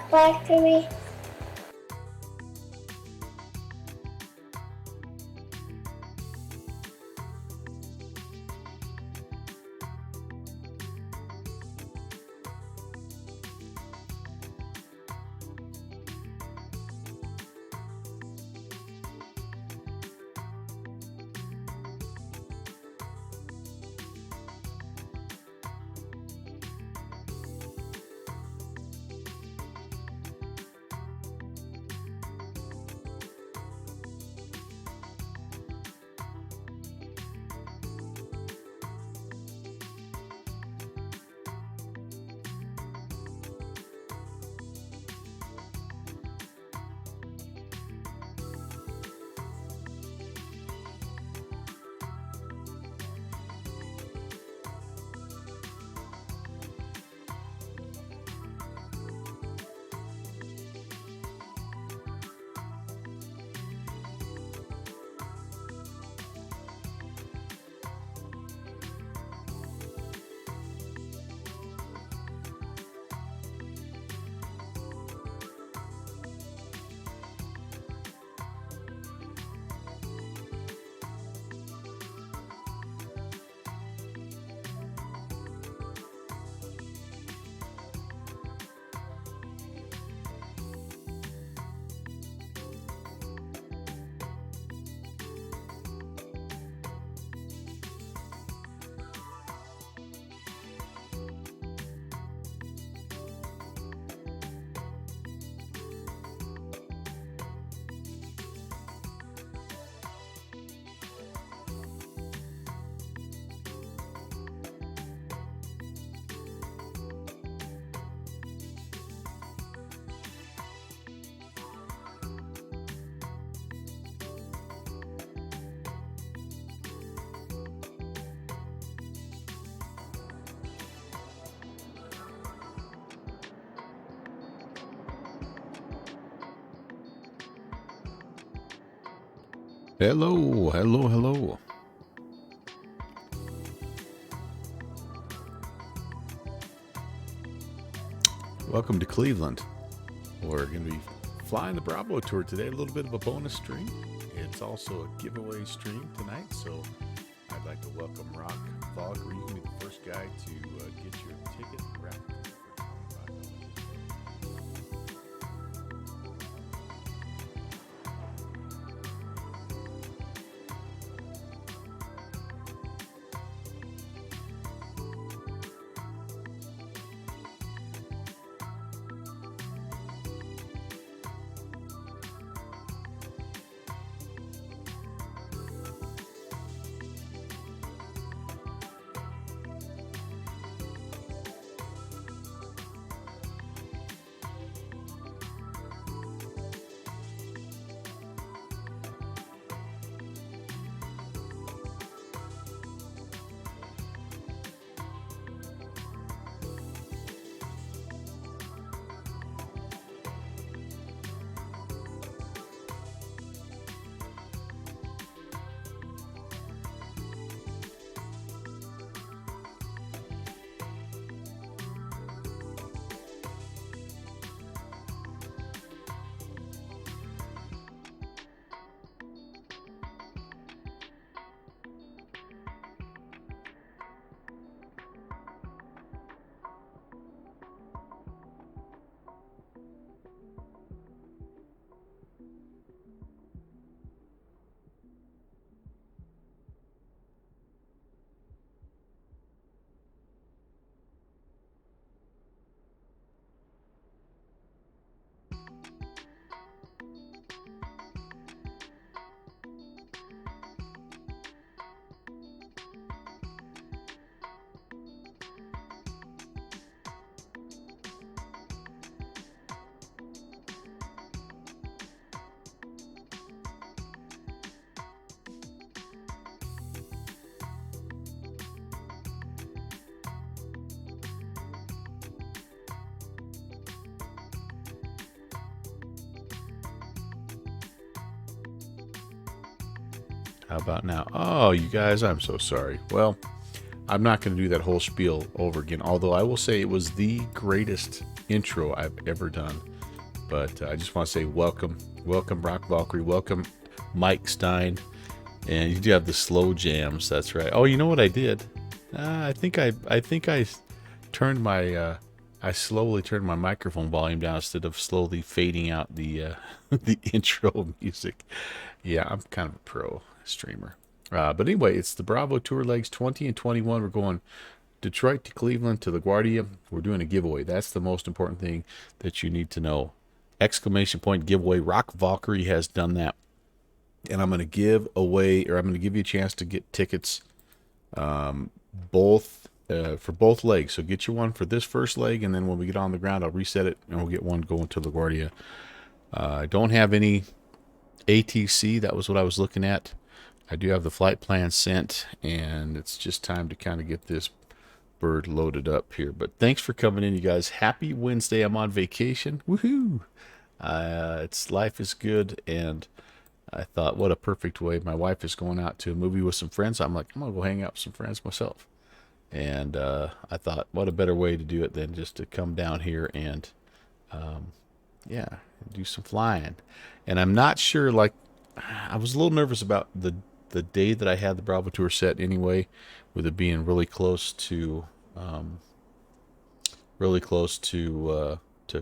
factory. Hello, hello, hello. Welcome to Cleveland. We're going to be flying the Bravo Tour today. A little bit of a bonus stream. It's also a giveaway stream tonight, so I'd like to welcome Rock Volker. You can be the first guy to get your ticket wrapped for $25. How about now? Oh, you guys, I'm so sorry. Well, I'm not going to do that whole spiel over again, although I will say it was the greatest intro I've ever done. But I just want to say welcome Rock Valkyrie, welcome Mike Stein, and you do have the slow jams. That's right. Oh, you know what I did? I think I turned my I slowly turned my microphone volume down instead of slowly fading out the the intro music. Yeah, I'm kind of a pro streamer. But anyway, it's the Bravo Tour legs 20 and 21. We're going Detroit to Cleveland to LaGuardia. We're doing a giveaway. That's the most important thing that you need to know. Exclamation point giveaway. Rock Valkyrie has done that. And I'm going to give away, or I'm going to give you a chance to get tickets both for both legs. So get you one for this first leg, and then when we get on the ground, I'll reset it, and we'll get one going to LaGuardia. I don't have any ATC. That was what I was looking at. I do have the flight plan sent, and it's just time to kind of get this bird loaded up here. But thanks for coming in, you guys. Happy Wednesday. I'm on vacation. Woohoo! It's life is good, and I thought, what a perfect way. My wife is going out to a movie with some friends. I'm like, I'm going to go hang out with some friends myself. And I thought, what a better way to do it than just to come down here and, yeah, do some flying. And I'm not sure, like, I was a little nervous about the day that I had the Bravo Tour set anyway, with it being really close to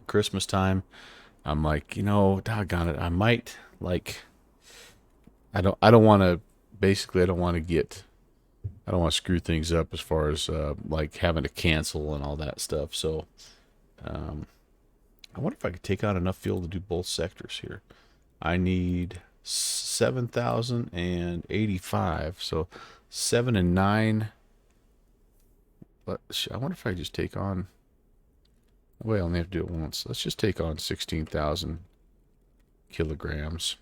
Christmas time. I'm like, you know, doggone it, I might, like, I don't want to, basically, I don't want to screw things up as far as like having to cancel and all that stuff. So I wonder if I could take on enough fuel to do both sectors here. I need 7,085, so 7 and 9. But I wonder if I just take on, well, I only have to do it once. Let's just take on 16,000 kilograms.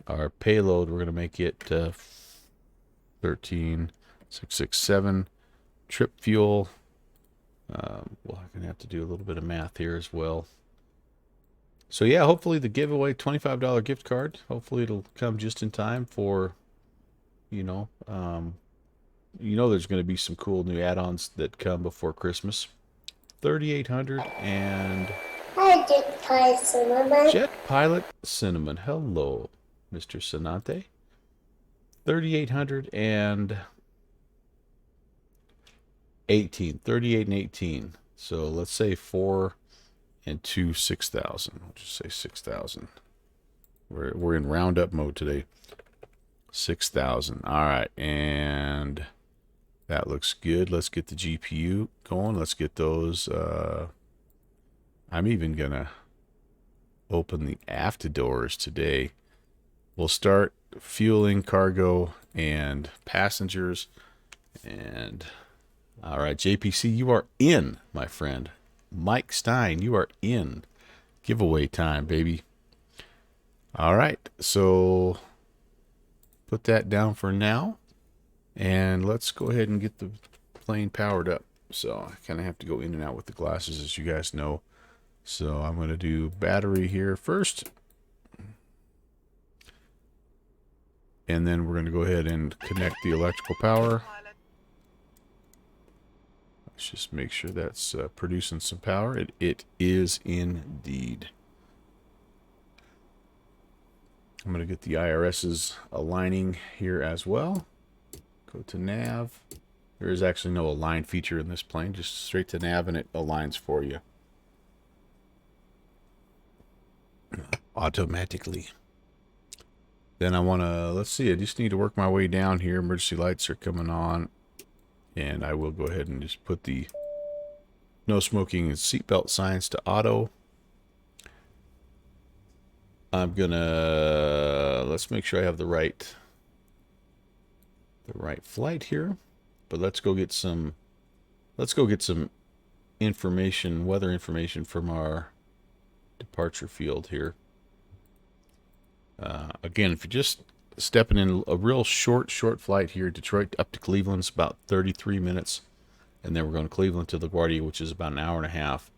Our payload, we're going to make it 13,667. Trip fuel, well, I'm going to have to do a little bit of math here as well. So yeah, hopefully the giveaway, $25 gift card, hopefully it'll come just in time for, there's going to be some cool new add-ons that come before Christmas. 3,800 and... Hi, Jet Pilot Cinnamon. Jet Pilot Cinnamon. Hello, Mr. Sanante. 3,800 and 18. 38 and 18. So let's say 4 and 2, 6,000. We'll just say 6,000. We're in roundup mode today. 6,000. All right, and that looks good. Let's get the GPU going. Let's get those. I'm even gonna open the aft doors today. We'll start fueling cargo and passengers. And all right, JPC, you are in, my friend. Mike Stein, you are in. Giveaway time, baby. All right, so put that down for now, and let's go ahead and get the plane powered up. So I kind of have to go in and out with the glasses, as you guys know. So I'm going to do battery here first, and then we're going to go ahead and connect the electrical power. Let's just make sure that's producing some power. It is indeed. I'm going to get the IRSs aligning here as well. Go to nav. There is actually no align feature in this plane. Just straight to nav and it aligns for you automatically. Then I want to, let's see, I just need to work my way down here. Emergency lights are coming on. And I will go ahead and just put the no smoking and seatbelt signs to auto. I'm gonna, let's make sure I have the right flight here. But let's go get some information, weather information from our departure field here. Again, if you're just stepping in, a real short flight here, Detroit up to Cleveland's about 33 minutes, and then we're going to Cleveland to LaGuardia, which is about an hour and a half.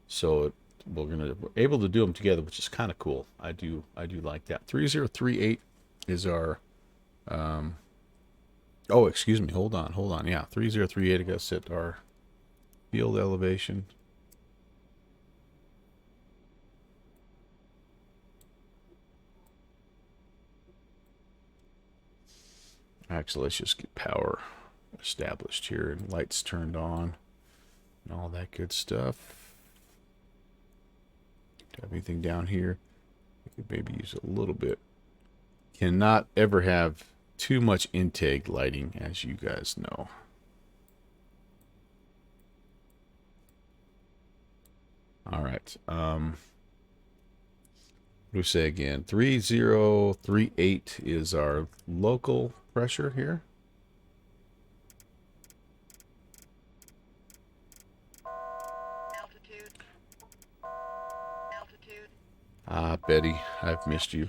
So we're able to do them together, which is kind of cool. I do like that. 3038 is our oh, excuse me, hold on. Yeah, 3038, I gotta set our field elevation. Actually, let's just get power established here and lights turned on and all that good stuff. Have anything down here? We could maybe use a little bit. Cannot ever have too much intake lighting, as you guys know. All right. What do we say again? 3038 is our local pressure here. Ah, Betty, I've missed you.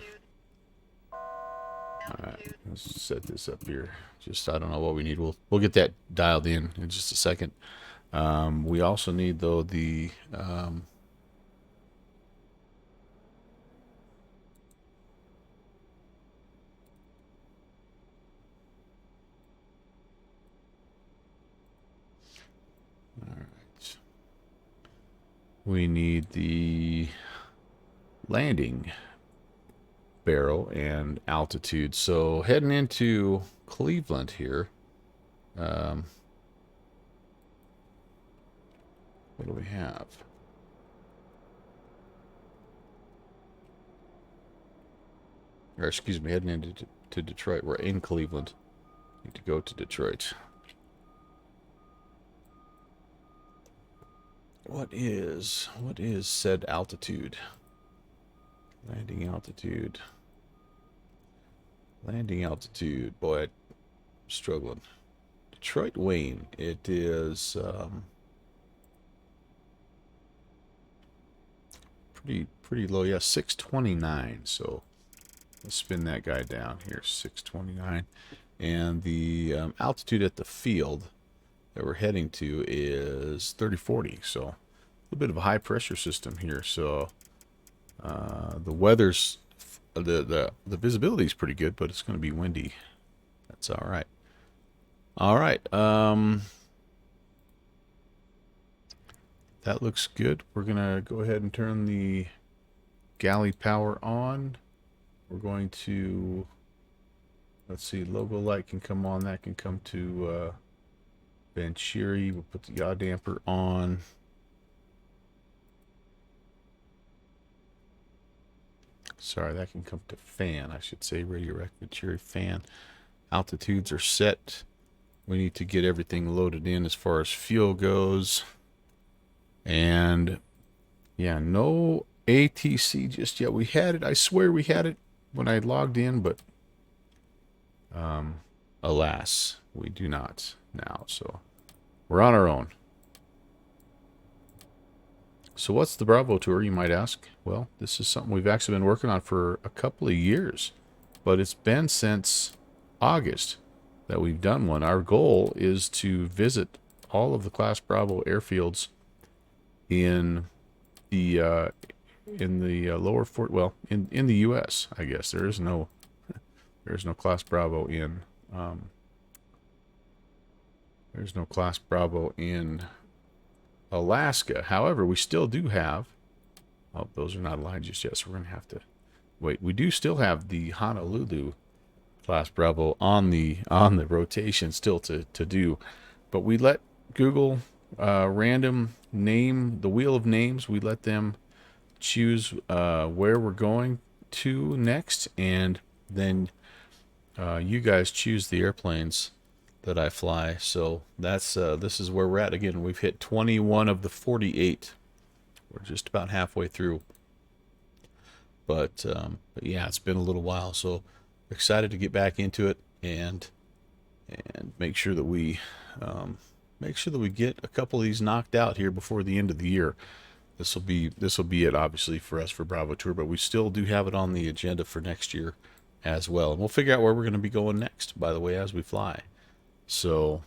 All right, let's set this up here. Just, I don't know what we need. We'll get that dialed in just a second. We also need, though, the all right. We need the landing barrel and altitude. So heading into Cleveland here. What do we have? Or excuse me, heading into Detroit. We're in Cleveland. Need to go to Detroit. What is said altitude? Landing altitude. Landing altitude. Boy, I'm struggling. Detroit Wayne. It is pretty low. Yeah, 629. So let's spin that guy down here. 629. And the altitude at the field that we're heading to is 3040. So a little bit of a high pressure system here. So the weather's the visibility is pretty good, but it's going to be windy. That's all right. All right. That looks good. We're going to go ahead and turn the galley power on. We're going to, let's see, logo light can come on. That can come to Venturi. We'll put the yaw damper on. Sorry, that can come to fan. I should say radio rec Venturi fan. Altitudes are set. We need to get everything loaded in as far as fuel goes. And yeah, no ATC just yet. We had it. I swear we had it when I logged in, but alas, we do not now. So we're on our own. So what's the Bravo Tour, you might ask? Well, this is something we've actually been working on for a couple of years, but it's been since August that we've done one. Our goal is to visit all of the Class Bravo airfields in the lower fort, well, in the U.S. I guess there's no Class Bravo in there's no Class Bravo in Alaska. However, we still do have, oh, those are not aligned just yet, so we're gonna have to wait. We do still have the Honolulu Class Bravo on the rotation still to do, but we let Google random name the wheel of names. We let them choose where we're going to next, and then you guys choose the airplanes that I fly. So that's this is where we're at. Again, we've hit 21 of the 48. We're just about halfway through, but yeah, it's been a little while, so excited to get back into it and make sure that we get a couple of these knocked out here before the end of the year. This will be it, obviously, for us for Bravo Tour, but we still do have it on the agenda for next year as well, and we'll figure out where we're going to be going next, by the way, as we fly. So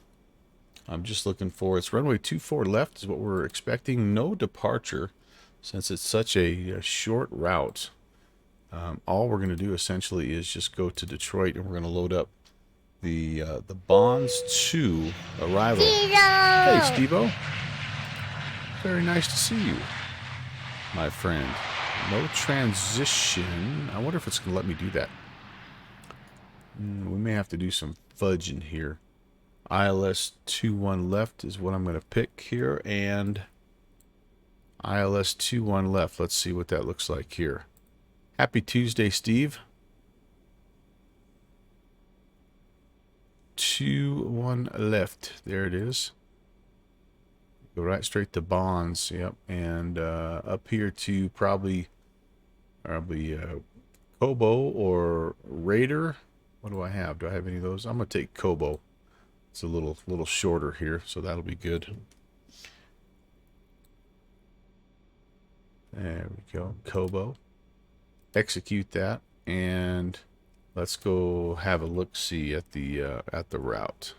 I'm just looking for, it's runway 24 left is what we're expecting. No departure, since it's such a short route. All we're going to do essentially is just go to Detroit, and we're going to load up the bonds to arrival. Hey, Steve-O. Very nice to see you, my friend. No transition. I wonder if it's going to let me do that. We may have to do some fudging here. ILS 21 left is what I'm going to pick here, and ILS 21 left. Let's see what that looks like here. Happy Tuesday, Steve. 21 left. There it is. Go right straight to bonds. Yep. And up here to probably Kobo or Raider. What do I have? Do I have any of those? I'm going to take Kobo. It's a little shorter here, so that'll be good. There we go. Kobo. Execute that, and let's go have a look-see at the route.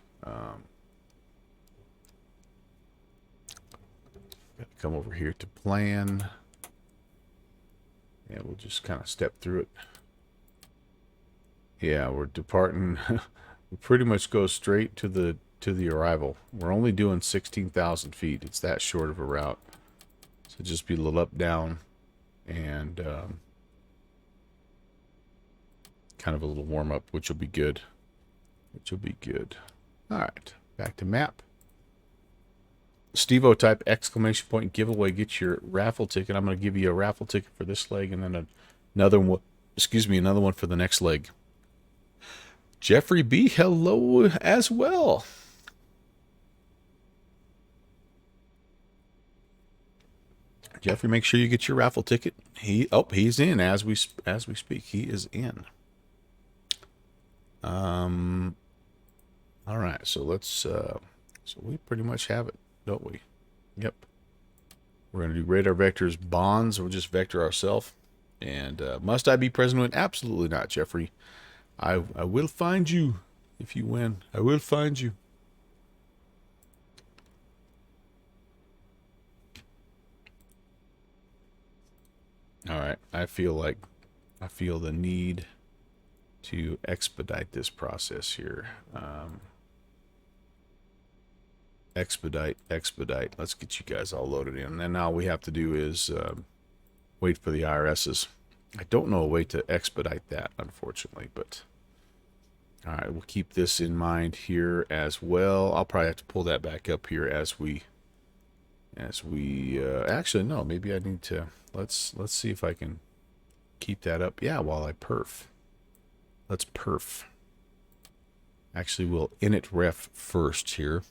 Come over here to plan, and we'll just kind of step through it. Yeah, we're departing. We pretty much go straight to the arrival. We're only doing 16,000 feet. It's that short of a route, so just be a little up down, and kind of a little warm up, which will be good. All right, back to map. Steve-O type exclamation point giveaway. Get your raffle ticket. I'm going to give you a raffle ticket for this leg, and then another one. Excuse me, another one for the next leg. Jeffrey B, hello as well. Jeffrey, make sure you get your raffle ticket. He's in as we speak. He is in. All right, so let's so we pretty much have it, don't we? Yep. We're gonna do radar vectors bonds. We'll just vector ourselves. And must I be present when? Absolutely not, Jeffrey. I will find you if you win. I will find you. All right. I feel the need to expedite this process here. Expedite. Let's get you guys all loaded in. And now all we have to do is wait for the IRSs. I don't know a way to expedite that, unfortunately, but all right, we'll keep this in mind here as well. I'll probably have to pull that back up here as we actually, no, maybe I need to, let's see if I can keep that up. Yeah, while I perf. Let's perf. Actually, we'll init ref first here.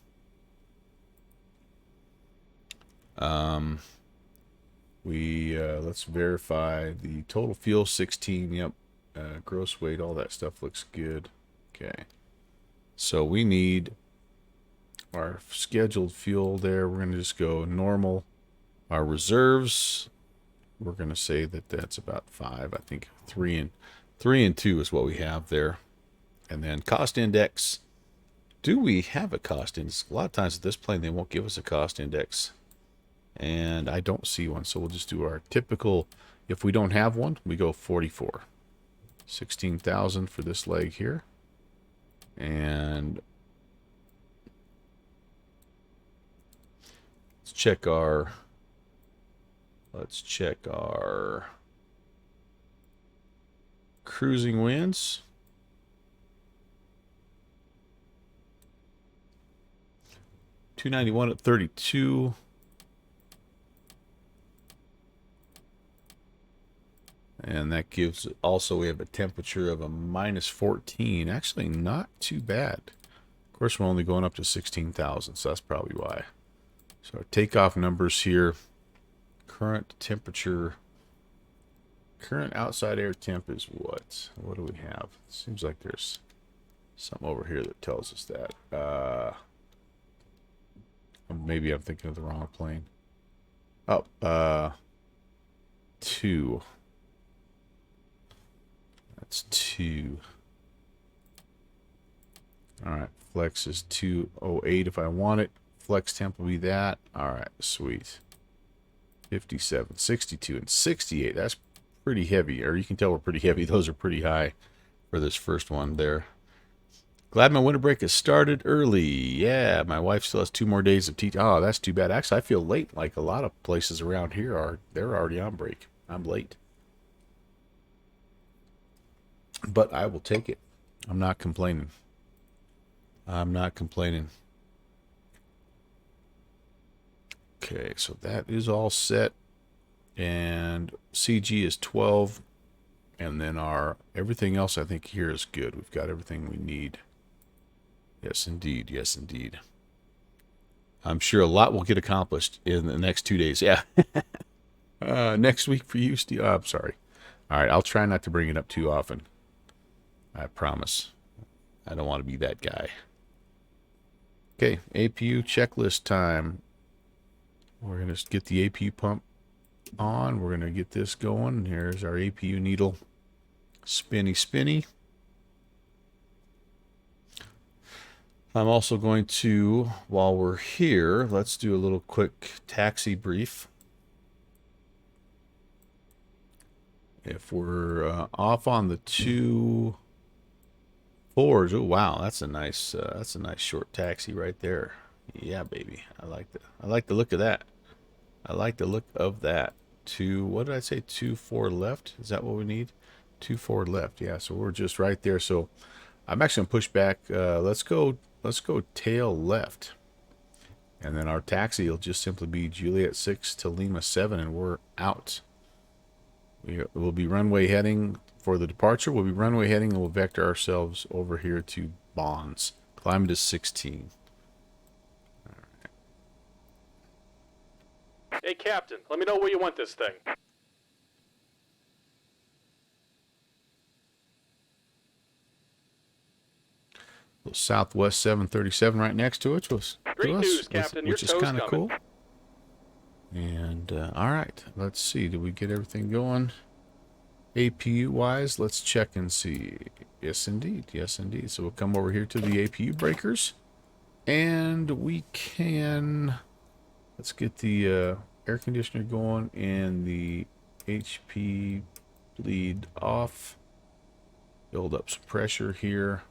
Let's verify the total fuel 16. Yep. Gross weight, all that stuff looks good. Okay. So we need our scheduled fuel there. We're going to just go normal. Our reserves, we're going to say that that's about 5. I think 3 and 2 is what we have there. And then cost index. Do we have a cost index? A lot of times at this plane, they won't give us a cost index. And I don't see one, so we'll just do our typical. If we don't have one, we go 44. 16,000 for this leg here. And let's check our cruising winds. $291 at 32. And that gives, also we have a temperature of a -14. Actually, not too bad. Of course, we're only going up to 16,000, so that's probably why. So our takeoff numbers here, current temperature, current outside air temp is what? What do we have? Seems like there's something over here that tells us that. Maybe I'm thinking of the wrong plane. Oh, 2. That's 2. All right, flex is 208 if I want it. Flex temp will be that. All right, sweet. 57, 62, and 68. That's pretty heavy, or you can tell we're pretty heavy. Those are pretty high for this first one there. Glad my winter break has started early. Yeah, my wife still has 2 more days of teaching. Oh, that's too bad. Actually, I feel late. Like a lot of places around here are, they're already on break. I'm late. But I will take it. I'm not complaining. I'm not complaining. Okay, so that is all set. And CG is 12. And then our everything else I think here is good. We've got everything we need. Yes, indeed. Yes, indeed. I'm sure a lot will get accomplished in the next 2 days. Yeah. Next week for you, Steve. I'm sorry. All right, I'll try not to bring it up too often. I promise. I don't want to be that guy. Okay, APU checklist time. We're going to get the APU pump on. We're going to get this going. Here's our APU needle. Spinny, spinny. I'm also going to, while we're here, let's do a little quick taxi brief. If we're off on the 2 4s, oh wow, that's a nice short taxi right there. Yeah, baby, I like the look of that. I like the look of that. What did I say? 2 4 left. Is that what we need? 2 4 left. Yeah, so we're just right there. So I'm actually gonna push back. Let's go tail left. And then our taxi will just simply be Juliet 6 to Lima 7, and we're out. We'll be runway heading for the departure. We'll be runway heading, and we'll vector ourselves over here to Bonds. Climate is 16. All right. Hey, Captain, let me know where you want this thing. Southwest 737 right next to it. Great news, Captain. Which is kind of cool. And, all right, let's see. Did we get everything going? APU-wise, let's check and see. Yes, indeed. Yes, indeed. So we'll come over here to the APU breakers. And we can... Let's get the air conditioner going and the HP bleed off. Build up some pressure here.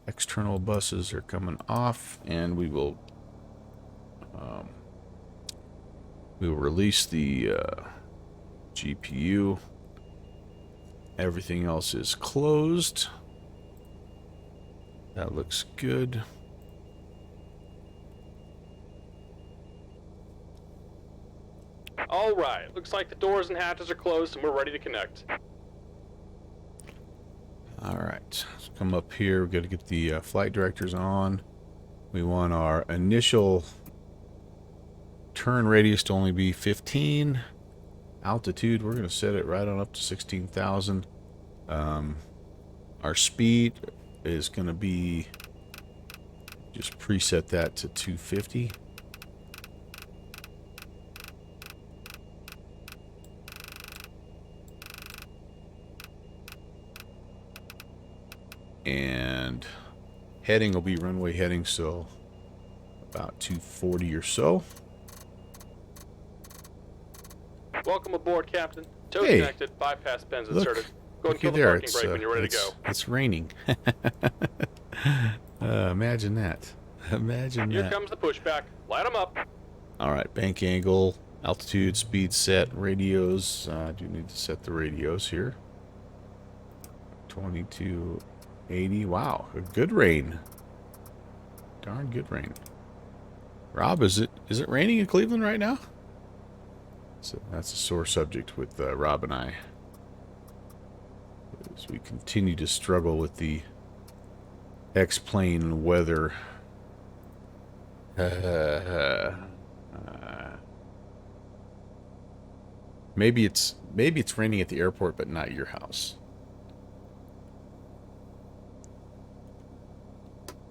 External buses are coming off, and we will release the GPU. Everything else is closed. That looks good. All right, looks like the doors and hatches are closed and we're ready to connect. All right, let's come up here. We've got to get the flight directors on. We want our initial turn radius to only be 15. Altitude, we're going to set it right on up to 16,000. Our speed is going to be, just preset that to 250. And heading will be runway heading, so about 240 or so. Welcome aboard, Captain. Tow Hey, connected, bypass pens look, inserted. Go and kill the there. parking brake when you're ready to go. It's raining. Imagine that. Imagine Here that. comes the pushback. Light them up. All right, bank angle, altitude, speed set, radios. I do need to set the radios here. 2280. Wow, a good rain. Darn good rain. Rob, is it raining in Cleveland right now? So that's a sore subject with Rob and I, as we continue to struggle with the X-plane weather. Maybe it's raining at the airport, but not your house.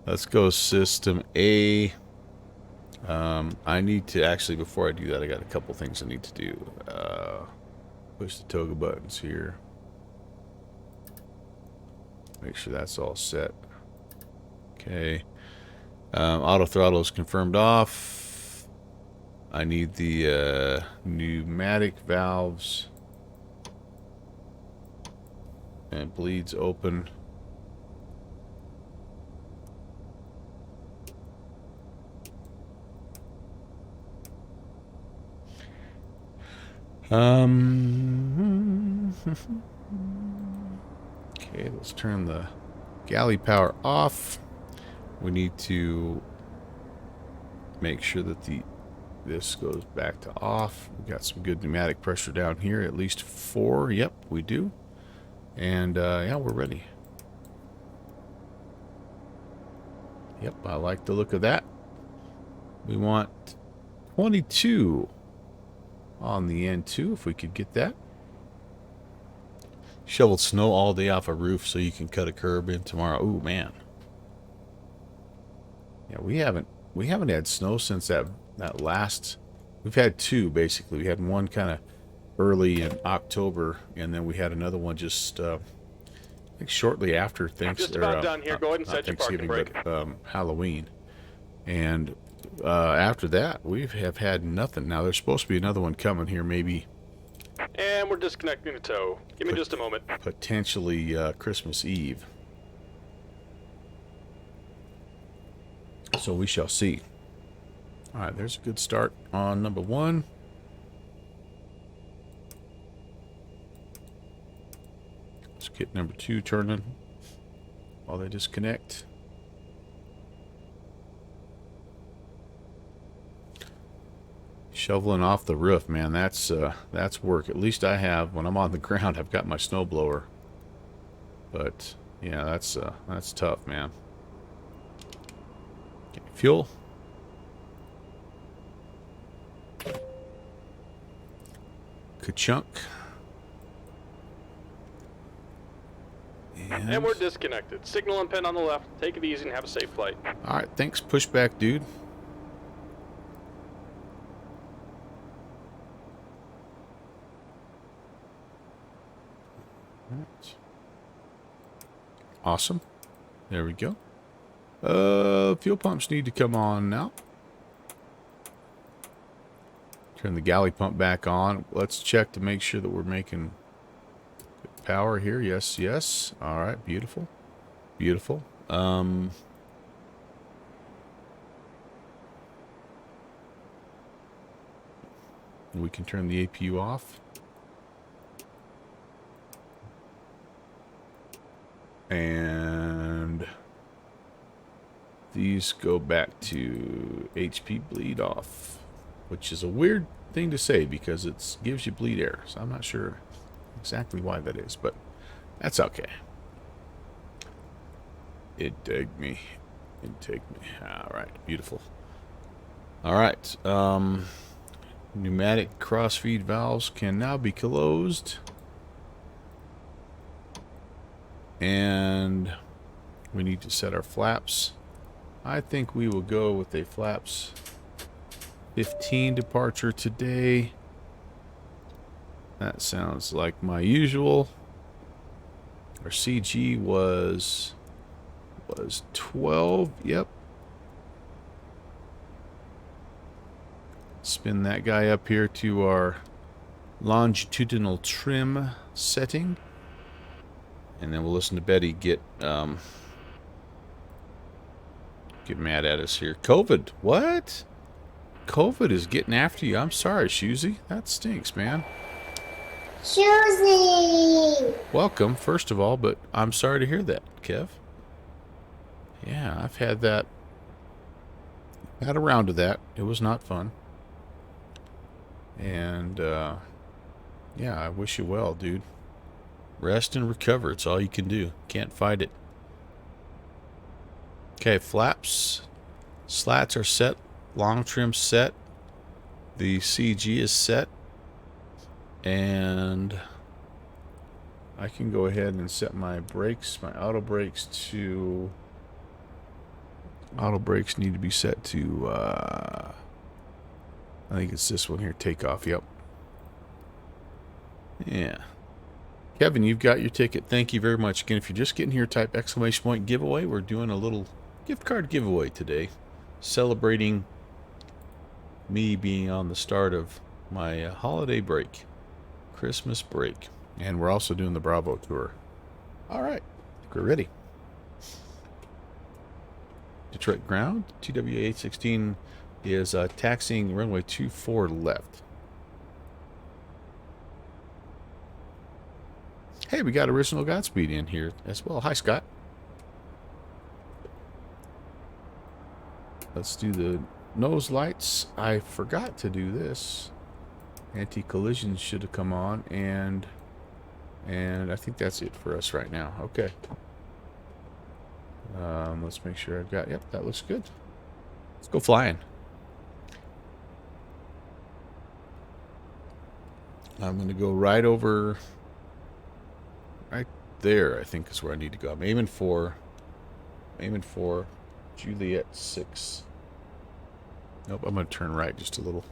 Let's go system A. I need to actually, before I do that, I got a couple things I need to do. Push the toga buttons here. Make sure that's all set. Okay. Auto throttle is confirmed off. I need the pneumatic valves and bleeds open. Okay, let's turn the galley power off. We need to make sure that this goes back to off. We got some good pneumatic pressure down here, at least 4. Yep, we do. And yeah, we're ready. Yep, I like the look of that. We want 22 on the end too, if we could get that. Shoveled snow all day off a roof so you can cut a curb in tomorrow. Ooh, man. Yeah, we haven't had snow since that last. We've had 2 basically. We had one kind of early in October, and then we had another one just I think shortly after Just about done here. Go ahead and set your parking brake. But, Halloween, and after that we have had nothing. Now there's supposed to be another one coming here, maybe. And we're disconnecting the tow. Give me just a moment. Potentially Christmas Eve. So we shall see. All right, there's a good start on number 1. Let's get number 2 turning while they disconnect. Shoveling off the roof, man, that's work. At least I have, when I'm on the ground, I've got my snowblower. But yeah, that's tough, man. Okay, fuel. Ka-chunk. And we're disconnected. Signal and pin on the left. Take it easy and have a safe flight. All right, thanks, pushback, dude. Right. Awesome. There we go. Fuel pumps need to come on now. Turn the galley pump back on. Let's check to make sure that we're making good power here. Yes, yes. All right, beautiful. Beautiful. We can turn the APU off. And these go back to HP bleed off, which is a weird thing to say because it gives you bleed air. So I'm not sure exactly why that is, but that's okay. Intake me. All right, beautiful. All right. Pneumatic crossfeed valves can now be closed. And we need to set our flaps. I think we will go with a flaps 15 departure today. That sounds like my usual. Our CG was 12. Yep. Spin that guy up here to our longitudinal trim setting. And then we'll listen to Betty get mad at us here. COVID. What? COVID is getting after you. I'm sorry, Shusy. That stinks, man. Susie! Welcome, first of all, but I'm sorry to hear that, Kev. Yeah, I've had that. Had a round of that. It was not fun. And, yeah, I wish you well, dude. Rest and recover. It's all you can do. Can't fight it. Okay, flaps. Slats are set. Long trim set. The CG is set. And I can go ahead and set my brakes, my auto brakes to... Auto brakes need to be set to, I think it's this one here, takeoff, yep. Yeah. Kevin, you've got your ticket. Thank you very much. Again, if you're just getting here, type !point giveaway. We're doing a little gift card giveaway today, celebrating me being on the start of my holiday break, Christmas break. And we're also doing the Bravo tour. All right, I think we're ready. Detroit ground, TWA 816 is taxiing runway 24 left. Hey, we got Original Godspeed in here as well. Hi, Scott. Let's do the nose lights. I forgot to do this. Anti-collision should have come on, and I think that's it for us right now. Okay. Let's make sure I've got... Yep, that looks good. Let's go flying. I'm going to go right over... Right there, I think, is where I need to go. I'm aiming for Juliet 6. Nope, I'm going to turn right just a little.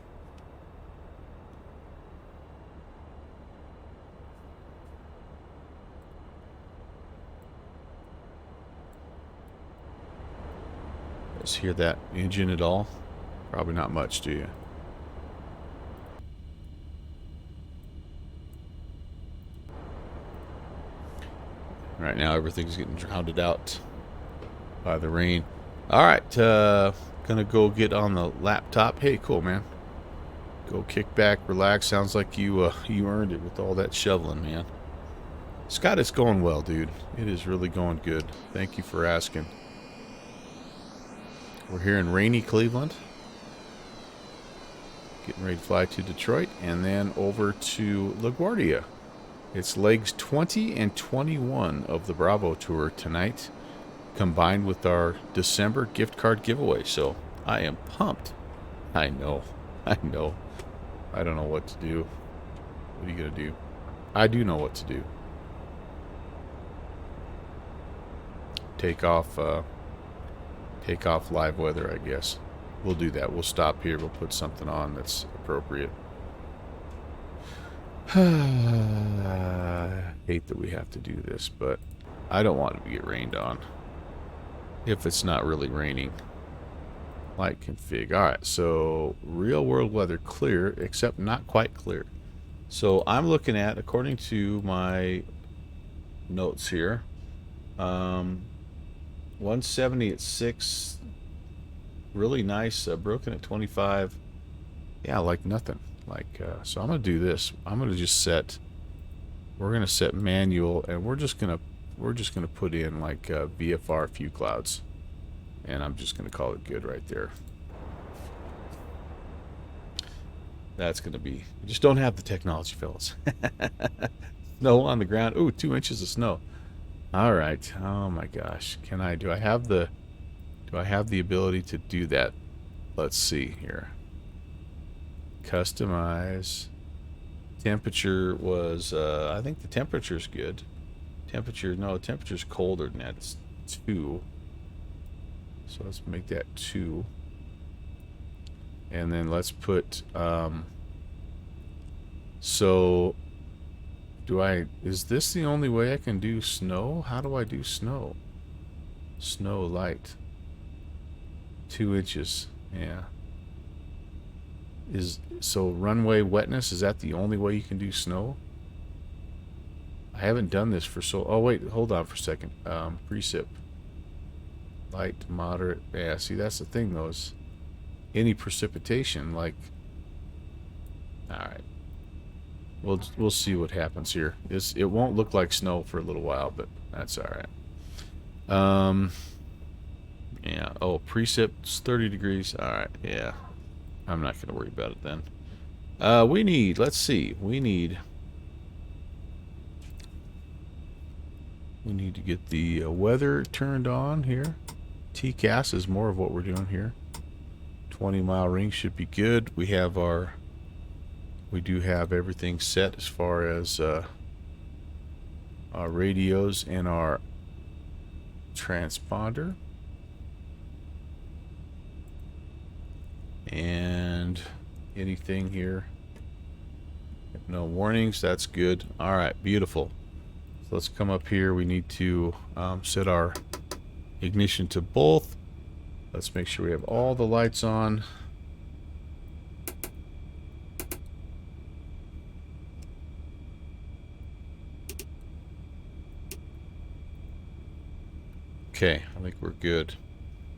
Let's hear that engine at all? Probably not much, do you? Right now, everything's getting drowned out by the rain. All right, gonna go get on the laptop. Hey, cool, man. Go kick back, relax. Sounds like you earned it with all that shoveling, man. Scott, it's going well, dude. It is really going good. Thank you for asking. We're here in rainy Cleveland. Getting ready to fly to Detroit and then over to LaGuardia. It's legs 20 and 21 of the Bravo Tour tonight, combined with our December gift card giveaway. So I am pumped. I know. I don't know what to do. What are you going to do? I do know what to do. Take off live weather, I guess. We'll do that. We'll stop here. We'll put something on that's appropriate. I hate that we have to do this, but I don't want it to get rained on. If it's not really raining. Light config. Alright, so real world weather clear, except not quite clear. So I'm looking at, according to my notes here, 170 at 6, really nice, broken at 25. Yeah, like nothing. So I'm gonna do this. I'm gonna just set. We're gonna set manual, and we're just gonna put in like VFR few clouds, and I'm just gonna call it good right there. That's gonna be. We just don't have the technology, fellas. Snow on the ground. Ooh, 2 inches of snow. All right. Oh my gosh. Do I have the ability to do that? Let's see here. Customize. Temperature was, I think the temperature's good. Temperature's colder than that. It's 2. So let's make that 2. And then let's put, so is this the only way I can do snow? How do I do snow? Snow light. 2 inches. Yeah. So runway wetness, is that the only way you can do snow? I haven't done this for oh wait, hold on for a second. Precip. Light, moderate. Yeah, see, that's the thing though, is any precipitation, like, alright. We'll see what happens here. It won't look like snow for a little while, but that's alright. Yeah, oh, precip's 30 degrees. Alright, yeah. I'm not going to worry about it then. Let's see. We need to get the weather turned on here. TCAS is more of what we're doing here. 20-mile ring should be good. We do have everything set as far as our radios and our transponder. And anything here? No warnings. That's good. All right, beautiful. So let's come up here. We need to set our ignition to both. Let's make sure we have all the lights on. Okay, I think we're good.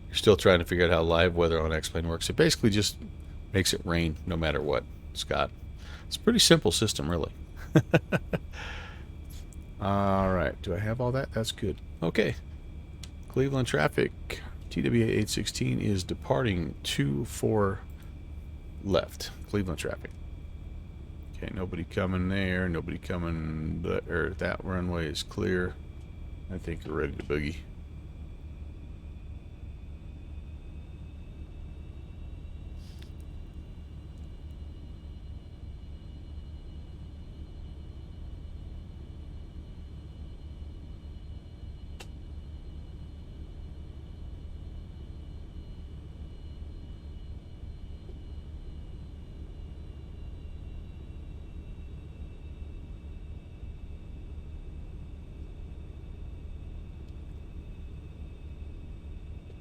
You're still trying to figure out how live weather on X-Plane works. It basically just makes it rain no matter what, Scott. It's a pretty simple system, really. All right. Do I have all that? That's good. Okay. Cleveland traffic. TWA 816 is departing 2-4 left. Cleveland traffic. Okay, nobody coming there. Nobody coming. That runway is clear. I think we're ready to boogie.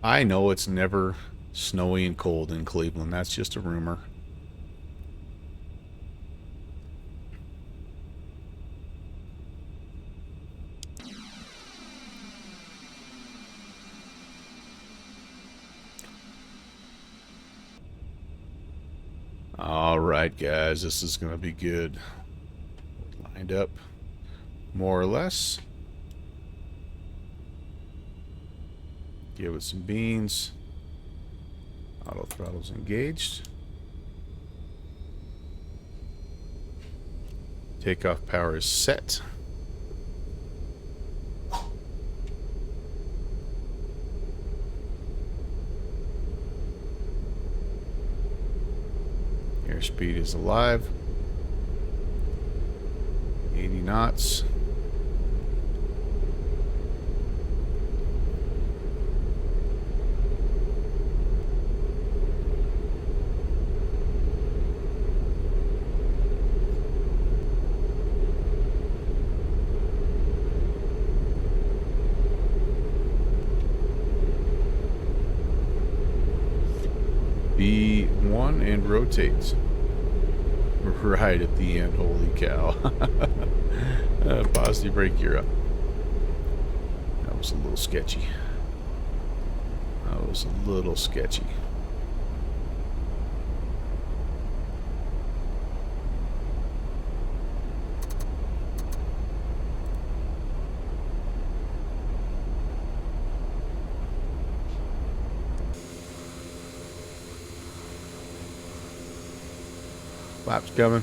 I know it's never snowy and cold in Cleveland. That's just a rumor. All right, guys, this is going to be good. Lined up more or less. Give it some beans. Auto throttle's engaged. Takeoff power is set. Airspeed is alive. 80 knots. B1 and rotates. Right at the end. Holy cow. Positive brake, you're up. That was a little sketchy. That was a little sketchy. Flaps coming.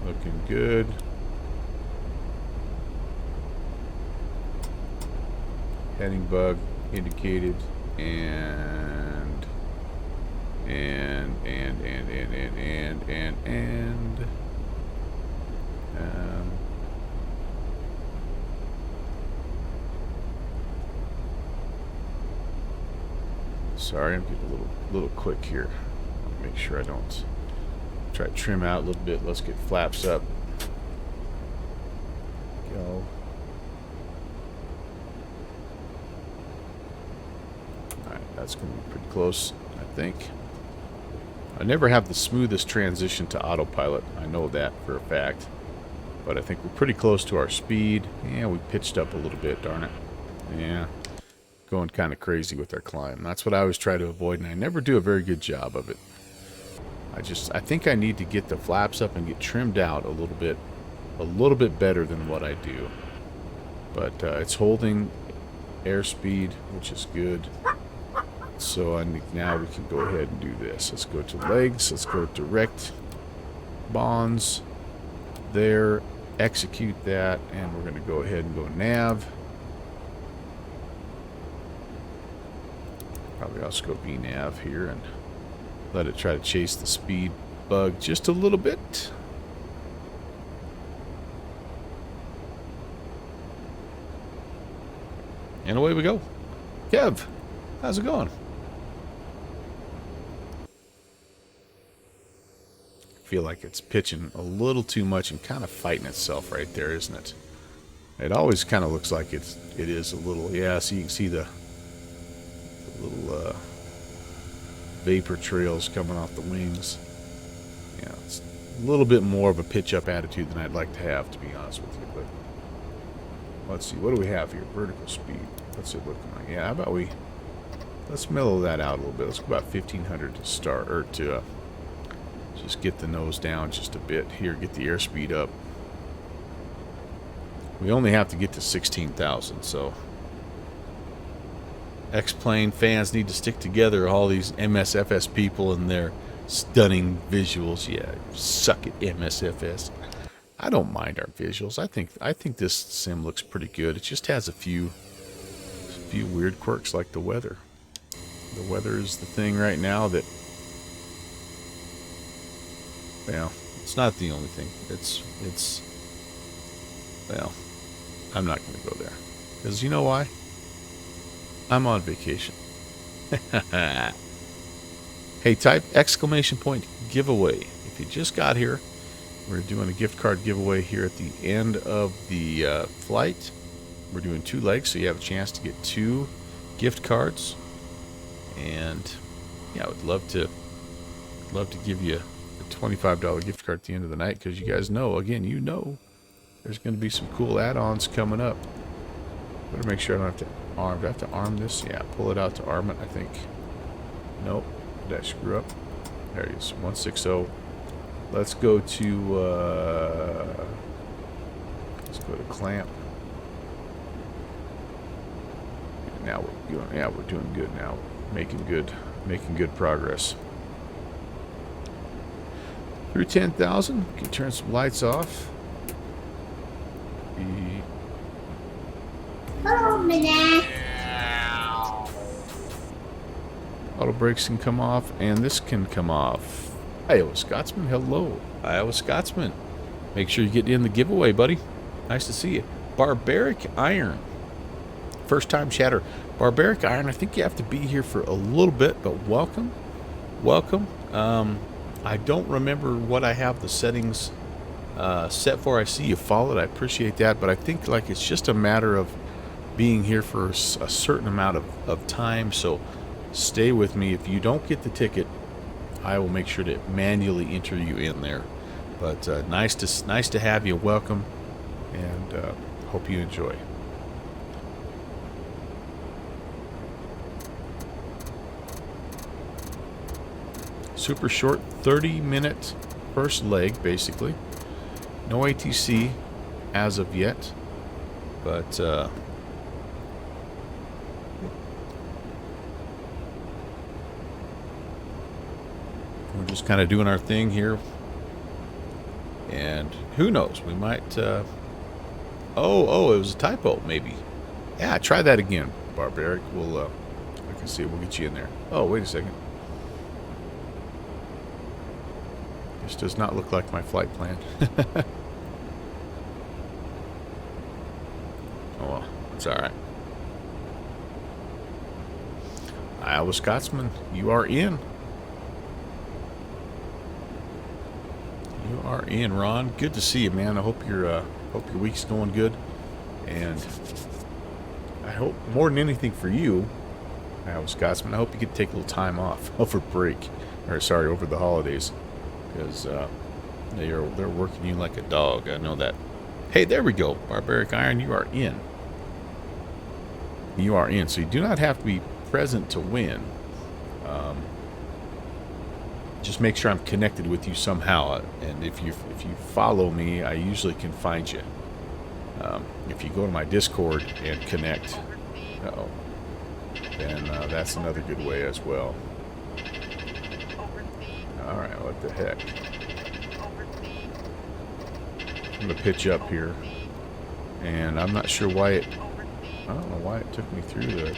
Looking good. Heading bug indicated, and sorry, I'm getting a little quick here. Make sure I don't try to trim out a little bit. Let's get flaps up. Go. Alright, that's going to be pretty close, I think. I never have the smoothest transition to autopilot. I know that for a fact. But I think we're pretty close to our speed. Yeah, we pitched up a little bit, darn it. Yeah. Going kind of crazy with our climb. That's what I always try to avoid, and I never do a very good job of it. I think I need to get the flaps up and get trimmed out a little bit better than what I do. But it's holding airspeed, which is good. So now we can go ahead and do this. Let's go to legs. Let's go direct bonds. There. Execute that, and we're going to go ahead and go nav. Probably I'll just go VNav here and let it try to chase the speed bug just a little bit. And away we go. Kev, how's it going? I feel like it's pitching a little too much and kind of fighting itself right there, isn't it? It always kind of looks like it is a little. Yeah, so you can see the little vapor trails coming off the wings. Yeah, it's a little bit more of a pitch up attitude than I'd like to have, to be honest with you. But let's see, what do we have here? Vertical speed. What's it looking like? Yeah, how about we let's mellow that out a little bit. Let's go about 1500 to start, or to just get the nose down just a bit here, get the airspeed up. We only have to get to 16,000, so X-Plane fans need to stick together, all these MSFS people and their stunning visuals. Yeah, suck it, MSFS. I don't mind our visuals. I think this sim looks pretty good. It just has a few weird quirks like the weather. The weather is the thing right now that, well, it's not the only thing. It's well, I'm not going to go there because you know why? I'm on vacation. Hey, type exclamation point giveaway. If you just got here, we're doing a gift card giveaway here at the end of the flight. We're doing 2 legs, so you have a chance to get 2 gift cards. And yeah, I would love to give you a $25 gift card at the end of the night, because you guys know, again, you know, there's going to be some cool add-ons coming up. Better make sure I don't have to arm. Do I have to arm this? Yeah, pull it out to arm it, I think. Nope. Did I screw up? There it is. 160. Let's go to clamp. And now we're doing good now. Making good progress. Through 10,000, you can turn some lights off. Hello, Minette. Auto brakes can come off, and this can come off. Iowa Scotsman, hello. Iowa Scotsman. Make sure you get in the giveaway, buddy. Nice to see you. Barbaric Iron. First time chatter. Barbaric Iron, I think you have to be here for a little bit, but welcome. Welcome. I don't remember what I have the settings set for. I see you followed. I appreciate that, but I think like it's just a matter of being here for a certain amount of time, so stay with me. If you don't get the ticket, I will make sure to manually enter you in there. But nice to have you. Welcome, and hope you enjoy. Super short, 30-minute first leg, basically. No ATC as of yet, but we're just kind of doing our thing here, and who knows, we might oh, it was a typo, maybe. Yeah, try that again, Barbaric. We'll I can see it. We'll get you in there. Oh, wait a second. This does not look like my flight plan. Oh well, it's alright. Iowa Scotsman, you are in. You are in, Ron. Good to see you, man. I hope your week's going good, and I hope more than anything for you, Iowa Scotsman, I hope you get to take a little time off over break, or sorry, over the holidays, because they're working you like a dog. I know that. Hey, there we go, Barbaric Iron. You are in. You are in. So you do not have to be present to win. Just make sure I'm connected with you somehow, and if you follow me, I usually can find you. If you go to my Discord and connect, then that's another good way as well. All right, what the heck? I'm gonna pitch up here, and I'm not sure why it. I don't know why it took me through the.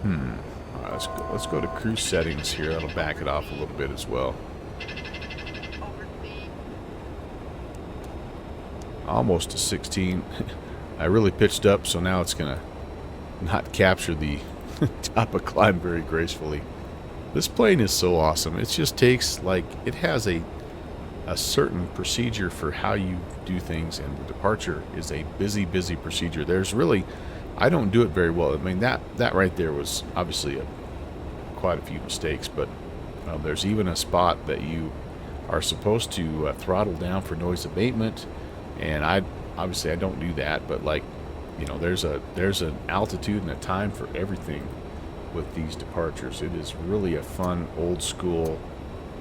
All right, let's go to cruise settings here. That'll back it off a little bit as well. Almost to 16. I really pitched up, so now it's gonna not capture the top of climb very gracefully. This plane is so awesome. It just takes, like, it has a certain procedure for how you do things, and the departure is a busy procedure. There's really, I don't do it very well. I mean, that right there was obviously quite a few mistakes, but there's even a spot that you are supposed to throttle down for noise abatement, and I don't do that, but, like, you know, there's an altitude and a time for everything, with these departures. It is really a fun, old school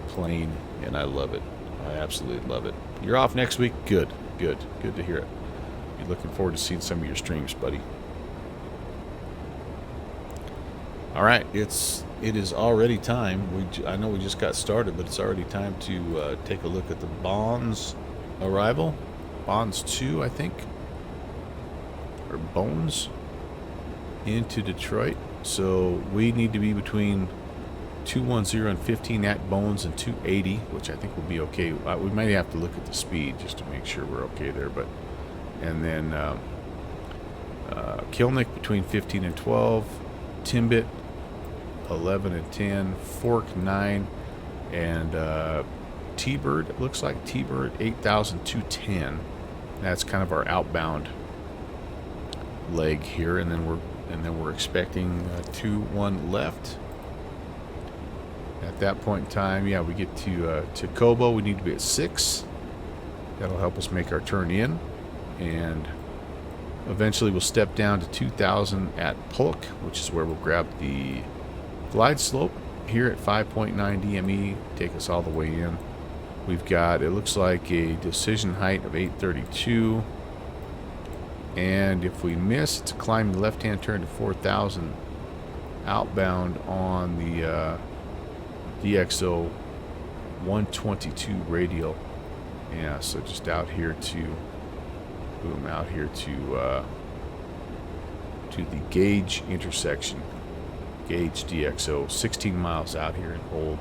plane, and I love it. I absolutely love it. You're off next week? Good, good, good to hear it. Be looking forward to seeing some of your streams, buddy. All right, it is already time. I know we just got started, but it's already time to take a look at the Bonds arrival. Bonds 2, I think, or Bones into Detroit. So we need to be between 210 and 15 at Bones and 280, which I think will be okay. We might have to look at the speed just to make sure we're okay there. But and then Kilnick between 15 and 12, Timbit 11 and 10, Fork 9, and T-Bird, it looks like T-Bird 8,210. That's kind of our outbound leg here, and then we're expecting 2-1 left. At that point in time, yeah, we get to Kobo. We need to be at 6. That'll help us make our turn in, and eventually we'll step down to 2,000 at Polk, which is where we'll grab the glide slope here at 5.9 DME, take us all the way in. We've got, it looks like, a decision height of 832, and if we miss, it's a climbing left-hand turn to 4,000 outbound on the DXO 122 radial. Yeah, so just out here to boom, out here to the Gauge intersection. Gauge DXO, 16 miles out here and hold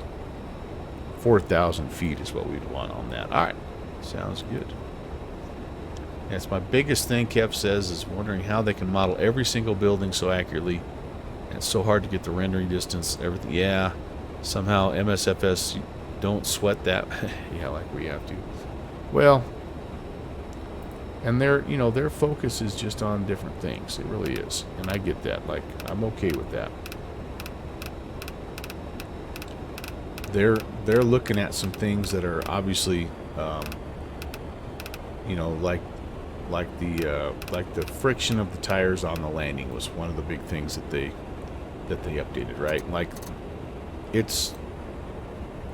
4,000 feet is what we'd want on that. All right, sounds good. That's my biggest thing, Kev says, is wondering how they can model every single building so accurately. And it's so hard to get the rendering distance, everything. Yeah, somehow MSFS don't sweat that. Yeah, like we have to. Well, and their focus is just on different things. It really is, and I get that. Like, I'm okay with that. They're looking at some things that are obviously, like the friction of the tires on the landing was one of the big things that they updated, right? Like, it's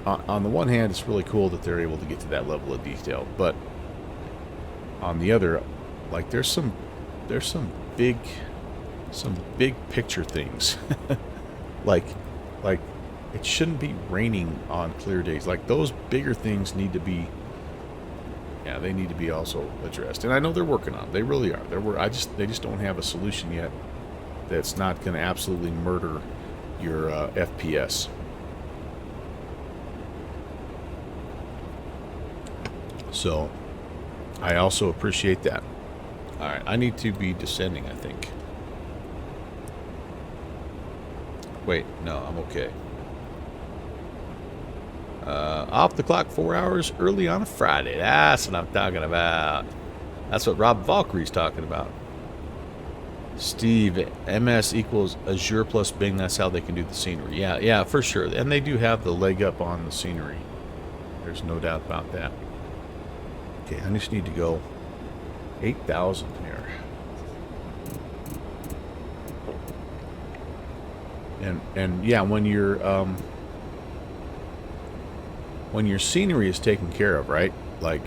on the one hand, it's really cool that they're able to get to that level of detail, but on the other, like, there's some big picture things, like it shouldn't be raining on clear days. Like, those bigger things need to be, yeah, they need to be also addressed. And I know they're working on it. They really are. They just don't have a solution yet that's not going to absolutely murder your FPS. So I also appreciate that. All right, I need to be descending, I think. Wait, no, I'm okay. Off the clock 4 hours early on a Friday. That's what I'm talking about. That's what Rob Valkyrie's talking about. Steve, MS equals Azure plus Bing. That's how they can do the scenery. Yeah, for sure. And they do have the leg up on the scenery. There's no doubt about that. Okay, I just need to go 8,000 here. And yeah, when your scenery is taken care of, right? Like,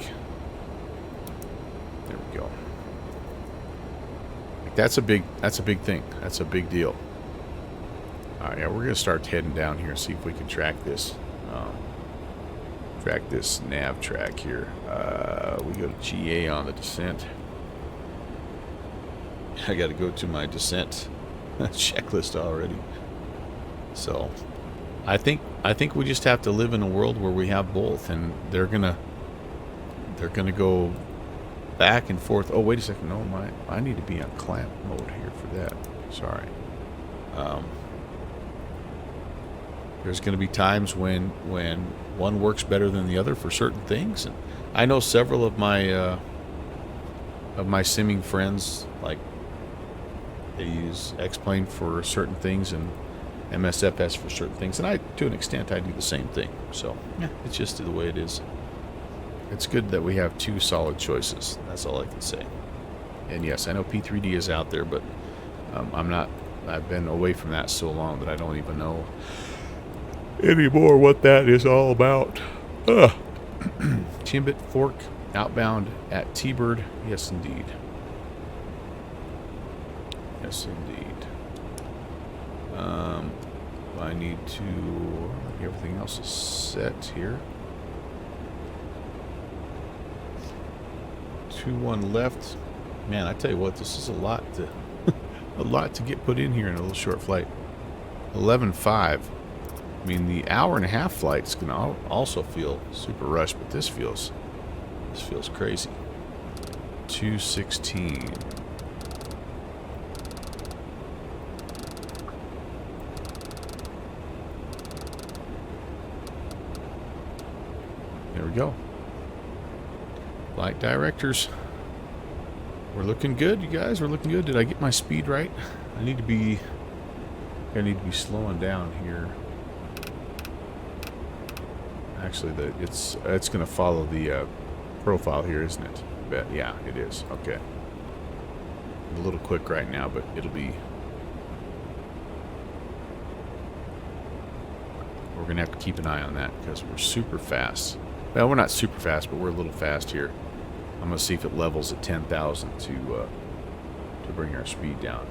there we go. Like, that's a big thing. That's a big deal. All right, yeah, we're gonna start heading down here and see if we can track this. Track this nav track here. We go to GA on the descent. I got to go to my descent checklist already. So, I think we just have to live in a world where we have both, and they're gonna go back and forth. Oh, wait a second. No, I need to be on clamp mode here for that. Sorry. There's going to be times when one works better than the other for certain things, and I know several of my simming friends, like, they use X-Plane for certain things and MSFS for certain things, and to an extent, I do the same thing. So, yeah, it's just the way it is. It's good that we have two solid choices. That's all I can say. And yes, I know P3D is out there, but I'm not I've been away from that so long that I don't even know anymore what that is all about. Chimbit Fork outbound at T-Bird. Yes, indeed. Yes, indeed. I need to... Everything else is set here. 2-1 left. Man, I tell you what, this is a lot to a lot to get put in here in a little short flight. 11.5. I mean, the hour-and-a-half flight's gonna also feel super rushed, but this feels crazy. 2:16. There we go. Flight directors. We're looking good, you guys. We're looking good. Did I get my speed right? I need to be slowing down here. Actually, it's going to follow the profile here, isn't it? I bet. Yeah, it is. Okay. I'm a little quick right now, but it'll be... We're going to have to keep an eye on that because we're super fast. Well, we're not super fast, but we're a little fast here. I'm going to see if it levels at 10,000 to bring our speed down.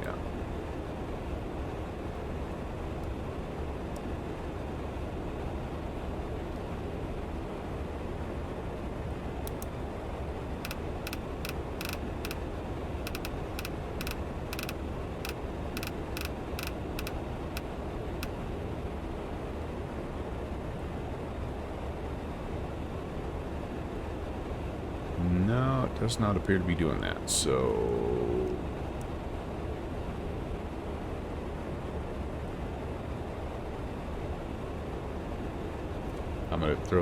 Yeah. No, it does not appear to be doing that, so... I'm going to throw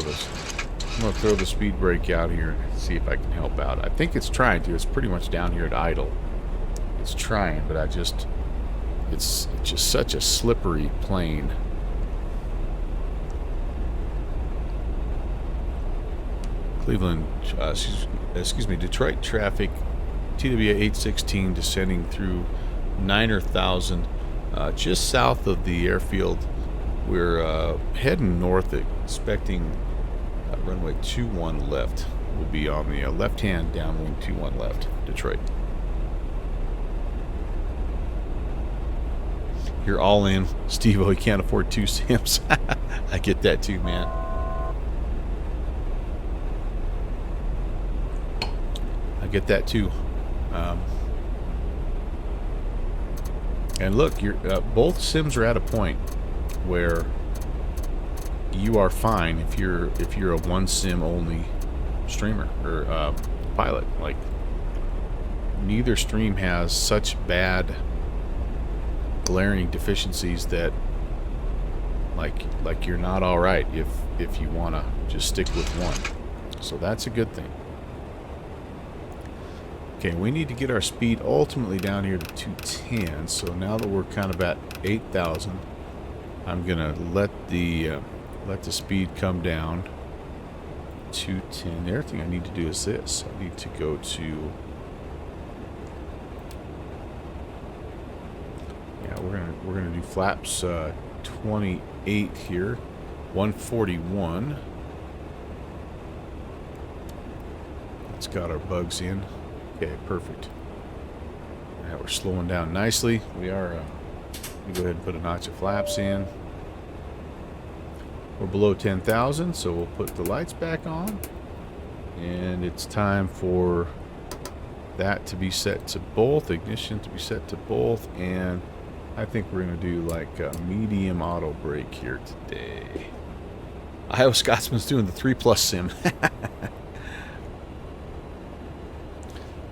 the speed brake out here and see if I can help out. I think it's trying to. It's pretty much down here at idle. It's trying, but it's just such a slippery plane. Cleveland, excuse me, Detroit traffic, TWA 816 descending through 9,000, just south of the airfield. We're heading north, expecting runway 21 left. We'll be on the left-hand downwind 21 left, Detroit. You're all in, Steve-O. You can't afford 2 sims. I get that too, man. I get that too. And look, you're both sims are at a point where you are fine if you're a 1 sim only streamer or pilot. Like, neither stream has such bad glaring deficiencies that like you're not all right if you want to just stick with one. So that's a good thing. Okay, we need to get our speed ultimately down here to 210. So now that we're kind of at 8,000, I'm gonna let the speed come down. 210. The other thing I need to do is this. I need to go to... Yeah, we're gonna do flaps 28 here. 141. It's got our bugs in. Okay, perfect. Now we're slowing down nicely. We are. Let me go ahead and put a notch of flaps in. We're below 10,000, so we'll put the lights back on. And it's time for that to be set to both, ignition to be set to both, and I think we're going to do like a medium auto brake here today. Iowa Scotsman's doing the 3+ sim.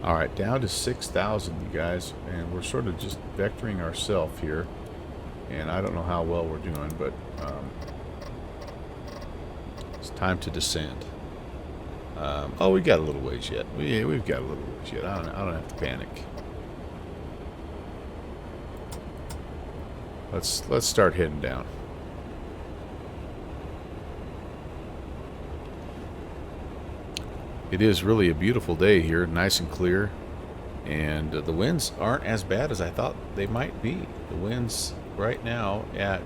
Alright, down to 6,000, you guys, and we're sort of just vectoring ourselves here, and I don't know how well we're doing, but it's time to descend. Oh, we got a little ways yet. We've got a little ways yet. I don't have to panic. Let's start heading down. It is really a beautiful day here, nice and clear. And the winds aren't as bad as I thought they might be. The winds right now at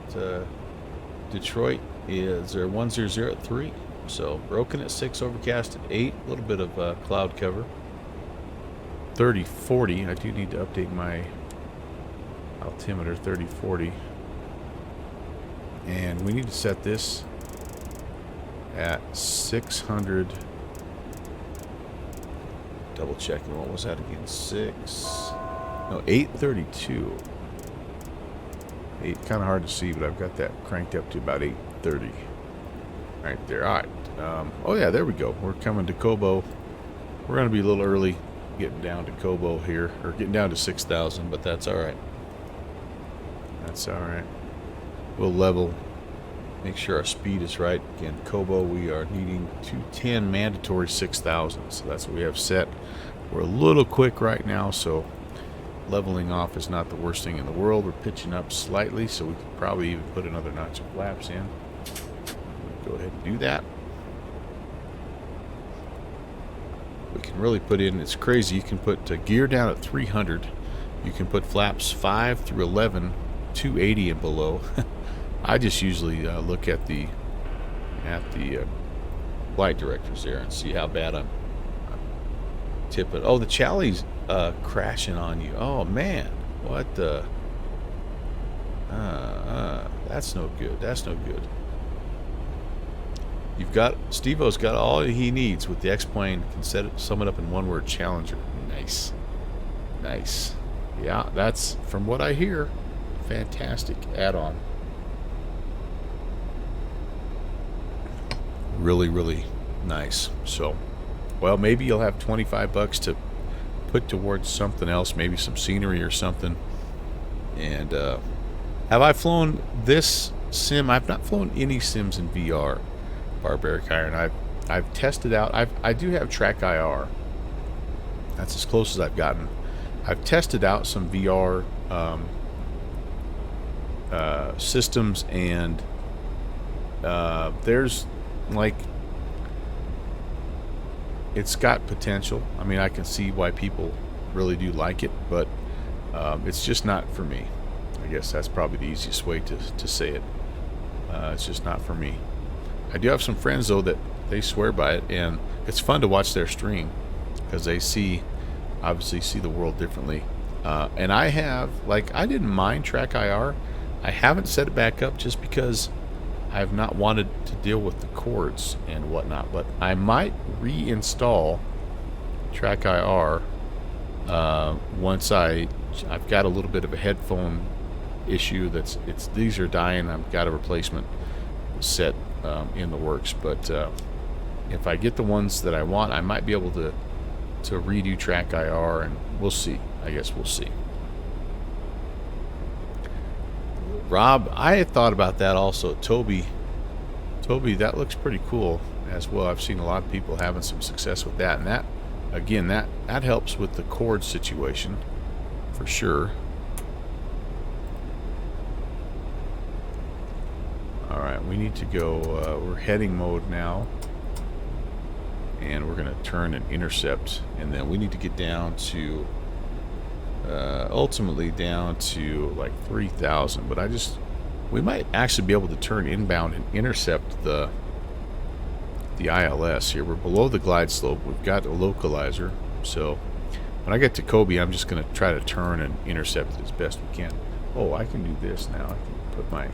Detroit they're 100 at 3. So broken at 6, overcast at 8, a little bit of cloud cover. 30-40. I do need to update my altimeter. 30-40. And we need to set this at 600. Double checking. What was that again? 832. 8, kind of hard to see, but I've got that cranked up to about 830. Right there. All right. Oh yeah, there we go. We're coming to Kobo. We're going to be a little early getting down to Kobo here, or getting down to 6,000, but that's all right. That's all right. We'll level, make sure our speed is right. Again, Kobo, we are needing 210, mandatory 6,000, so that's what we have set. We're a little quick right now, so leveling off is not the worst thing in the world. We're pitching up slightly, so we could probably even put another notch of flaps in. Go ahead and do that. We can really put in, it's crazy, you can put gear down at 300. You can put flaps 5 through 11, 280 and below. I just usually look at the flight directors there and see how bad I'm tipping. Oh, the Charlie's crashing on you. Oh man, what the? That's no good. That's no good. Steve-O's got all he needs with the X-Plane. Can sum it up in one word: Challenger. Nice, nice. Yeah, that's, from what I hear, fantastic add-on. Really, really nice. So, well, maybe you'll have $25 to put towards something else, maybe some scenery or something. And have I flown this sim? I've not flown any sims in VR. Barbaric Iron. I've tested out. I do have Track IR. That's as close as I've gotten. I've tested out some VR systems, and there's like, it's got potential. I mean, I can see why people really do like it, but it's just not for me. I guess that's probably the easiest way to say it. It's just not for me. I do have some friends though that they swear by it, and it's fun to watch their stream because they obviously see the world differently. And I have, like, I didn't mind Track IR. I haven't set it back up just because I have not wanted to deal with the cords and whatnot, but I might reinstall Track IR once I've got a little bit of a headphone issue. These are dying. I've got a replacement set in the works, but if I get the ones that I want, I might be able to redo Track IR, and we'll see. I guess we'll see. Rob, I had thought about that also. Toby, that looks pretty cool as well. I've seen a lot of people having some success with that, and that, again, that helps with the cord situation for sure. Alright, we need to go, we're heading mode now, and we're going to turn and intercept, and then we need to get down to ultimately down to like 3,000, but we might actually be able to turn inbound and intercept the ILS here. We're below the glide slope. We've got a localizer, so when I get to Kobe, I'm just going to try to turn and intercept it as best we can. Oh, I can do this now. I can put my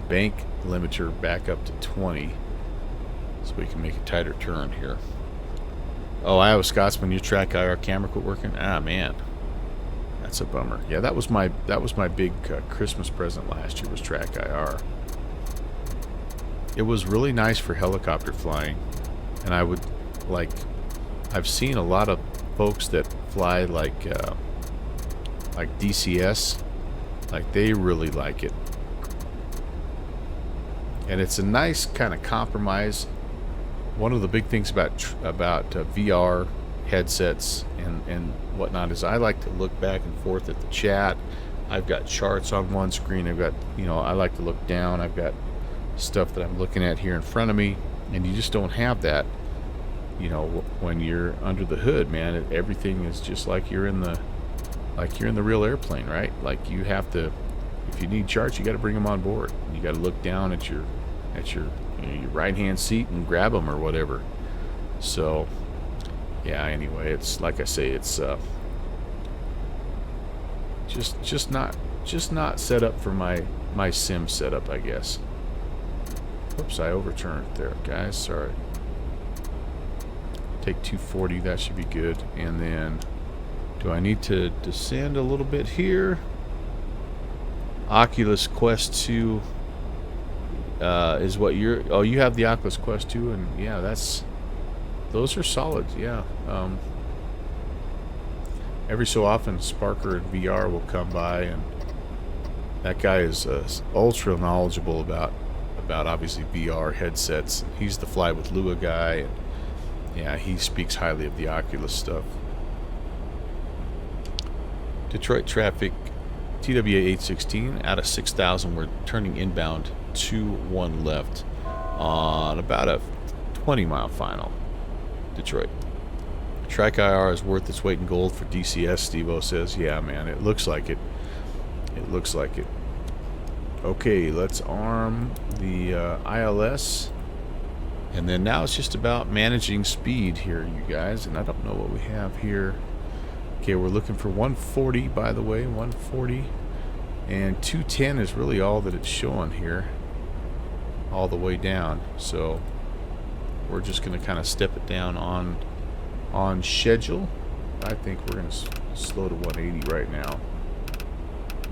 bank limiter back up to 20 so we can make a tighter turn here. Oh, Iowa Scotsman, your Track IR camera quit working? Ah, man, that's a bummer. Yeah, that was my big Christmas present last year, was Track IR. It was really nice for helicopter flying, and I've seen a lot of folks that fly like DCS, like they really like it. And it's a nice kind of compromise. One of the big things about VR headsets and whatnot is I like to look back and forth at the chat. I've got charts on one screen. I've got, I like to look down. I've got stuff that I'm looking at here in front of me, and you just don't have that you know, when you're under the hood, man, everything is just like you're in the real airplane, right? Like you have to, if you need charts, you got to bring them on board. You got to look down at your your right hand seat and grab them or whatever. So yeah, anyway, it's like I say, it's just not set up for my sim setup, I guess. Oops, I overturned there, guys. Sorry. Take 240, that should be good. And then, do I need to descend a little bit here? Oculus Quest 2 is what you're... Oh, you have the Oculus Quest 2, and yeah, those are solid, yeah. Every so often, Sparker in VR will come by, and that guy is ultra knowledgeable about obviously VR headsets. He's the Fly with Lua guy, and yeah, he speaks highly of the Oculus stuff. Detroit traffic, TWA 816 out of 6,000. We're turning inbound 2-1 left on about a 20-mile final. Detroit. Track IR is worth its weight in gold for DCS, Steve-O says. Yeah, man, it looks like it. It looks like it. Okay, let's arm the ILS. And then now it's just about managing speed here, you guys. And I don't know what we have here. Okay, we're looking for 140, by the way, 140. And 210 is really all that it's showing here, all the way down. So we're just going to kind of step it down on schedule. I think we're going to slow to 180 right now,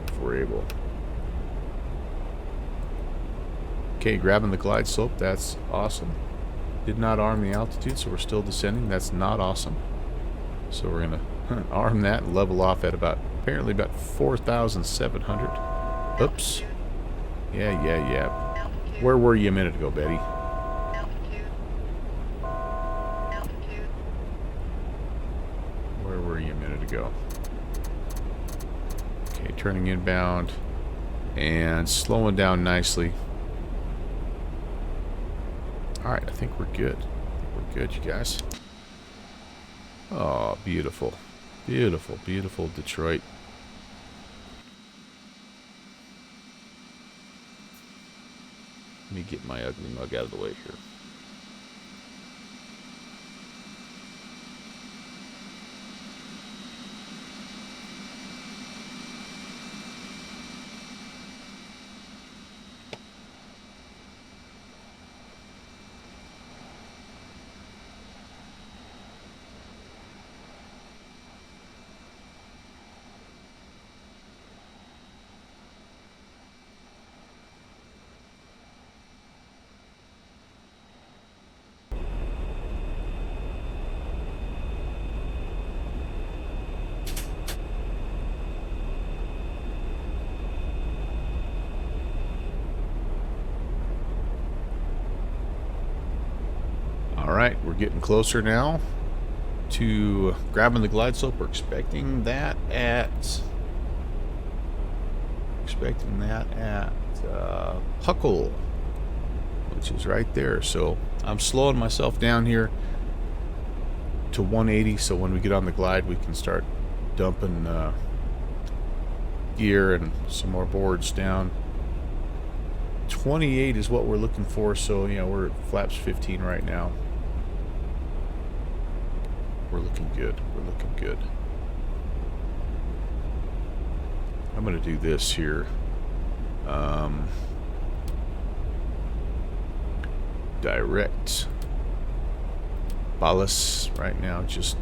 if we're able. Okay, grabbing the glide slope, that's awesome. Did not arm the altitude, so we're still descending. That's not awesome. So we're going to arm that and level off at apparently about 4,700. Oops. Yeah. Where were you a minute ago, Betty? Where were you a minute ago? Okay, turning inbound and slowing down nicely. Alright, I think we're good. We're good, you guys. Oh, beautiful. Beautiful, beautiful Detroit. Let me get my ugly mug out of the way here. Alright, we're getting closer now to grabbing the glide slope. We're expecting that at Huckle, which is right there. So I'm slowing myself down here to 180, so when we get on the glide we can start dumping gear and some more boards down. 28 is what we're looking for, so you know, we're at flaps 15 right now. We're looking good. We're looking good. I'm going to do this here. Direct ballast right now. Just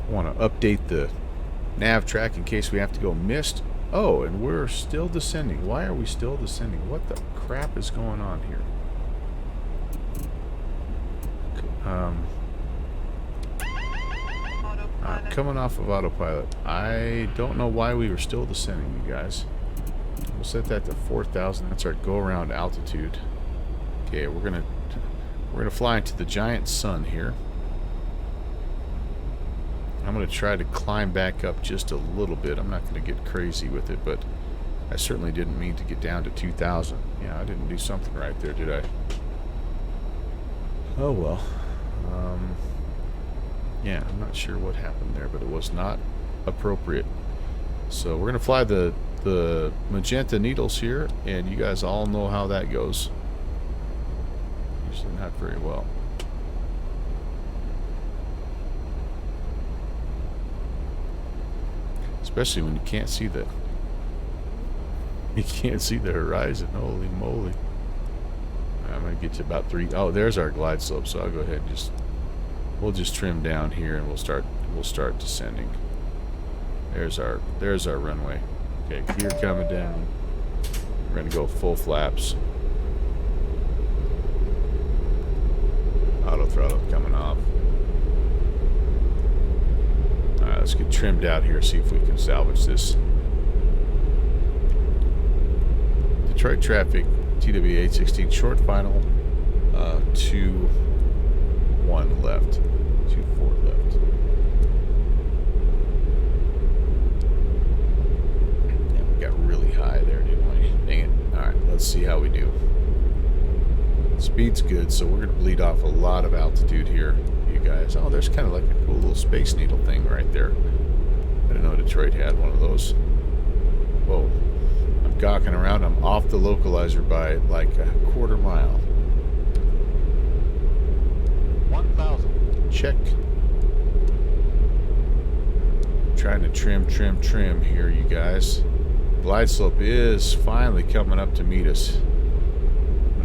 want to update the nav track in case we have to go missed. Oh, and we're still descending. Why are we still descending? What the crap is going on here? Coming off of autopilot. I don't know why we were still descending, you guys. We'll set that to 4,000. That's our go-around altitude. Okay, we're gonna fly into the giant sun here. I'm gonna try to climb back up just a little bit. I'm not gonna get crazy with it, but I certainly didn't mean to get down to 2,000. Yeah, I didn't do something right there, did I? Oh well. Yeah, I'm not sure what happened there, but it was not appropriate. So we're going to fly the magenta needles here, and you guys all know how that goes. Usually not very well. Especially when you can't see the horizon. Holy moly. I'm going to get to about 3. Oh, there's our glide slope, so I'll go ahead and we'll just trim down here and we'll start descending. There's our runway. Okay, gear coming down. We're going to go full flaps. Auto throttle coming off. Alright, let's get trimmed out here, see if we can salvage this. Detroit traffic, TWA 816, short final, 2-1 left, 2-4 left. Yeah, we got really high there, didn't we? Dang it. Alright, let's see how we do. Speed's good, so we're going to bleed off a lot of altitude here, you guys. Oh, there's kind of like a cool little Space Needle thing right there. I didn't know Detroit had one of those. Whoa. I'm gawking around. I'm off the localizer by like a quarter mile. 1,000. Check. Trying to trim here, you guys. Glide slope is finally coming up to meet us.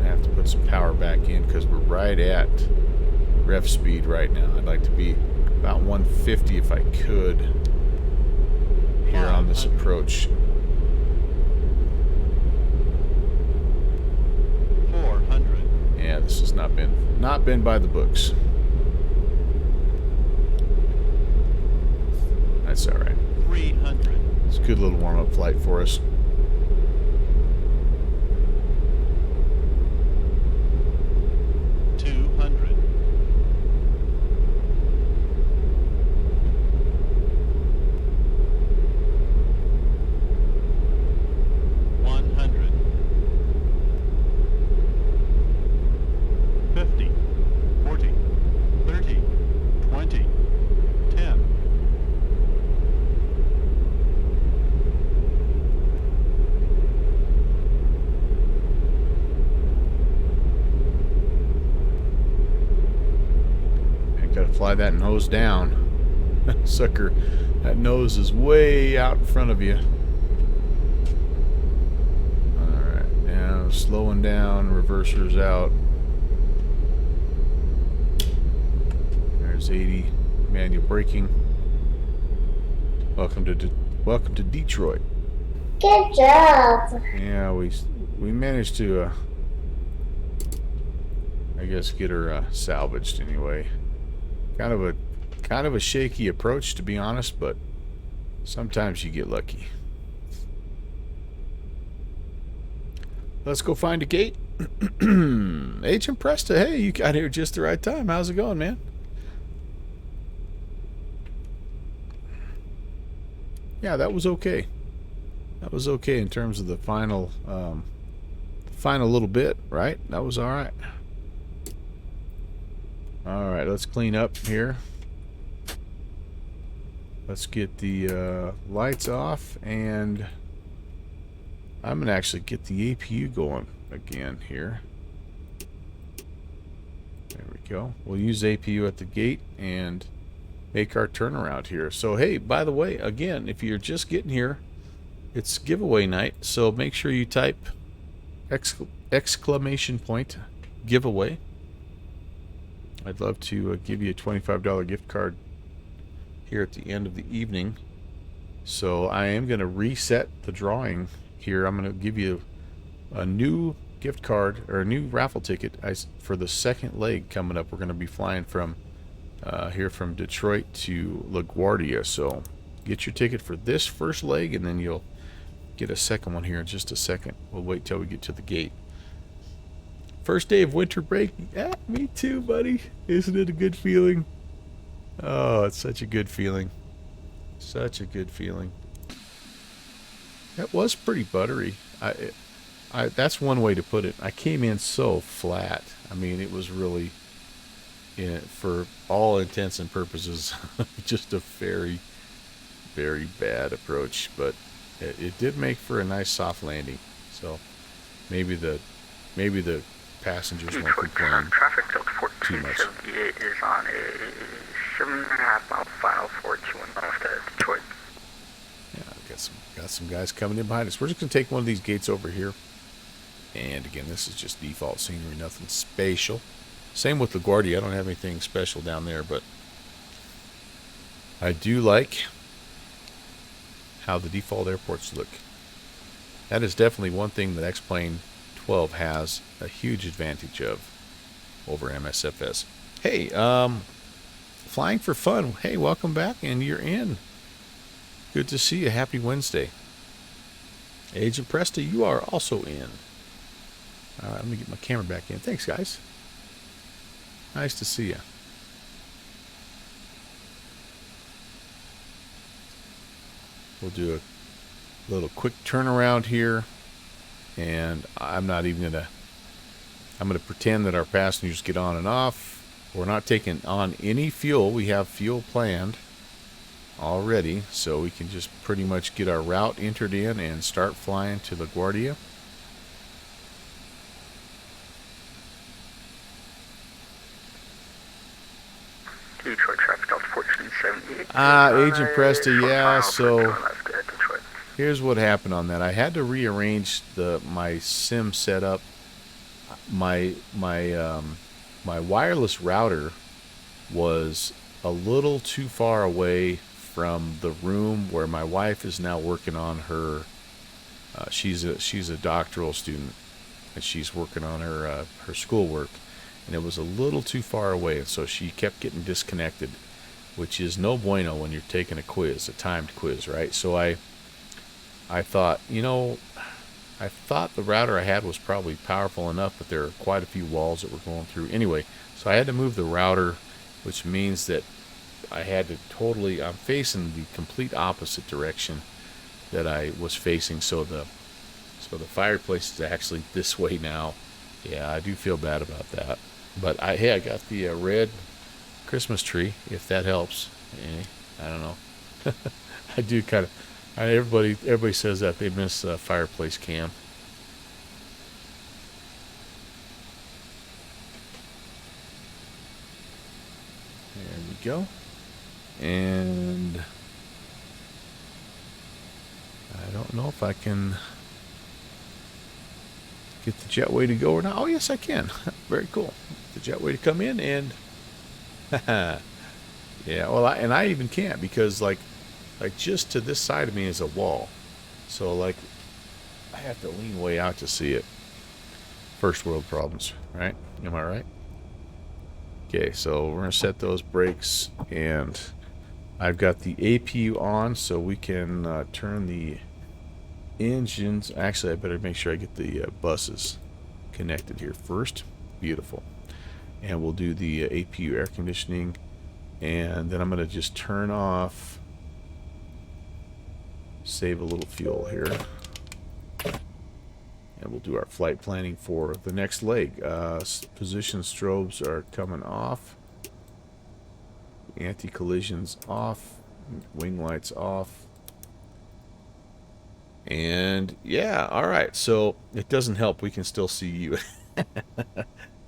Have to put some power back in because we're right at rev speed right now. I'd like to be about 150 if I could here on this approach. 400. Yeah, this has not been by the books. That's all right. 300. It's a good little warm-up flight for us. 200. 100. 50. 40. 30. 20. 10. Gotta fly that nose down. Sucker, that nose is way out in front of you. Alright, now slowing down, reversers out. There's 80, manual braking. Welcome to Detroit. Good job. Yeah, we managed to I guess get her salvaged anyway. Kind of a shaky approach, to be honest, but sometimes you get lucky. Let's go find a gate. Agent Presta, hey, you got here just the right time. How's it going, man? Yeah, that was okay. That was okay in terms of the final little bit, right? That was all right. Alright, let's clean up here. Let's get the lights off, and I'm going to actually get the APU going again here. There we go. We'll use APU at the gate and make our turnaround here. So, hey, by the way, again, if you're just getting here, it's giveaway night, so make sure you type exclamation point giveaway. I'd love to give you a $25 gift card here at the end of the evening. So I am going to reset the drawing here. I'm going to give you a new gift card or a new raffle ticket for the second leg coming up. We're going to be flying from here from Detroit to LaGuardia. So get your ticket for this first leg, and then you'll get a second one here in just a second. We'll wait till we get to the gate. First day of winter break. Yeah, me too, buddy. Isn't it a good feeling? Oh, it's such a good feeling. Such a good feeling. That was pretty buttery. that's one way to put it. I came in so flat. I mean, it was really for all intents and purposes, just a very, very bad approach. But it did make for a nice soft landing. So maybe the passengers won't complain Traffic Delta too much. 1478 is on a 7.5 mile final for 21 left at Detroit. Yeah, got some guys coming in behind us. We're just gonna take one of these gates over here. And again, this is just default scenery, nothing spatial. Same with LaGuardia. I don't have anything special down there, but I do like how the default airports look. That is definitely one thing that X-Plane 12 has a huge advantage of over MSFS. Hey, flying for fun. Hey, welcome back, and you're in. Good to see you. Happy Wednesday. Agent Presta, you are also in. All right, let me get my camera back in. Thanks, guys. Nice to see you. We'll do a little quick turnaround here, and I'm gonna pretend that our passengers get on and off. We're not taking on any fuel. We have fuel planned already, so we can just pretty much get our route entered in and start flying to LaGuardia. Detroit traffic Delta 1478. Agent Presta, yeah, so here's what happened on that. I had to rearrange my SIM setup. My wireless router was a little too far away from the room where my wife is now working on her. She's a doctoral student, and she's working on her schoolwork, and it was a little too far away, and so she kept getting disconnected, which is no bueno when you're taking a quiz, a timed quiz, right? So I thought, I thought the router I had was probably powerful enough, but there are quite a few walls that were going through. Anyway, so I had to move the router, which means that I had to I'm facing the complete opposite direction that I was facing. So the fireplace is actually this way now. Yeah, I do feel bad about that. But hey, I got the red Christmas tree, if that helps. I don't know. I do kind of. Everybody says that they miss fireplace cam. There we go. And I don't know if I can get the jetway to go or not. Oh, yes, I can. Very cool. The jetway to come in, and yeah. Well, I even can't, because like just to this side of me is a wall, so like I have to lean way out to see it. First world problems, right? Am I right? Okay, so we're gonna set those brakes, and I've got the APU on, so we can turn the engines. Actually, I better make sure I get the buses connected here first. Beautiful. And we'll do the APU air conditioning, and then I'm gonna just turn off, save a little fuel here, and we'll do our flight planning for the next leg. Position strobes are coming off, anti-collisions off, wing lights off, and yeah, all right. So it doesn't help, we can still see you.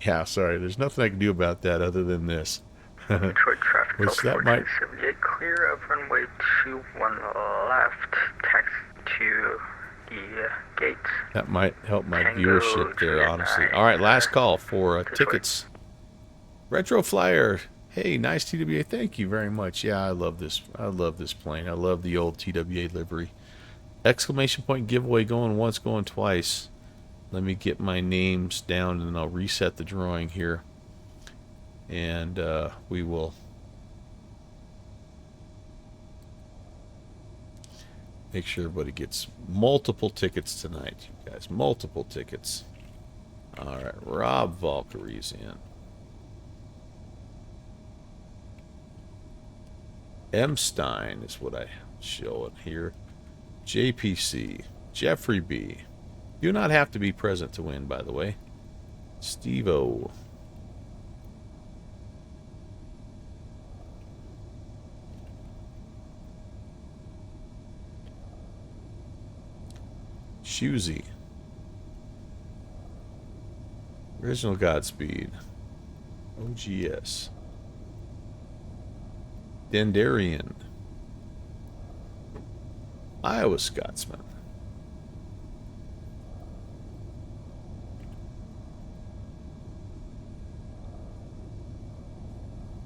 Yeah, sorry, there's nothing I can do about that other than this. Detroit traffic Which Delta that might 1478, clear of runway 21 left, taxi to the gates. That might help my Tango viewership there, honestly. All right, last call for tickets. Retro Flyer. Hey, nice TWA. Thank you very much. Yeah, I love this. I love this plane. I love the old TWA livery. Exclamation point giveaway going once, going twice. Let me get my names down, and then I'll reset the drawing here. And we will make sure everybody gets multiple tickets tonight, you guys. Multiple tickets. All right, Rob Valkyrie's in. M. Stein is what I show it here. JPC. Jeffrey B. Do not have to be present to win, by the way. Steve-O. Shusey. Original Godspeed. OGS. Dendarian. Iowa Scotsman.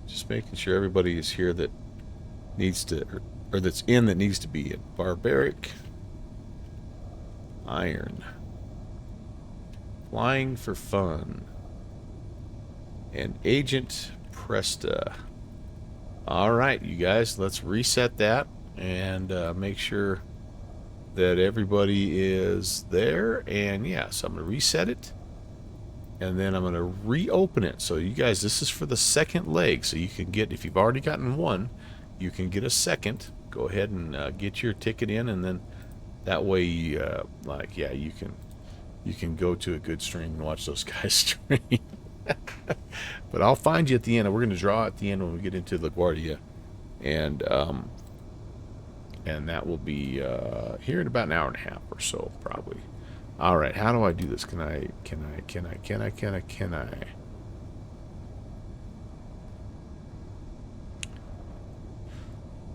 Just making sure everybody is here that needs to, or that's in that needs to be in. Barbaric. Iron. Flying for Fun. And Agent Presta. All right, you guys, let's reset that and make sure that everybody is there. And yeah, so I'm going to reset it. And then I'm going to reopen it. So you guys, this is for the second leg. So you can get, if you've already gotten one, you can get a second. Go ahead and get your ticket in, and then that way, like, yeah, you can go to a good stream and watch those guys stream. But I'll find you at the end. We're going to draw at the end when we get into LaGuardia, and that will be here in about an hour and a half or so, probably. All right, how do I do this? Can I?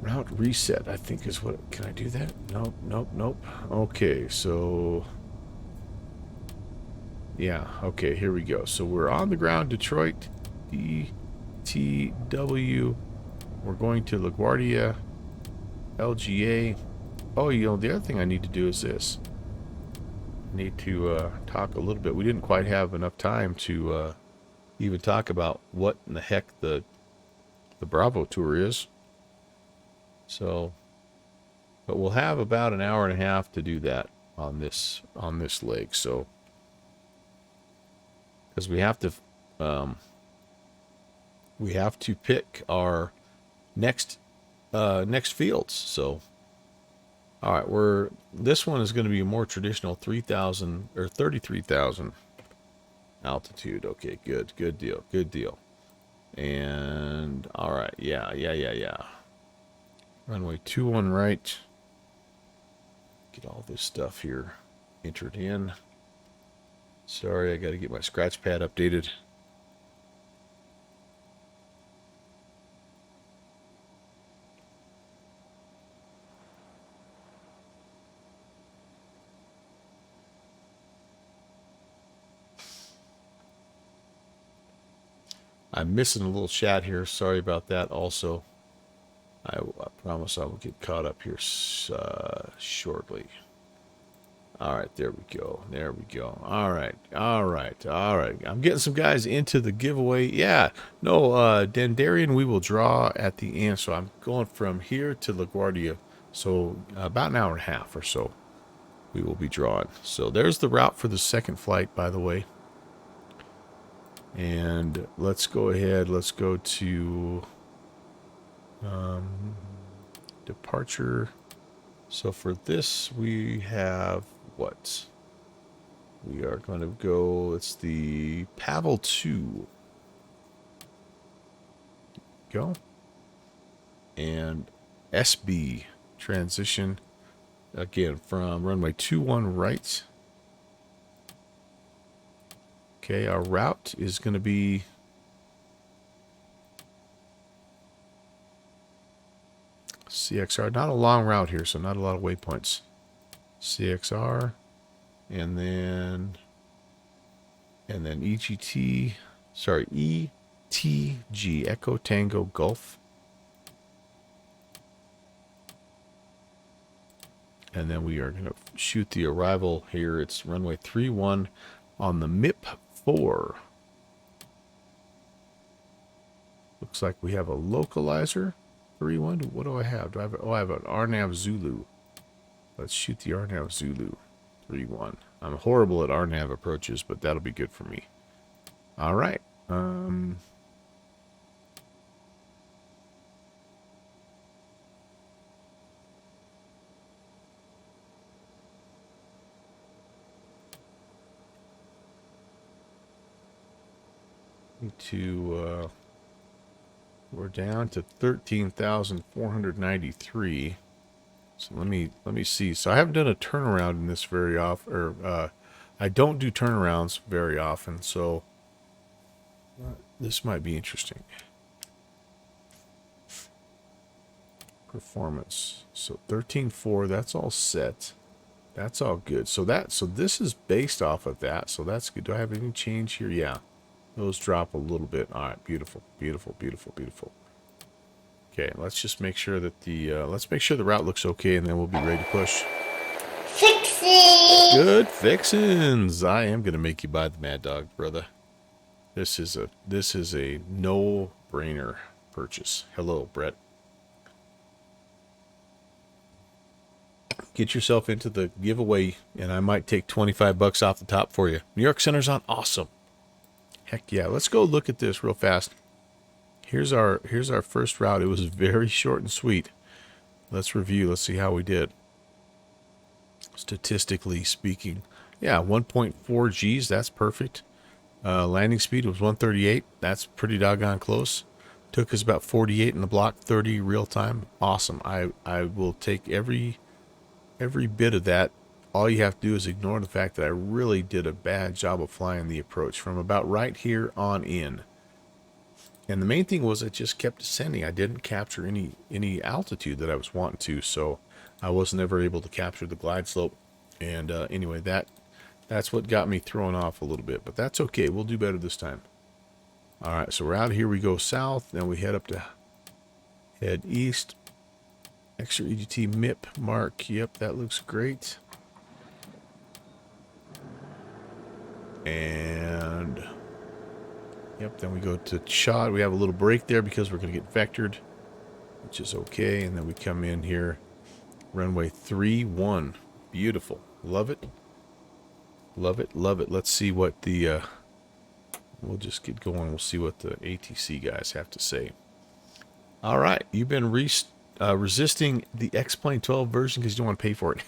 Route reset, I think is what. Can I do that? Nope. Okay, so yeah, okay, here we go. So we're on the ground, Detroit, DTW. We're going to LaGuardia, LGA. Oh, you know, the other thing I need to do is this. I need to talk a little bit. We didn't quite have enough time to even talk about what in the heck the Bravo tour is. So, but we'll have about an hour and a half to do that on this leg. So, because we have to pick our next fields. So, all right, this one is going to be a more traditional 3,000 or 33,000 altitude. Okay, good deal. And all right, yeah. Runway 21 right. Get all this stuff here entered in. Sorry, I got to get my scratch pad updated. I'm missing a little chat here. Sorry about that also. I promise I will get caught up here shortly. All right, there we go. All right. I'm getting some guys into the giveaway. Yeah, no, Dendarian we will draw at the end. So I'm going from here to LaGuardia. So about an hour and a half or so we will be drawing. So there's the route for the second flight, by the way. And let's go ahead. Let's go to departure. So for this, we have what? We are going to go, it's the Pavel 2. Go. And SB transition again from runway 21 right. Okay, our route is going to be CXR. Not a long route here, so not a lot of waypoints. CXR, and then ETG, Echo Tango Golf. And then we are going to shoot the arrival here. It's runway 31 on the MIP-4. Looks like we have a localizer. 31. What do I have? I have an RNAV Zulu. Let's shoot the RNAV Zulu. 31. I'm horrible at RNAV approaches, but that'll be good for me. All right. We're down to 13,493. So let me see. So I haven't done a turnaround in this very often, or I don't do turnarounds very often. So this might be interesting. Performance. So 13.4. That's all set. That's all good. So this is based off of that. So that's good. Do I have any change here? Yeah. Those drop a little bit. All right. Beautiful. Beautiful. Beautiful. Beautiful. Okay. Let's just make sure that let's make sure the route looks okay, and then we'll be ready to push. Fixie. Good fixins. I am gonna make you buy the Mad Dog, brother. This is a no-brainer purchase. Hello, Brett. Get yourself into the giveaway, and I might take $25 off the top for you. New York Center's on. Awesome. Heck yeah. Let's go look at this real fast. Here's our first route. It was very short and sweet. Let's review. Let's see how we did. Statistically speaking, yeah, 1.4 Gs. That's perfect. Landing speed was 138. That's pretty doggone close. Took us about 48 in the block, 30 real time. Awesome. I will take every bit of that. All you have to do is ignore the fact that I really did a bad job of flying the approach from about right here on in. And the main thing was I just kept descending. I didn't capture any altitude that I was wanting to, so I wasn't ever able to capture the glide slope. And anyway, that's what got me thrown off a little bit, but that's okay. We'll do better this time. All right, so we're out here. We go south, then we head east. Extra EGT MIP mark. Yep, that looks great. And yep, then we go to Chod. We have a little break there because we're going to get vectored, which is okay. And then we come in here, runway 31. Beautiful. Love it. Love it. Love it. Let's see what the, we'll just get going. We'll see what the ATC guys have to say. All right. You've been resisting the X-Plane 12 version because you don't want to pay for it.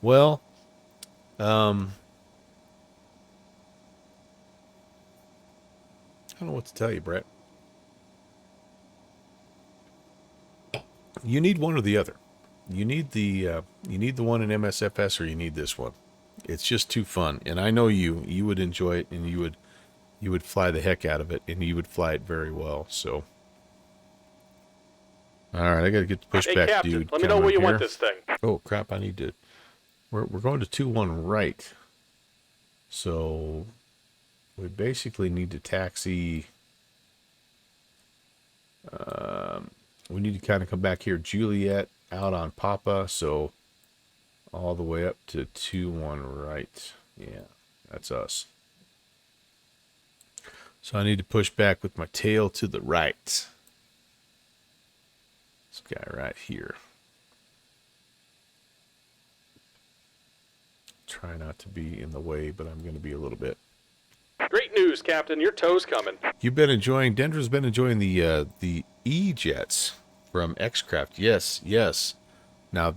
Well, I don't know what to tell you, Brett. You need one or the other. You need the one in MSFS, or you need this one. It's just too fun, and I know you would enjoy it, and you would fly the heck out of it, and you would fly it very well. So, all right, I got to get the pushback, hey, Captain, dude. let me know where you want this thing. Oh crap! I need to. We're going to 2-1 right. So we basically need to taxi. We need to kind of come back here, Juliet, out on Papa, so all the way up to 2-1 right. Yeah, that's us. So I need to push back with my tail to the right. This guy right here. Try not to be in the way, but I'm going to be a little bit. Great news, Captain. Your tow's coming. You've been enjoying, Dendra's been enjoying the E-Jets from X-Craft. Yes, yes. Now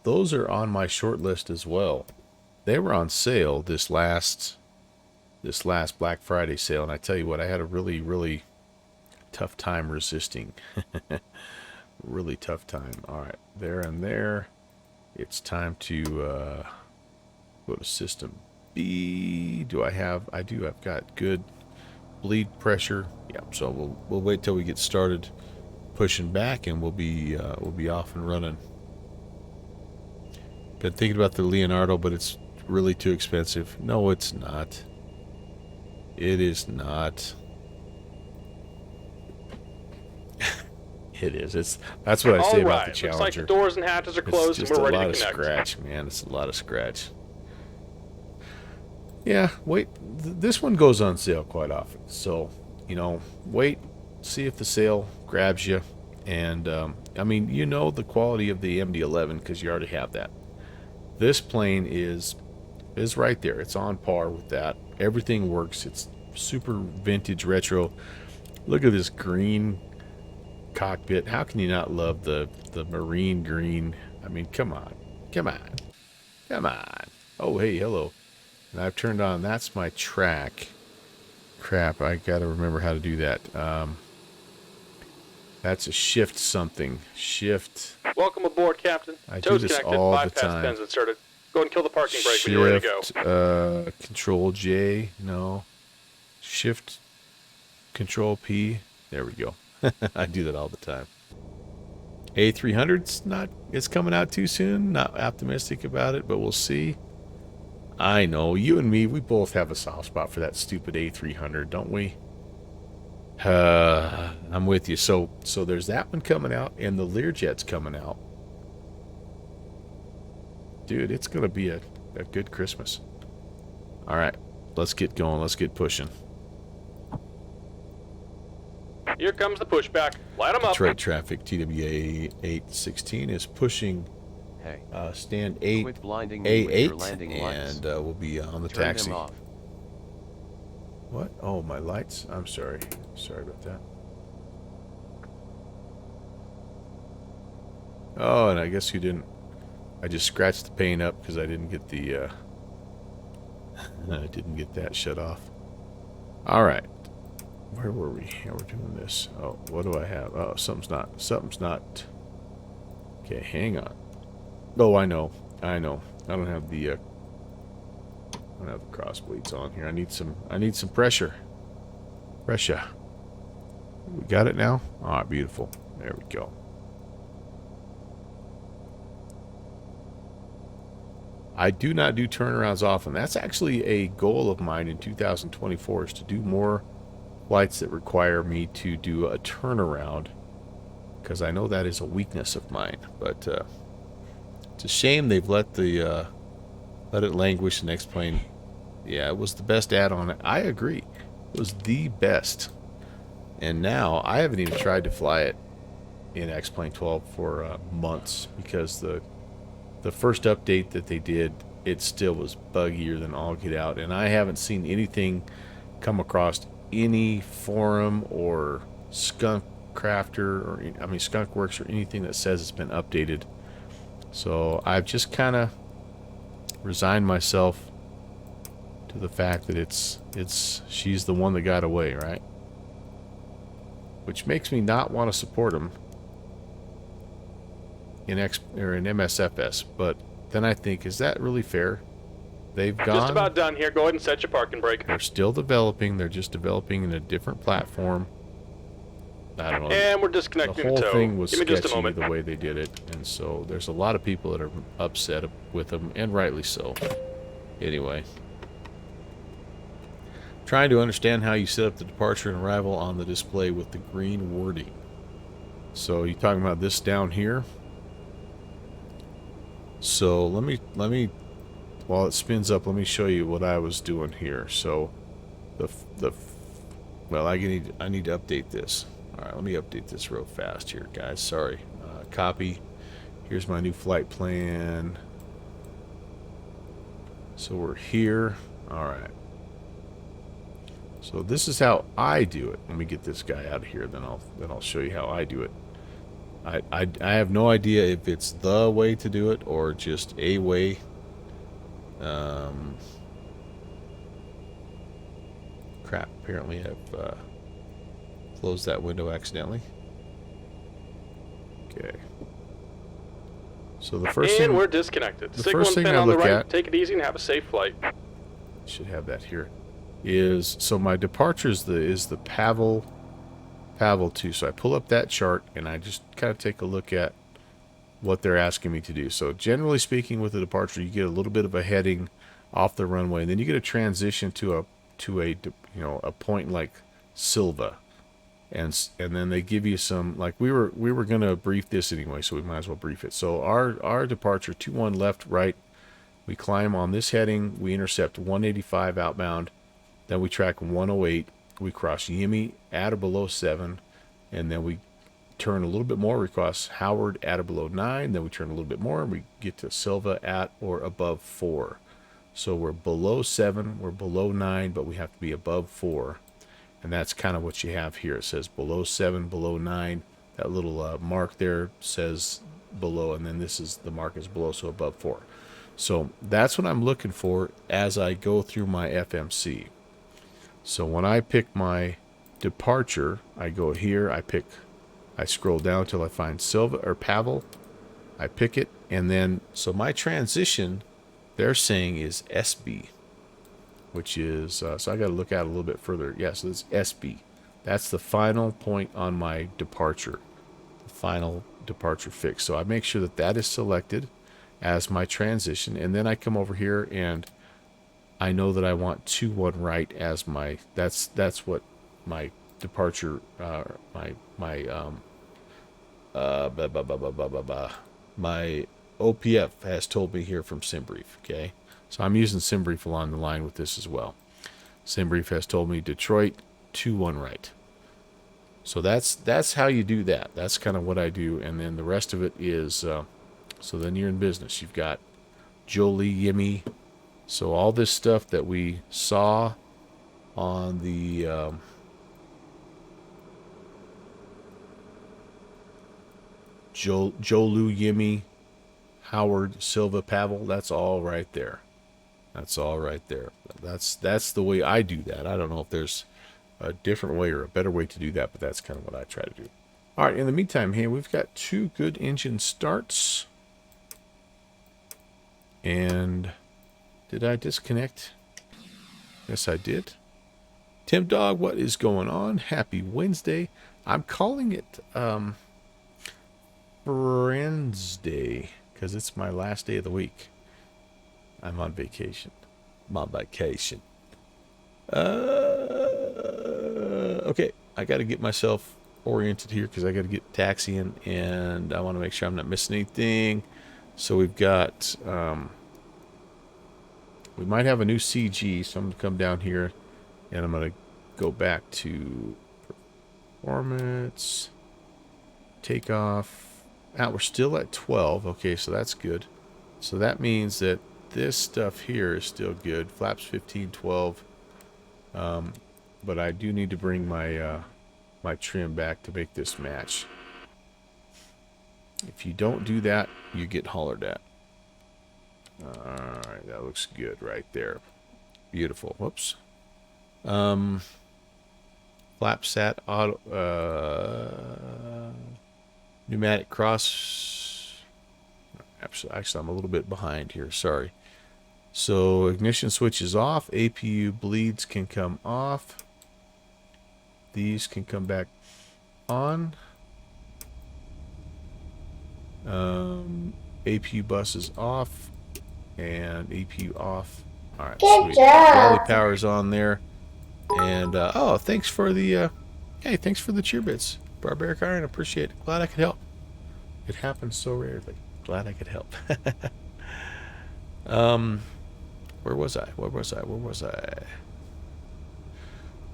those are on my short list as well. They were on sale this last Black Friday sale, and I tell you what, I had a really, really tough time resisting. Really tough time. All right, there and there. It's time to go to system B. I've got good bleed pressure. Yep. So we'll wait till we get started pushing back, and we'll be off and running. Been thinking about the Leonardo, but it's really too expensive. No, it's not. It is not. It is. That's what I say about the Challenger. Looks like the doors and hatches are closed, and we're ready to connect. It's just a lot of scratch, man. It's a lot of scratch. Yeah, wait. This one goes on sale quite often. So, wait, see if the sale grabs you. And, I mean, you know the quality of the MD11 because you already have that. This plane is right there. It's on par with that. Everything works. It's super vintage retro. Look at this green cockpit. How can you not love the marine green? I mean, come on. Come on. Come on. Oh, hey, hello. And I've turned on, that's my track. Crap, I gotta remember how to do that. That's a shift something. Shift. Welcome aboard, Captain. I do Toes this connected, all the bypass time. pins inserted. Go ahead and kill the parking brake when you're ready to go. Shift, Control J, no. Shift, Control P. There we go. I do that all the time. A300's not, it's coming out too soon. Not optimistic about it, but we'll see. I know, you and me, we both have a soft spot for that stupid A300, don't we? I'm with you. So there's that one coming out, and the Learjet's coming out. Dude, it's going to be a good Christmas. All right, let's get going. Let's get pushing. Here comes the pushback. Light them up. Detroit traffic, TWA 816 is pushing Hey, stand 8, quit blinding me with your landing A8, lights. and we'll be on the Turn taxi. them off. What? Oh, my lights? I'm sorry. Sorry about that. Oh, and I guess you didn't. I just scratched the paint up because I didn't get the I didn't get that shut off. All right. Where were we? Yeah, we're doing this. Oh, what do I have? Oh, something's not. Okay, hang on. Oh, I know. I don't have the cross bleeds on here. I need some pressure. Pressure. We got it now? All right, beautiful. There we go. I do not do turnarounds often. That's actually a goal of mine in 2024, is to do more flights that require me to do a turnaround, because I know that is a weakness of mine. But it's a shame they've let it languish. The next plane, yeah, it was the best add-on. I agree, it was the best. And now I haven't even tried to fly it in X-Plane 12 for months, because the first update that they did, it still was buggier than all get out, and I haven't seen anything come across any forum or Skunk Crafter, or I mean Skunkworks, or anything that says it's been updated. So I've just kind of resigned myself to the fact that she's the one that got away, right? Which makes me not want to support them in MSFS, but then I think, is that really fair? They've gone. Just about done here. Go ahead and set your parking brake. They're still developing. They're just developing in a different platform. I don't know. And we're disconnecting The whole the tow. thing was Give me just a sketchy moment. the way they did it, and so there's a lot of people that are upset with them, and rightly so. Anyway, trying to understand how you set up the departure and arrival on the display with the green wording. So you're talking about this down here. So let me while it spins up, let me show you what I was doing here. So well, I need to update this. All right, let me update this real fast here, guys. Sorry. Copy. Here's my new flight plan. So we're here. All right. So this is how I do it. Let me get this guy out of here, then I'll show you how I do it. I have no idea if it's the way to do it or just a way. Crap, apparently I've closed that window accidentally. Okay. So the first And thing, we're disconnected. the Signal first and thing pin I on the look right. at, Take it easy and have a safe flight. should have that here, is, so my departure is the Pavel 2. So I pull up that chart and I just kind of take a look at what they're asking me to do. So generally speaking, with the departure, you get a little bit of a heading off the runway, and then you get a transition to a point like Silva, and then they give you some, like we were gonna brief this anyway, so we might as well brief it. So our departure 21 left, right. We climb on this heading. We intercept 185 outbound. Then we track 108. We cross Yimi at or below 7, and then we turn a little bit more. We cross Howard at or below 9. Then we turn a little bit more, and we get to Silva at or above 4. So we're below 7, we're below 9, but we have to be above 4. And that's kind of what you have here. It says below 7, below 9. That little mark there says below, and then this is the mark is below, so above 4. So that's what I'm looking for as I go through my FMC. So when I pick my departure, I go here, I scroll down till I find Silva or Pavel, I pick it, and then, so my transition, they're saying is SB, which is, so I got to look at it a little bit further. Yeah, so it's SB. That's the final point on my departure, the final departure fix. So I make sure that that is selected as my transition, and then I come over here and I know that I want 2-1 right as my, that's what my departure, my OPF has told me here from SimBrief, okay? So I'm using SimBrief along the line with this as well. SimBrief has told me Detroit 2-1 right. So that's how you do that. That's kind of what I do, and then the rest of it is, so then you're in business. You've got Jolie, Yimmy. So all this stuff that we saw on the Jolu, Yimmy, Howard, Silva, Pavel, that's all right there. That's all right there. That's the way I do that. I don't know if there's a different way or a better way to do that, but that's kind of what I try to do. All right, in the meantime, here we've got 2 good engine starts. And did I disconnect? Yes, I did. Tim Dog, what is going on? Happy Wednesday. I'm calling it Friends Day because it's my last day of the week. I'm on vacation. I'm on vacation. Okay, I got to get myself oriented here because I got to get taxiing, and I want to make sure I'm not missing anything. So we've got, we might have a new CG, so I'm going to come down here, and I'm going to go back to performance, takeoff. We're still at 12. Okay, so that's good. So that means that this stuff here is still good. Flaps 15, 12. But I do need to bring my my trim back to make this match. If you don't do that, you get hollered at. Alright, that looks good right there. Beautiful. Whoops. Flap sat auto pneumatic cross. Actually, I'm a little bit behind here. Sorry. So ignition switch is off. APU bleeds can come off. These can come back on. APU bus is off. And APU off. Alright, sweet. Rally power's on there. And, oh, thanks for the, hey, thanks for the cheer bits. Barbaric Iron, appreciate it. Glad I could help. It happens so rarely. Glad I could help. Where was I?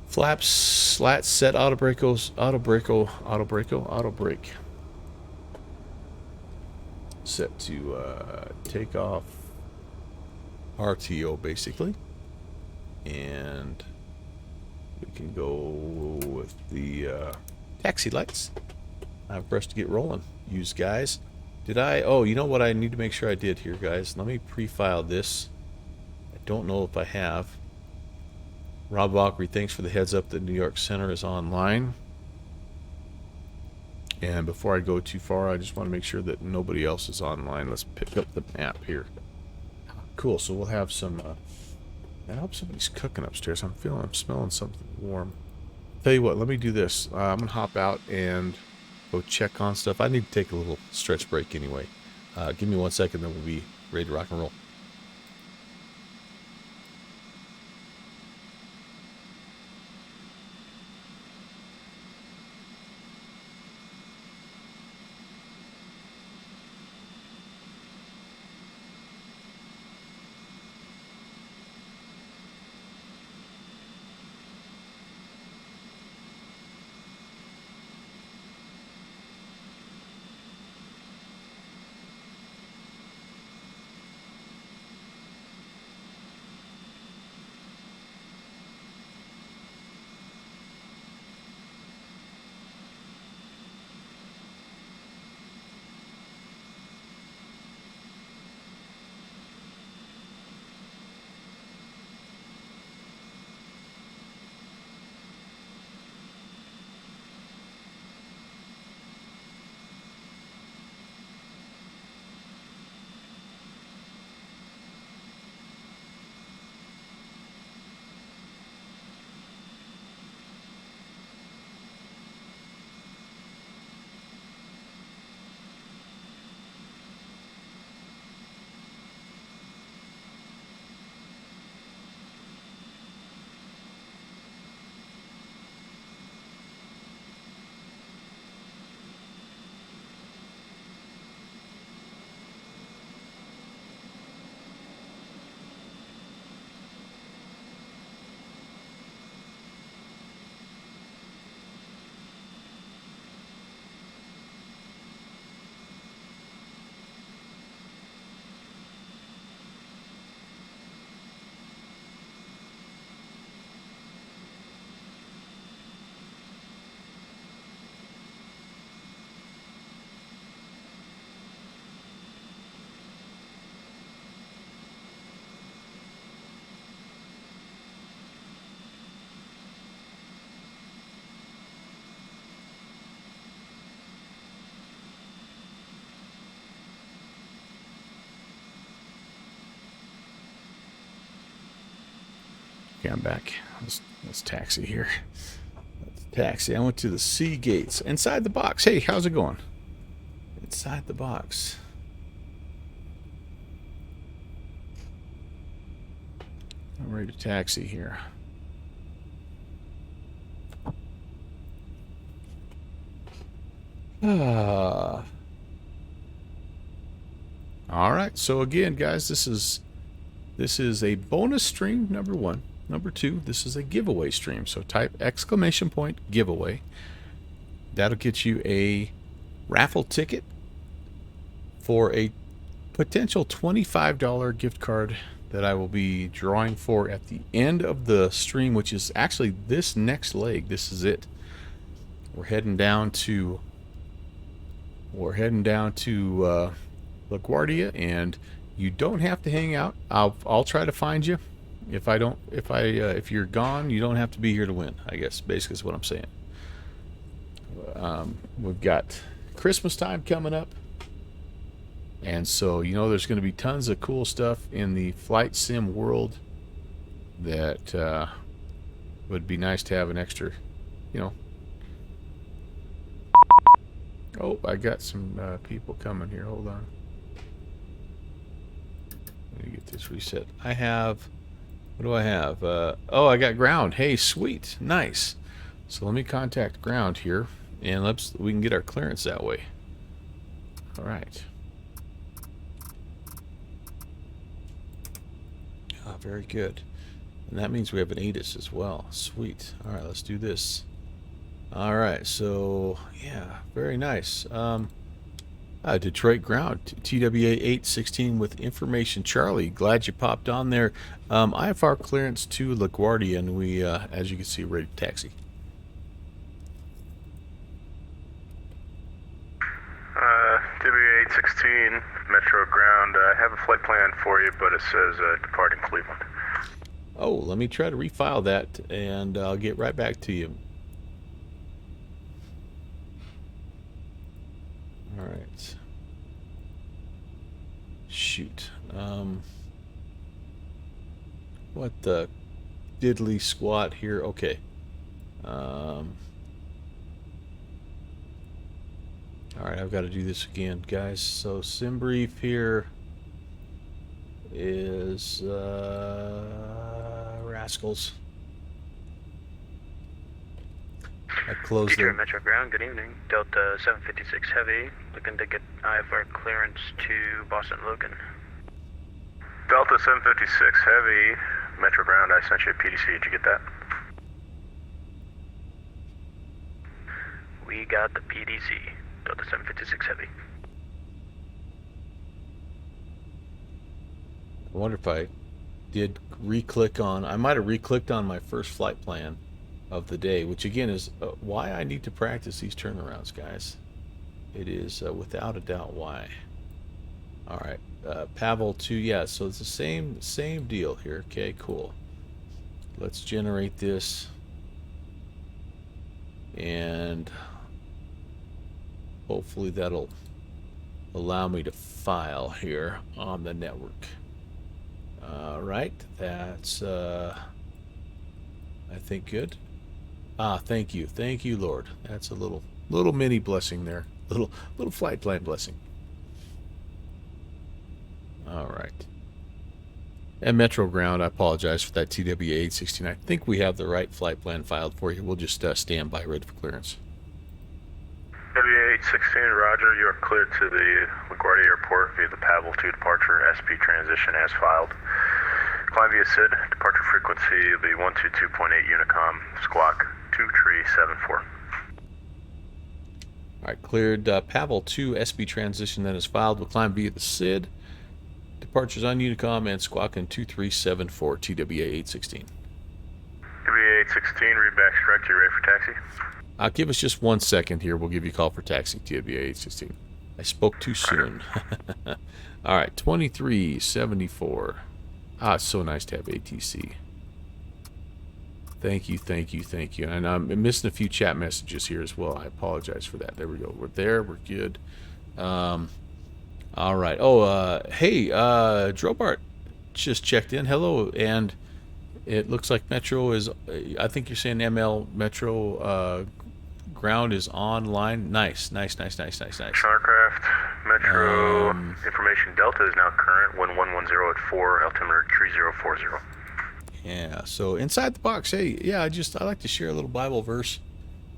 Flaps, slats, set, auto brake. Set to take off RTO basically. And we can go with the taxi lights. Time for us to get rolling. Use guys. Did I? Oh, you know what I need to make sure I did here, guys. Let me pre-file this. I don't know if I have. Rob Valkyrie, thanks for the heads up that New York Center is online. And before I go too far, I just want to make sure that nobody else is online. Let's pick up the map here. Cool. So we'll have some. I hope somebody's cooking upstairs. I'm smelling something warm. Tell you what, let me do this. I'm gonna hop out and go check on stuff. I need to take a little stretch break anyway. Give me 1 second, then we'll be ready to rock and roll. Okay, I'm back. Let's taxi here. Let's taxi. I went to the C gates. Inside the box. Hey, how's it going? Inside the box. I'm ready to taxi here. All right. So again, guys, this is a bonus stream, number 1. Number 2, this is a giveaway stream. So type ! giveaway. That'll get you a raffle ticket for a potential $25 gift card that I will be drawing for at the end of the stream, which is actually this next leg. This is it. We're heading down to LaGuardia, and you don't have to hang out. I'll try to find you. If you're gone, you don't have to be here to win, I guess basically is what I'm saying. We've got Christmas time coming up, and so there's going to be tons of cool stuff in the flight sim world that would be nice to have an extra, Oh, I got some people coming here. Hold on. Let me get this reset. I have... What do I have? Oh, I got ground. Hey, sweet. Nice. So let me contact ground here, and we can get our clearance that way. All right. Oh, very good. And that means we have an ATIS as well. Sweet. All right, let's do this. All right, so yeah, very nice. Detroit ground, TWA 816 with information. Charlie, glad you popped on there. IFR clearance to LaGuardia, and we, as you can see, ready to taxi. TWA 816, Metro ground. I have a flight plan for you, but it says departing Cleveland. Oh, let me try to refile that, and I'll get right back to you. All right. Shoot. What the diddly squat here? Okay. All right, I've got to do this again, guys. So sim brief here is rascals. I closed Detroit the... Metro Ground, good evening. Delta 756 Heavy, looking to get IFR clearance to Boston Logan. Delta 756 Heavy, Metro ground. I sent you a PDC. Did you get that? We got the PDC, Delta 756 Heavy. I wonder if I did re-click on... I might have re-clicked on my first flight plan of the day, which again is why I need to practice these turnarounds, guys. It is without a doubt why. All right, Pavel 2, yeah, so it's the same deal here. Okay, cool. Let's generate this, and hopefully that'll allow me to file here on the network. All right, that's I think good. Thank you, Lord. That's a little mini blessing there, little flight plan blessing. All right. And Metro Ground, I apologize for that TWA 816. I think we have the right flight plan filed for you. We'll just stand by, ready for clearance. TWA 816, Roger. You are cleared to the LaGuardia Airport via the Pavel 2 departure SP transition as filed. Climb via SID. Departure frequency will be 122.8 Unicom. Squawk 2374. All right, cleared Pavel 2 SP transition that is filed. We'll climb via the SID. Departures on Unicom and squawking 2374 TWA 816. TWA 816, read back correct. You ready for taxi? Give us just 1 second here. We'll give you a call for taxi, TWA 816. I spoke too soon. All right, 2374. It's so nice to have ATC. Thank you. And I'm missing a few chat messages here as well. I apologize for that. There we go. We're there. We're good. All right. Oh, hey, Drobart just checked in. Hello. And It looks like Metro is, I think you're saying ML Metro ground is online. Nice. Starcraft, Metro, information Delta is now current, 1110 at 4, altimeter 3040. Yeah, so inside the box, hey, yeah, I like to share a little Bible verse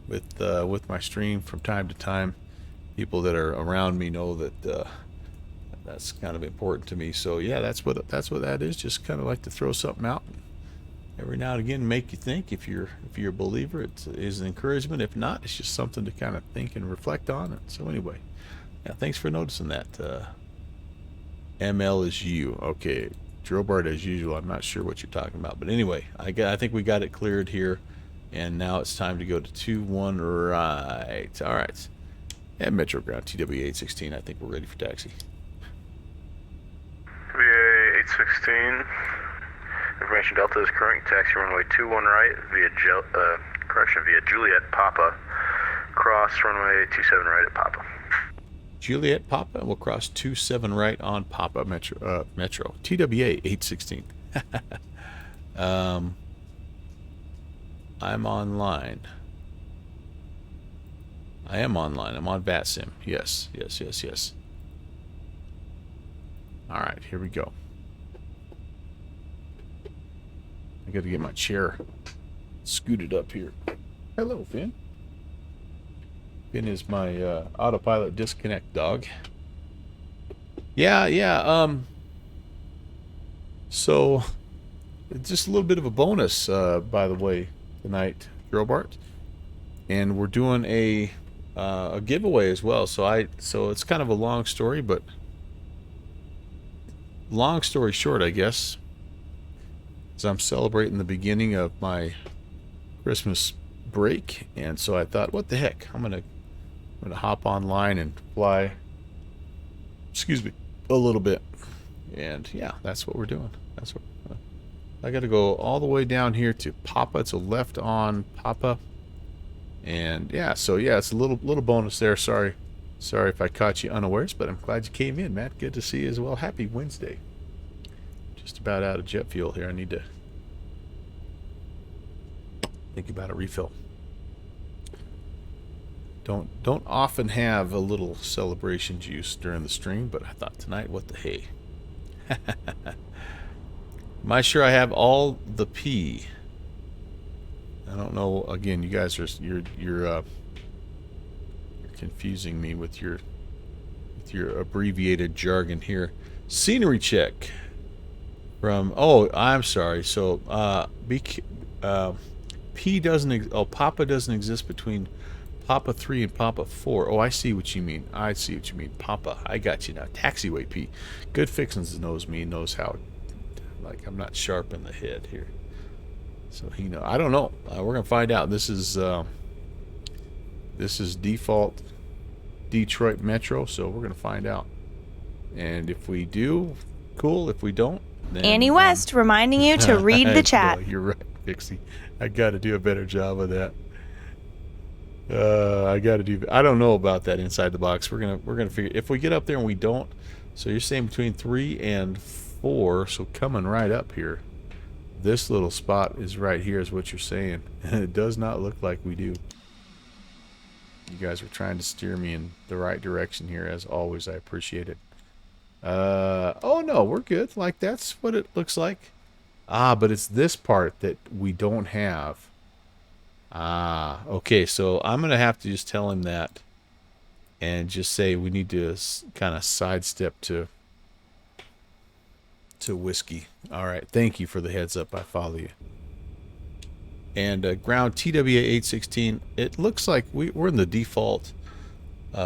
with my stream from time to time. People that are around me know that that's kind of important to me. So yeah, that's what that is. Just kind of like to throw something out every now and again, make you think. If you're a believer, it is an encouragement. If not, it's just something to kind of think and reflect on. So anyway, yeah, thanks for noticing that. ML is you. Okay, Drobart as usual. I'm not sure what you're talking about, but anyway, I think we got it cleared here, and now it's time to go to 2-1 right. All right, and Metro Ground TW816. I think we're ready for taxi. VA 816. Information Delta is current. Taxi runway 21 right via Juliet Papa. Cross runway 27 right at Papa. Juliet Papa, and we'll cross 27 right on Papa Metro TWA 816. I'm online. I am online. I'm on VATSIM. Yes. All right, here we go. I got to get my chair scooted up here. Hello, Finn. Finn is my autopilot disconnect dog. Yeah. So, just a little bit of a bonus, by the way, tonight, Drobart, and we're doing a giveaway as well. So it's kind of a long story, but long story short, I guess, is I'm celebrating the beginning of my Christmas break, and so I thought, what the heck, I'm gonna hop online and fly, a little bit, and yeah, that's what we're doing. I got to go all the way down here to Papa. It's a left on Papa, and yeah, so yeah, it's a little bonus there. Sorry if I caught you unawares, but I'm glad you came in, Matt. Good to see you as well. Happy Wednesday. Just about out of jet fuel here. I need to think about a refill. Don't often have a little celebration juice during the stream, but I thought tonight, what the hey. Am I sure I have all the P? I don't know. Again, you guys are you're confusing me with your abbreviated jargon here. Scenery check from, oh, I'm sorry. So P doesn't Papa doesn't exist between Papa 3 and Papa 4. Oh, I see what you mean. Papa. I got you now. Taxiway P. Good Fixins knows me, knows how, like, I'm not sharp in the head here. So he know. I don't know. We're gonna find out. This is default Detroit Metro, so we're gonna find out. And if we do, cool. If we don't, then Annie West reminding you to read the chat. No, you're right, Pixie. I got to do a better job of that. I don't know about that inside the box. We're gonna figure. If we get up there and we don't, so you're saying between 3 and 4. So coming right up here, this little spot is right here, is what you're saying, and it does not look like we do. You guys are trying to steer me in the right direction here, as always. I appreciate it. Oh no, we're good. Like, that's what it looks like. But it's this part that we don't have. Okay, so I'm gonna have to just tell him that and just say we need to kind of sidestep to whiskey. All right, thank you for the heads up. I follow you. And ground TWA 816. It looks like we're in the default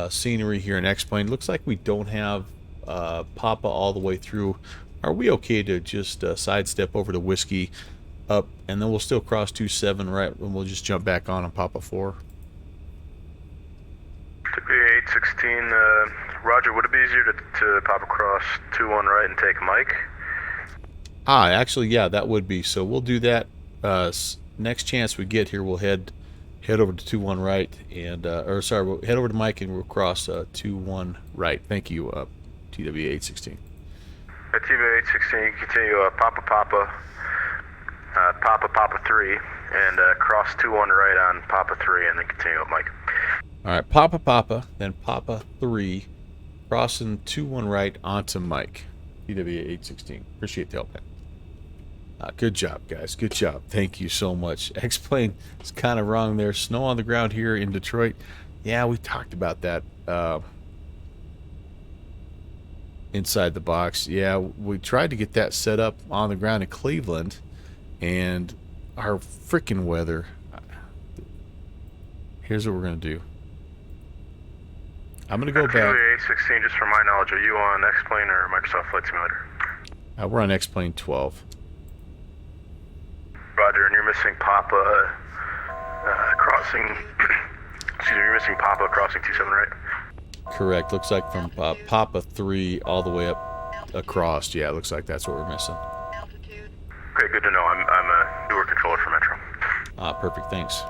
scenery here in X-Plane. Looks like we don't have Papa all the way through. Are we okay to just sidestep over to whiskey up, and then we'll still cross 27 right, and we'll just jump back on Papa 4? TWA 816, Roger, would it be easier to pop across 21 right and take Mike? Actually, yeah, that would be. So we'll do that. Next chance we get here, we'll head over to 21 right, and we'll head over to Mike and we'll cross 21 right. Thank you, TWA 816. TWA 816, you continue Papa Papa 3, and cross 2-1 right on Papa 3, and then continue up Mike. All right, Papa, then Papa 3, crossing 2-1 right onto Mike. TWA 816. Appreciate the help, man. Good job, guys. Good job. Thank you so much. Explain. It's kind of wrong there. Snow on the ground here in Detroit. Yeah, we talked about that. Inside the box. Yeah, we tried to get that set up on the ground in Cleveland, and our freaking weather. Here's what we're going to do. I'm going to go back. 816, just for my knowledge, are you on X-Plane or Microsoft Flight Simulator? We're on X-Plane 12. Roger, and you're missing Papa crossing. Excuse me, you're missing Papa crossing 27, right? Correct. Looks like from Papa 3 all the way up across. Yeah, it looks like that's what we're missing. Okay, good to know. I'm a newer controller for Metro. Perfect. Thanks.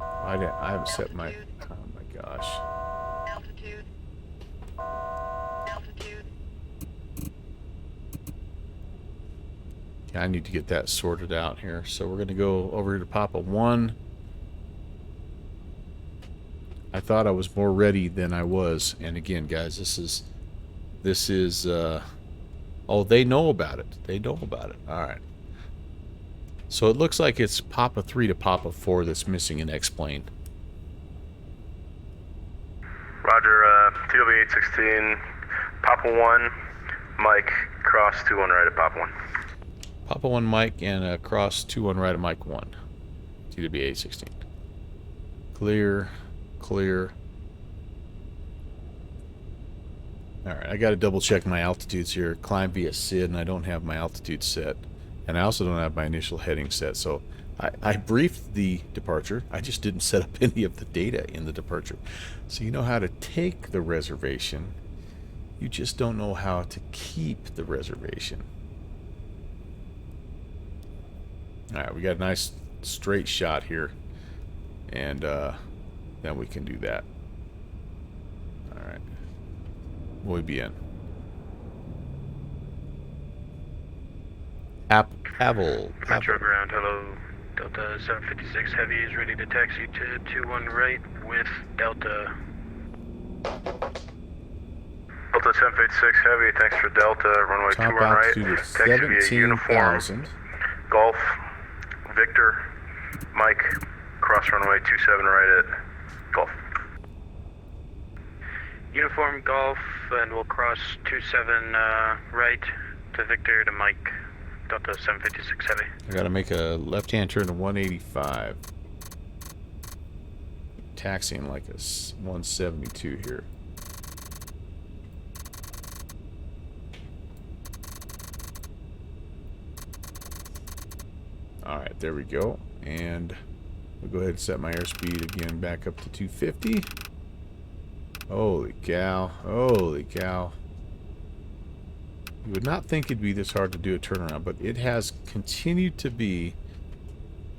I haven't set my. Oh my gosh. Yeah, I need to get that sorted out here. So we're gonna go over here to Papa 1. I thought I was more ready than I was, and again, guys, this is. Oh, they know about it. They know about it. All right. So it looks like it's Papa 3 to Papa 4 that's missing an X-plane. Roger, TW 816, Papa 1, Mike, cross 2-1 right at Papa 1. Papa 1 Mike and cross 2-1 right at Mike 1. TW 816. Clear. Alright, I got to double check my altitudes here. Climb via SID, and I don't have my altitude set. And I also don't have my initial heading set. So I briefed the departure. I just didn't set up any of the data in the departure. So you know how to take the reservation. You just don't know how to keep the reservation. Alright, we got a nice straight shot here. And then we can do that. Alright. Muy bien. Pavel. Metro ground, hello. Delta 756 Heavy is ready to taxi to 2-1 right with Delta. Delta 756 Heavy, thanks for Delta, runway Top 2-1 right. altitude is Taxi via uniform. 17,000. Golf, Victor, Mike, cross runway 27 right at Golf. Uniform Golf, and we'll cross 27 right to Victor to Mike. Delta 756 Heavy. I gotta make a left-hand turn to 185. Taxiing like a 172 here. Alright, there we go. And we'll go ahead and set my airspeed again back up to 250. Holy cow. Holy cow. You would not think it'd be this hard to do a turnaround, but it has continued to be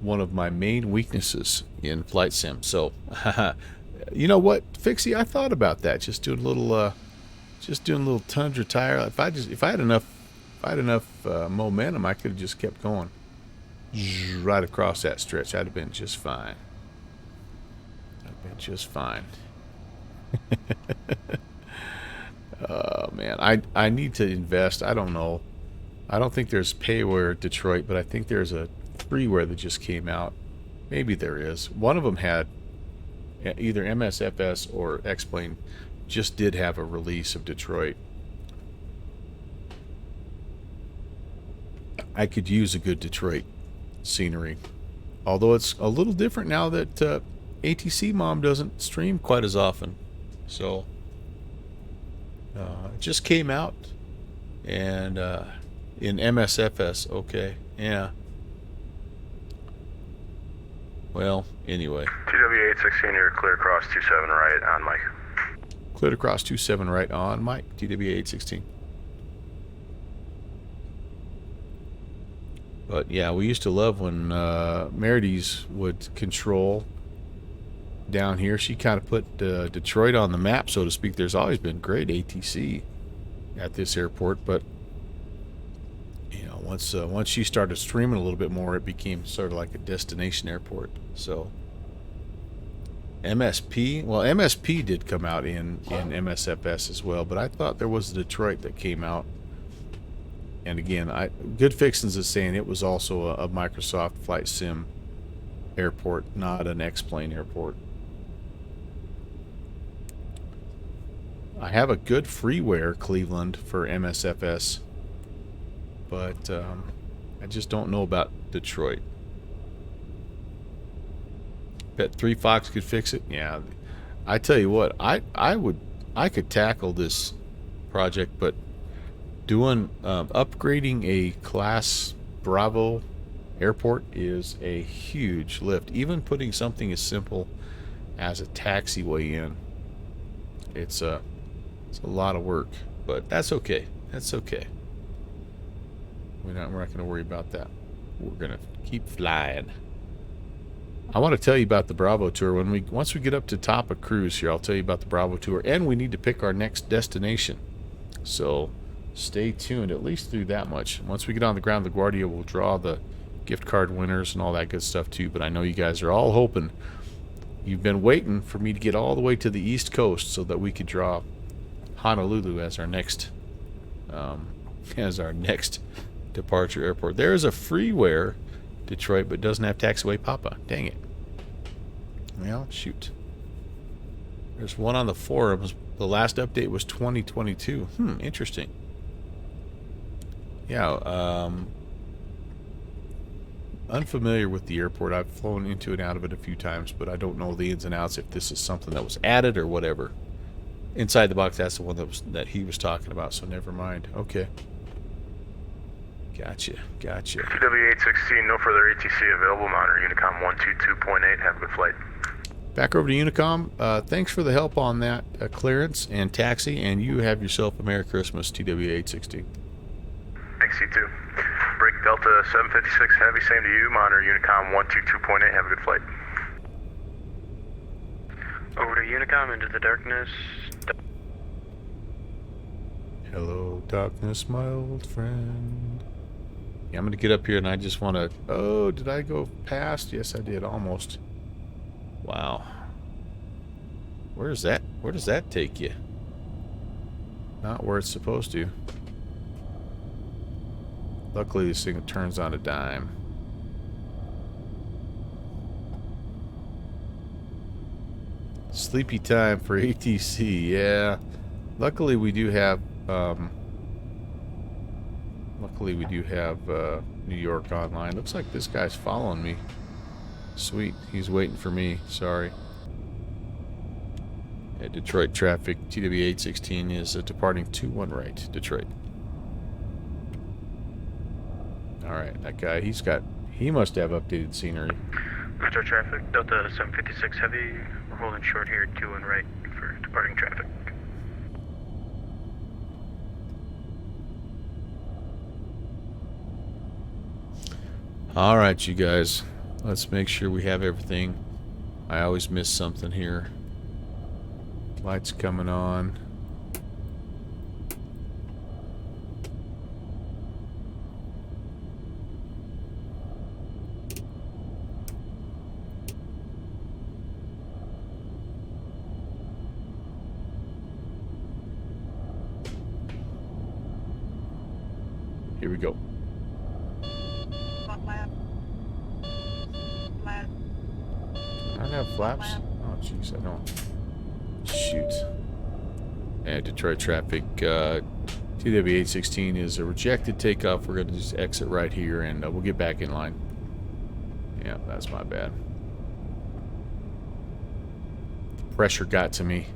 one of my main weaknesses in flight sim. So, you know what, Fixie? I thought about that. Just doing a little tundra tire. If I had enough momentum, I could have just kept going right across that stretch. That'd have been just fine. That'd have been just fine. Oh man, I need to invest. I don't know. I don't think there's payware at Detroit, but I think there's a freeware that just came out. Maybe there is. One of them had either MSFS or X-Plane just did have a release of Detroit. I could use a good Detroit scenery. Although it's a little different now that ATC Mom doesn't stream quite as often. So it just came out, and in MSFS, okay, yeah. Well, anyway. TW816, you're clear across 27 right on Mike. Cleared across 27 right on Mike, TW816. But yeah, we used to love when Merides would control down here. She kind of put Detroit on the map, so to speak. There's always been great ATC at this airport, but you know, once she started streaming a little bit more, it became sort of like a destination airport. So MSP, well, MSP did come out in MSFS as well, but I thought there was Detroit that came out. And again, Good Fixins is saying it was also a Microsoft Flight Sim airport, not an X-Plane airport. I have a good freeware, Cleveland, for MSFS, but I just don't know about Detroit. Bet 3 Fox could fix it. Yeah, I tell you what, I could tackle this project, but doing upgrading a Class Bravo airport is a huge lift. Even putting something as simple as a taxiway in, it's a lot of work, but that's okay. That's okay. We're not going to worry about that. We're going to keep flying. I want to tell you about the Bravo tour once we get up to top of cruise here. I'll tell you about the Bravo tour, and we need to pick our next destination. So stay tuned at least through that much. Once we get on the ground, LaGuardia will draw the gift card winners and all that good stuff too. But I know you guys are all hoping. You've been waiting for me to get all the way to the East Coast so that we could draw Honolulu as our next departure airport. There is a freeware Detroit, but doesn't have taxiway Papa. Dang it. Well, shoot. There's one on the forums. The last update was 2022. Interesting. Yeah, unfamiliar with the airport. I've flown into and out of it a few times, but I don't know the ins and outs if this is something that was added or whatever. Inside the box, that's the one that he was talking about, so never mind. Okay. Gotcha. TW816, no further ATC available. Monitor Unicom 122.8. Have a good flight. Back over to Unicom. Thanks for the help on that clearance and taxi, and you have yourself a Merry Christmas, TW816. Thanks, you too. Break Delta 756 Heavy, same to you. Monitor Unicom 122.8. Have a good flight. Over to Unicom, into the darkness. Hello, darkness, my old friend. Yeah, I'm going to get up here, and I just want to... Oh, did I go past? Yes, I did, almost. Wow. Where does that take you? Not where it's supposed to. Luckily, this thing turns on a dime. Sleepy time for ATC, yeah. Luckily, we do have... New York online. Looks like this guy's following me. Sweet, he's waiting for me. Sorry. Yeah, Detroit traffic. TW816 is departing 21 right. Detroit. Alright, that guy, he must have updated scenery. Metro traffic, Delta 756 Heavy. We're holding short here, 21 right for departing traffic. Alright, you guys. Let's make sure we have everything. I always miss something here. Lights coming on. Here we go. I don't have flaps? Oh, jeez, I don't. Shoot. And Detroit traffic, TW816 is a rejected takeoff. We're going to just exit right here, and we'll get back in line. Yeah, that's my bad. The pressure got to me.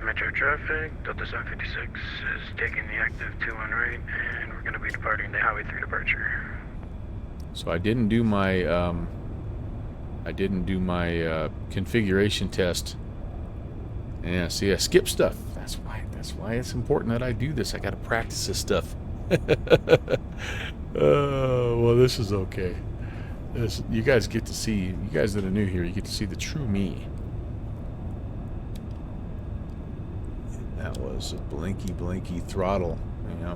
Metro traffic, Delta 756 is taking the active 21 right, and we're going to be departing the Highway 3 departure. So I didn't do my configuration test. Yeah, see, I skip stuff. That's why it's important that I do this. I got to practice this stuff. Well, this is okay. You guys get to see. You guys that are new here, you get to see the true me. That was a blinky throttle. Yeah.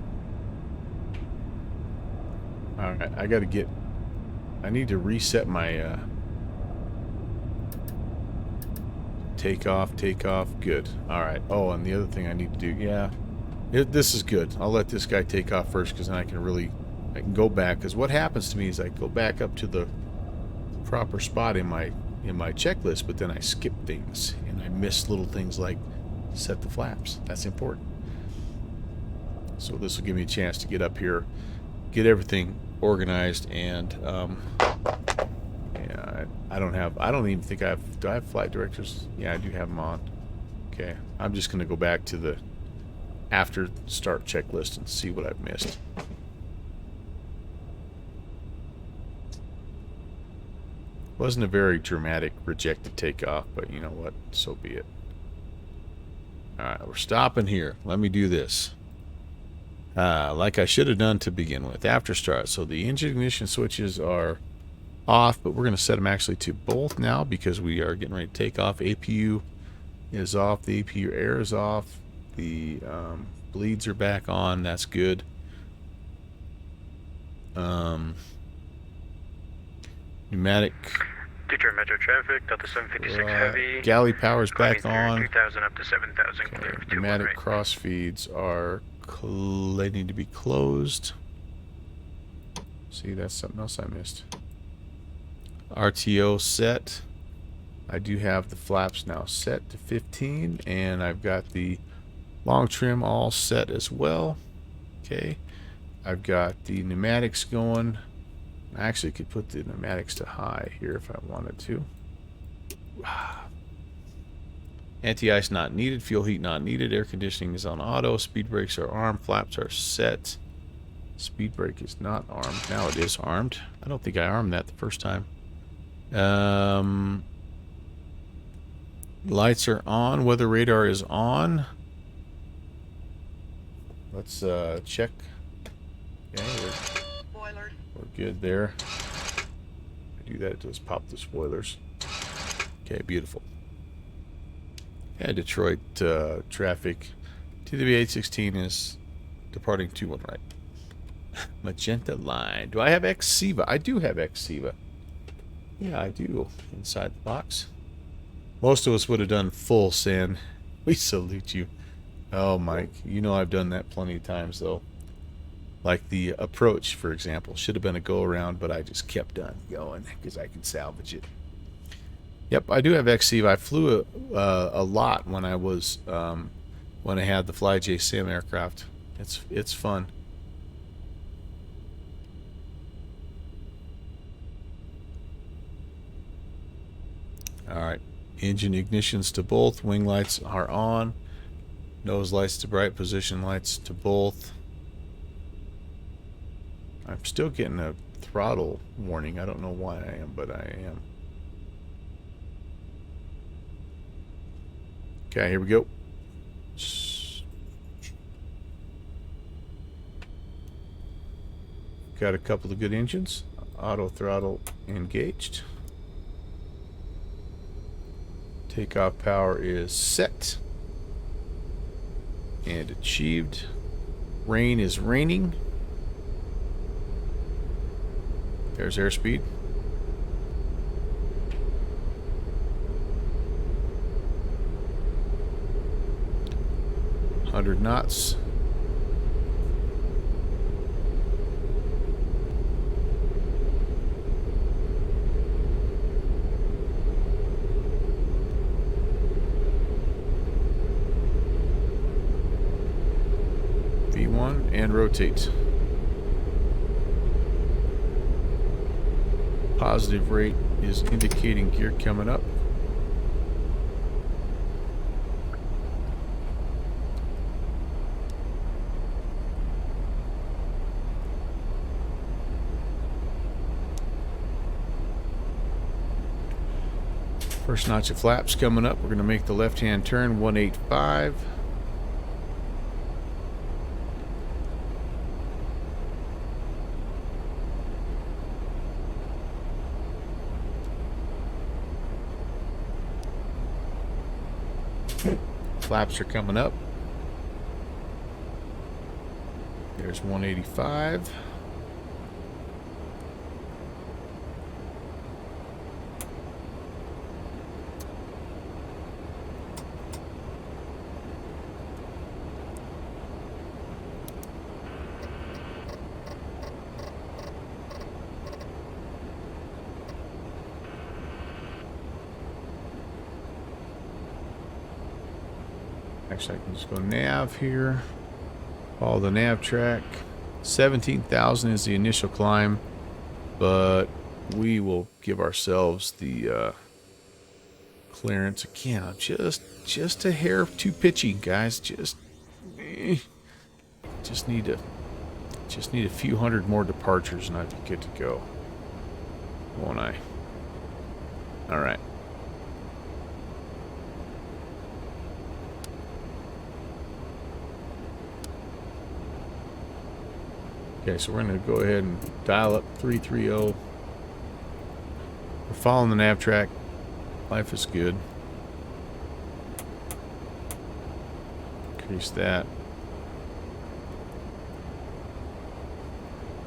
Alright, I need to reset my takeoff. Good. Alright. Oh, and the other thing I need to do, yeah. This is good. I'll let this guy take off first, because then I can go back. Because what happens to me is I go back up to the proper spot in my checklist, but then I skip things and I miss little things like set the flaps. That's important. So this will give me a chance to get up here, get everything organized, and yeah, I don't even think do I have flight directors? Yeah, I do have them on. Okay, I'm just gonna go back to the after start checklist and see what I've missed. Wasn't a very dramatic rejected takeoff, but you know what? So be it. Alright, we're stopping here. Let me do this. Like I should have done to begin with. After start. So the engine ignition switches are off, but we're going to set them actually to both now because we are getting ready to take off. APU is off. The APU air is off. The bleeds are back on. That's good. Pneumatic. Detroit Metro traffic, Delta 756 heavy. Galley power's back on. 2,000 up to 7,000 Okay. clear. Pneumatic cross feeds are they need to be closed. See, that's something else I missed. RTO set. I do have the flaps now set to 15, and I've got the long trim all set as well. Okay. I've got the pneumatics going. I actually could put the pneumatics to high here if I wanted to. Anti-ice not needed. Fuel heat not needed. Air conditioning is on auto. Speed brakes are armed. Flaps are set. Speed brake is not armed. Now it is armed. I don't think I armed that the first time. Lights are on. Weather radar is on. Let's check. Okay, we're good there. I do that, it does pop the spoilers. Okay, beautiful. Yeah, Detroit traffic. TW816 is departing 21 right. Magenta line. Do I have X-SEVA? I do have X-SEVA. Yeah, I do. Inside the box. Most of us would have done full send. We salute you. Oh, Mike. You know I've done that plenty of times, though. Like the approach, for example. Should have been a go-around, but I just kept on going because I can salvage it. Yep, I do have X-SEVA. I flew a lot when I was when I had the FlyJ Sim aircraft. It's fun. Alright, engine ignitions to both, wing lights are on, nose lights to bright, position lights to both. I'm still getting a throttle warning. I don't know why I am, but I am. Okay, here we go. Got a couple of good engines. Auto throttle engaged. Takeoff power is set and achieved. Rain is raining. There's airspeed. .100 knots. V1 and rotate. Positive rate is indicating gear coming up. First notch of flaps coming up. We're going to make the left-hand turn, 185. Flaps are coming up. There's 185. Actually, I can just go nav here. Follow the nav track. 17,000 is the initial climb, but we will give ourselves the clearance again. I'm just a hair too pitchy, guys. Just need a few hundred more departures, and I'd be good to go, won't I? All right. Okay, so we're going to go ahead and dial up 330. We're following the nav track. Life is good. Increase that.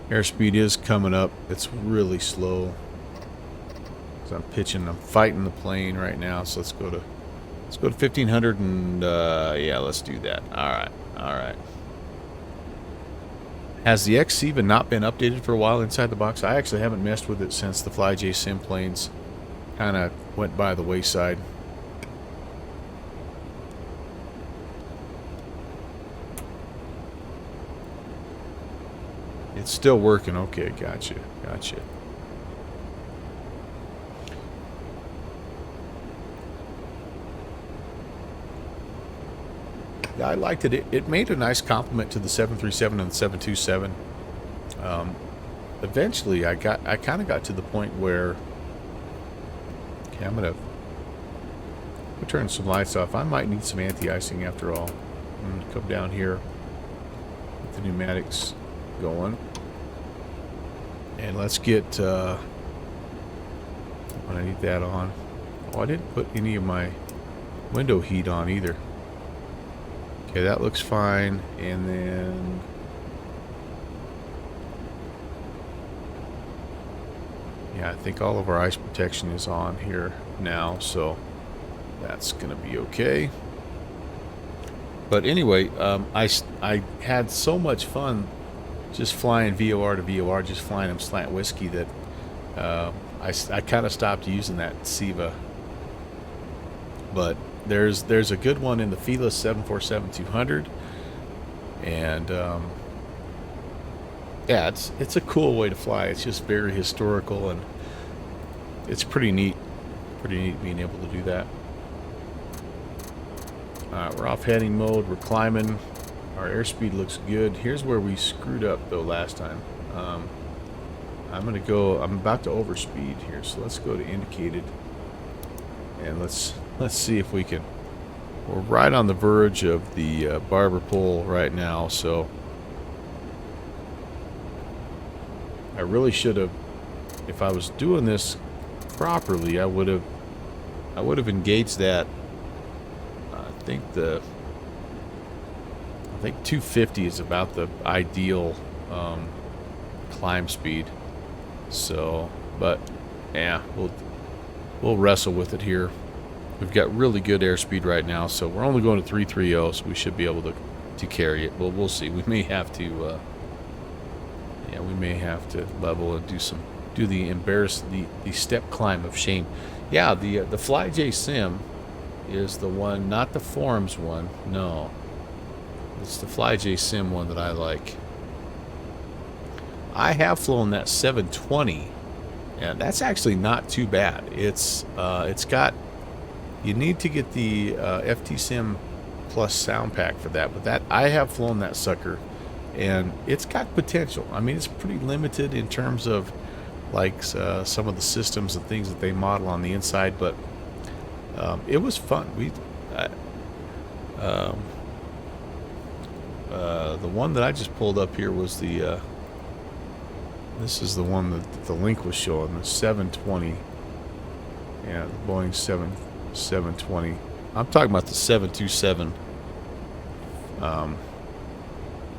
Airspeed is coming up. It's really slow. So I'm fighting the plane right now. So let's go to 1500 and yeah, let's do that. All right. Has the X-Siva not been updated for a while inside the box? I actually haven't messed with it since the FlyJ sim planes kind of went by the wayside. It's still working. Okay, gotcha. I liked it. It made a nice complement to the 737 and the 727. Eventually, I kind of got to the point where, okay, I'm gonna turn some lights off. I might need some anti-icing after all. I'm gonna come down here, get the pneumatics going, and let's get. I need that on. Oh, I didn't put any of my window heat on either. Okay, that looks fine. And then yeah, I think all of our ice protection is on here now, so that's gonna be okay. But anyway, I had so much fun just flying VOR to VOR, just flying them slant whiskey, that I kind of stopped using that SIVA. But there's a good one in the Fila 747-200, and yeah, it's a cool way to fly. It's just very historical, and it's pretty neat being able to do that. Alright, we're off heading mode. We're climbing. Our airspeed looks good. Here's where we screwed up though last time. I'm about to overspeed here, so let's go to indicated, and let's see if we can. We're right on the verge of the barber pole right now, so I really should have, if I was doing this properly, I would have engaged that. I think 250 is about the ideal climb speed. So, but yeah, we'll wrestle with it here. We've got really good airspeed right now, so we're only going to 330, so we should be able to carry it. Well, we'll see. We may have to, we may have to level and do the step climb of shame. Yeah, the FlyJ Sim is the one, not the Forums one. No, it's the FlyJ Sim one that I like. I have flown that 720, and that's actually not too bad. It's got. You need to get the FT Sim Plus sound pack for that, but that I have flown that sucker, and it's got potential. I mean, it's pretty limited in terms of like some of the systems and things that they model on the inside, but it was fun. The one that I just pulled up here was the. This is the one that the link was showing, the 720. Yeah, the Boeing 720. I'm talking about the 727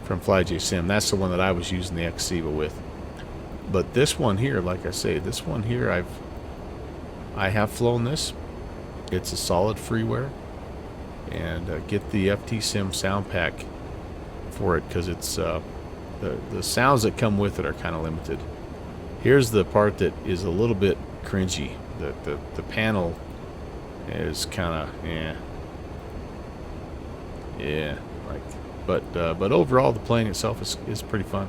from FlyJSim. That's the one that I was using the XCEVA with. But this one here, like I say, this one here, I have flown this. It's a solid freeware, and get the FTSim sound pack for it, because it's the sounds that come with it are kind of limited. Here's the part that is a little bit cringy. The panel is kind of yeah, like, but overall the plane itself is pretty fun.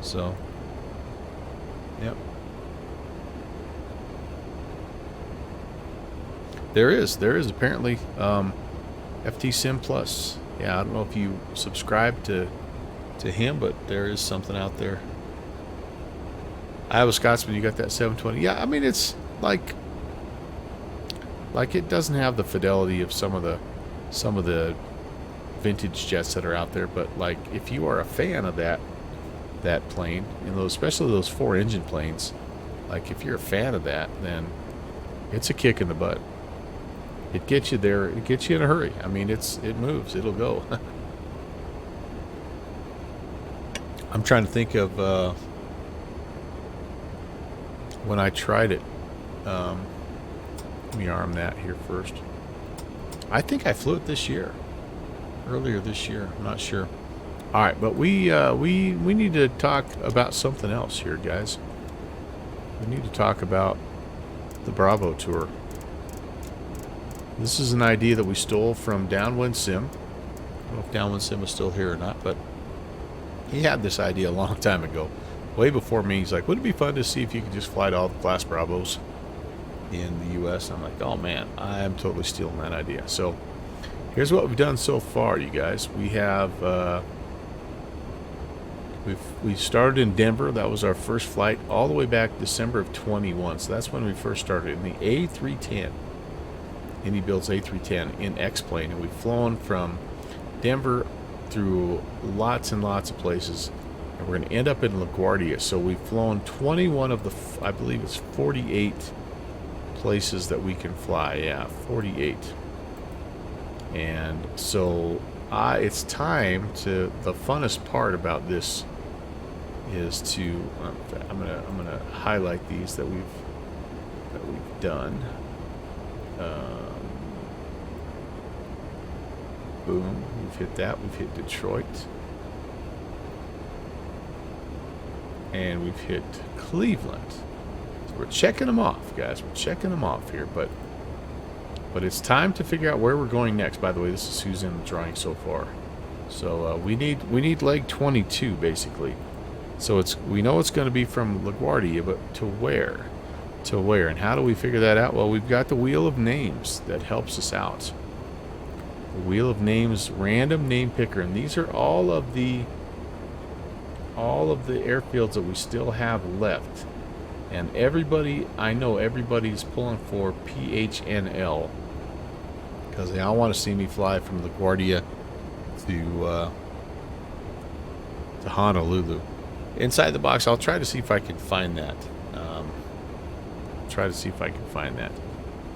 So, yep. There is apparently FTSim Plus. Yeah, I don't know if you subscribe to him, but there is something out there. Iowa Scotsman, you got that 720? Yeah, I mean, it's like it doesn't have the fidelity of some of the vintage jets that are out there, but like if you are a fan of that plane, and those, especially those 4-engine planes, like if you're a fan of that, then it's a kick in the butt. It gets you there. It gets you in a hurry. I mean, it moves. It'll go. I'm trying to think of when I tried it. Let me arm that here first. I think I flew it this year, earlier this year. I'm not sure. All right, but we need to talk about something else here, guys. We need to talk about the Bravo Tour. This is an idea that we stole from Downwind Sim. I don't know if Downwind Sim is still here or not, but he had this idea a long time ago, way before me. He's like, wouldn't it be fun to see if you could just fly to all the class Bravos in the U.S.? I'm like, oh man, I'm totally stealing that idea. So here's what we've done so far, you guys. We have we started in Denver. That was our first flight, all the way back December of 21. So that's when we first started in the A310. And he builds A310 in X-plane, and we've flown from Denver through lots and lots of places, and we're going to end up in LaGuardia. So we've flown 21 of the, I believe it's 48 places that we can fly. Yeah, 48. And so it's time to, the funnest part about this is to, I'm gonna highlight these that we've done. Boom, we've hit that. We've hit Detroit, and we've hit Cleveland. So we're checking them off, guys. We're checking them off here, but it's time to figure out where we're going next. By the way, this is who's in the drawing so far. So we need leg 22 basically. So we know it's going to be from LaGuardia, but to where? To where? And how do we figure that out? Well, we've got the Wheel of Names that helps us out. The Wheel of Names random name picker, and these are all of the airfields that we still have left. And everybody, I know everybody's pulling for PHNL because they all want to see me fly from LaGuardia to Honolulu. Inside the box, I'll try to see if I can find that.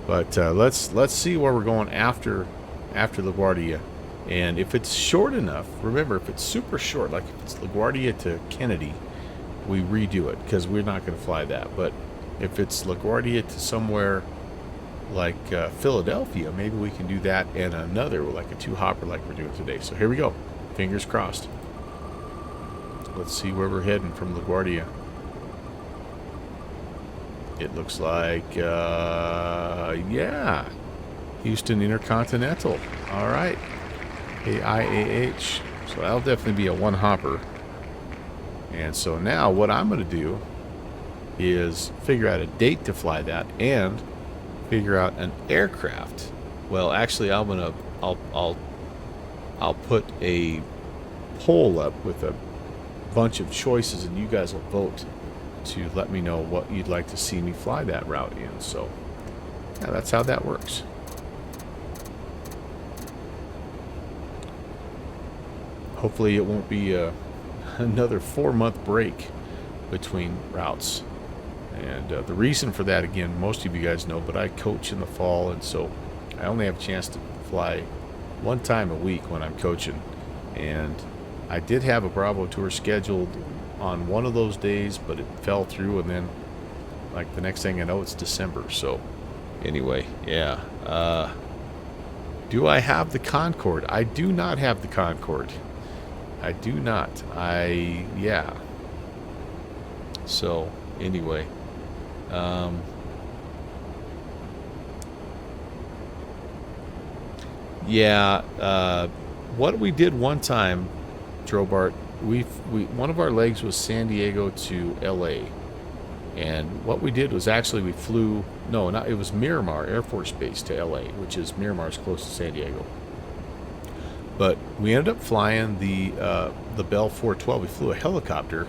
But let's see where we're going after LaGuardia. And if it's short enough, remember, if it's super short, like if it's LaGuardia to Kennedy, we redo it because we're not going to fly that. But if it's LaGuardia to somewhere like Philadelphia, maybe we can do that, and another, like a 2-hopper like we're doing today. So here we go. Fingers crossed. Let's see where we're heading from LaGuardia. It looks like, yeah, Houston Intercontinental. All right. AIAH. So that'll definitely be a 1-hopper. And so now what I'm going to do is figure out a date to fly that and figure out an aircraft. Well, actually, I'll put a poll up with a bunch of choices, and you guys will vote to let me know what you'd like to see me fly that route in. So yeah, that's how that works. Hopefully it won't be another 4-month break between routes. And the reason for that, again, most of you guys know, but I coach in the fall, and so I only have a chance to fly 1 time a week when I'm coaching. And I did have a Bravo tour scheduled on one of those days, but it fell through, and then like the next thing I know, it's December. So anyway, yeah. Do I have the Concorde? I do not have the Concorde. I do not. Yeah. So anyway, yeah. What we did one time, Drobart, one of our legs was San Diego to LA, and what we did was actually we flew, no, not, it was Miramar Air Force Base to LA, which is Miramar's close to San Diego. But we ended up flying the Bell 412. We flew a helicopter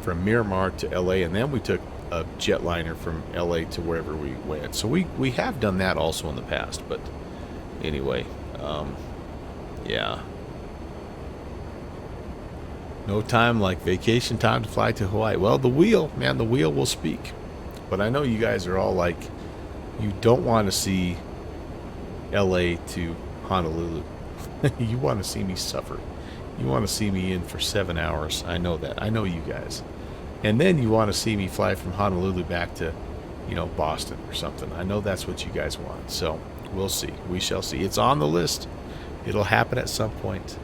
from Miramar to LA, and then we took a jetliner from LA to wherever we went. So we have done that also in the past. But anyway, yeah. No time like vacation time to fly to Hawaii. Well, the wheel, man, the wheel will speak. But I know you guys are all like, you don't want to see LA to Honolulu. You want to see me suffer. You want to see me in for 7 hours. I know that. I know you guys. And then you want to see me fly from Honolulu back to, you know, Boston or something. I know that's what you guys want. So we'll see. We shall see. It's on the list. It'll happen at some point.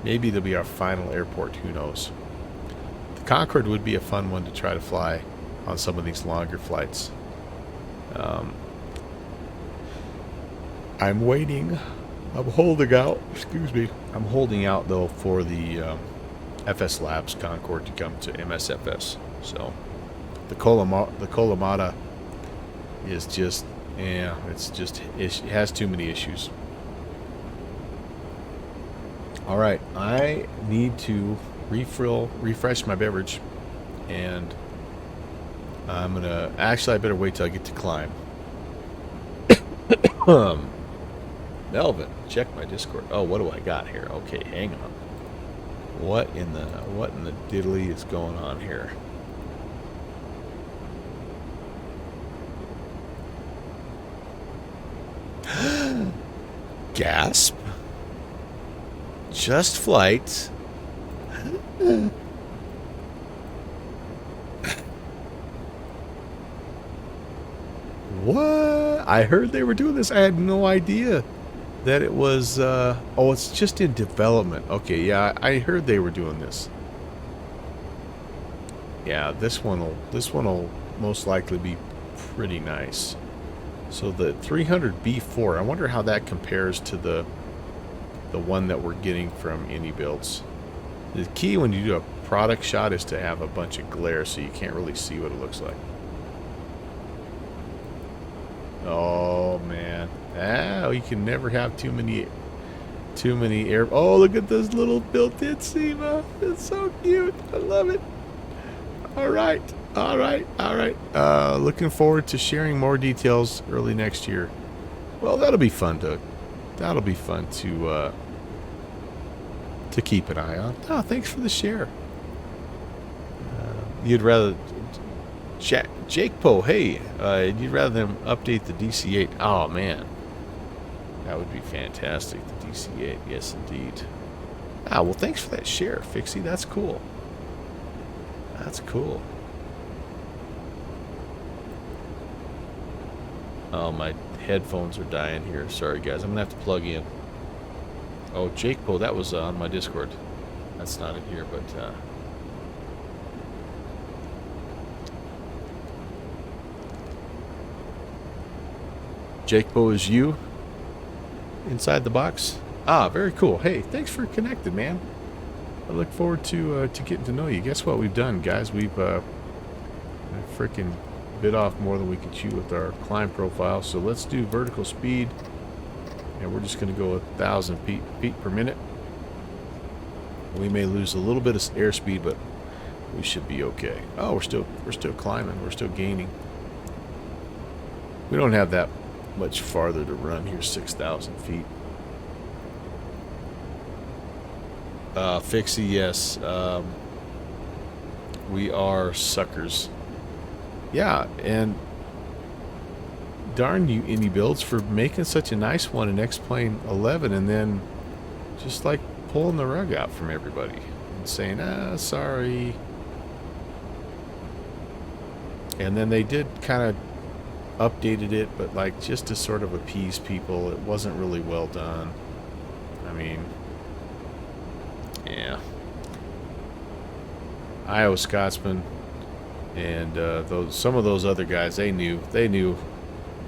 Maybe it'll be our final airport. Who knows? The Concorde would be a fun one to try to fly on some of these longer flights. I'm waiting. I'm holding out. Excuse me. I'm holding out, though, for the FS Labs Concorde to come to MSFS. So the Kalamata is just, yeah, it has too many issues. All right, I need to refresh my beverage, and I'm gonna, actually I better wait till I get to climb. Melvin, check my Discord. Oh, what do I got here? Okay, hang on. What in the diddly is going on here? Gasp. Just flight. What? I heard they were doing this. I had no idea that it was, oh, it's just in development. Okay, yeah, I heard they were doing this. Yeah, this one will most likely be pretty nice. So the 300B4, I wonder how that compares to the one that we're getting from Indie Builds. The key when you do a product shot is to have a bunch of glare so you can't really see what it looks like. Oh man. Oh, you can never have too many air. Oh, look at this little built-in SEMA. It's so cute. I love it. All right. Looking forward to sharing more details early next year. Well, that'll be fun to keep an eye on. Oh, thanks for the share. You'd rather Jake Poe, hey, you'd rather them update the DC-8. Oh man, that would be fantastic. The DC-8, yes indeed. Ah, well, thanks for that share, Fixie. That's cool. That's cool. Oh, my headphones are dying here. Sorry, guys. I'm gonna have to plug in. Oh, Jake Poe, that was on my Discord. That's not in here, but Jake Poe is you inside the box. Ah, very cool. Hey, thanks for connecting, man. I look forward to getting to know you. Guess what we've done, guys? We've freaking bit off more than we could chew with our climb profile. So let's do vertical speed, and we're just going to go 1,000 feet per minute. We may lose a little bit of airspeed, but we should be okay. Oh, we're still climbing. We're still gaining. We don't have that much farther to run here. 6,000 feet. Fixie, yes. We are suckers. Yeah, and darn you, Indie Builds, for making such a nice one in X-Plane 11, and then just like pulling the rug out from everybody and saying, sorry. And then they did kind of updated it, but like just to sort of appease people. It wasn't really well done. I mean, yeah. Iowa Scotsman and some of those other guys, they knew.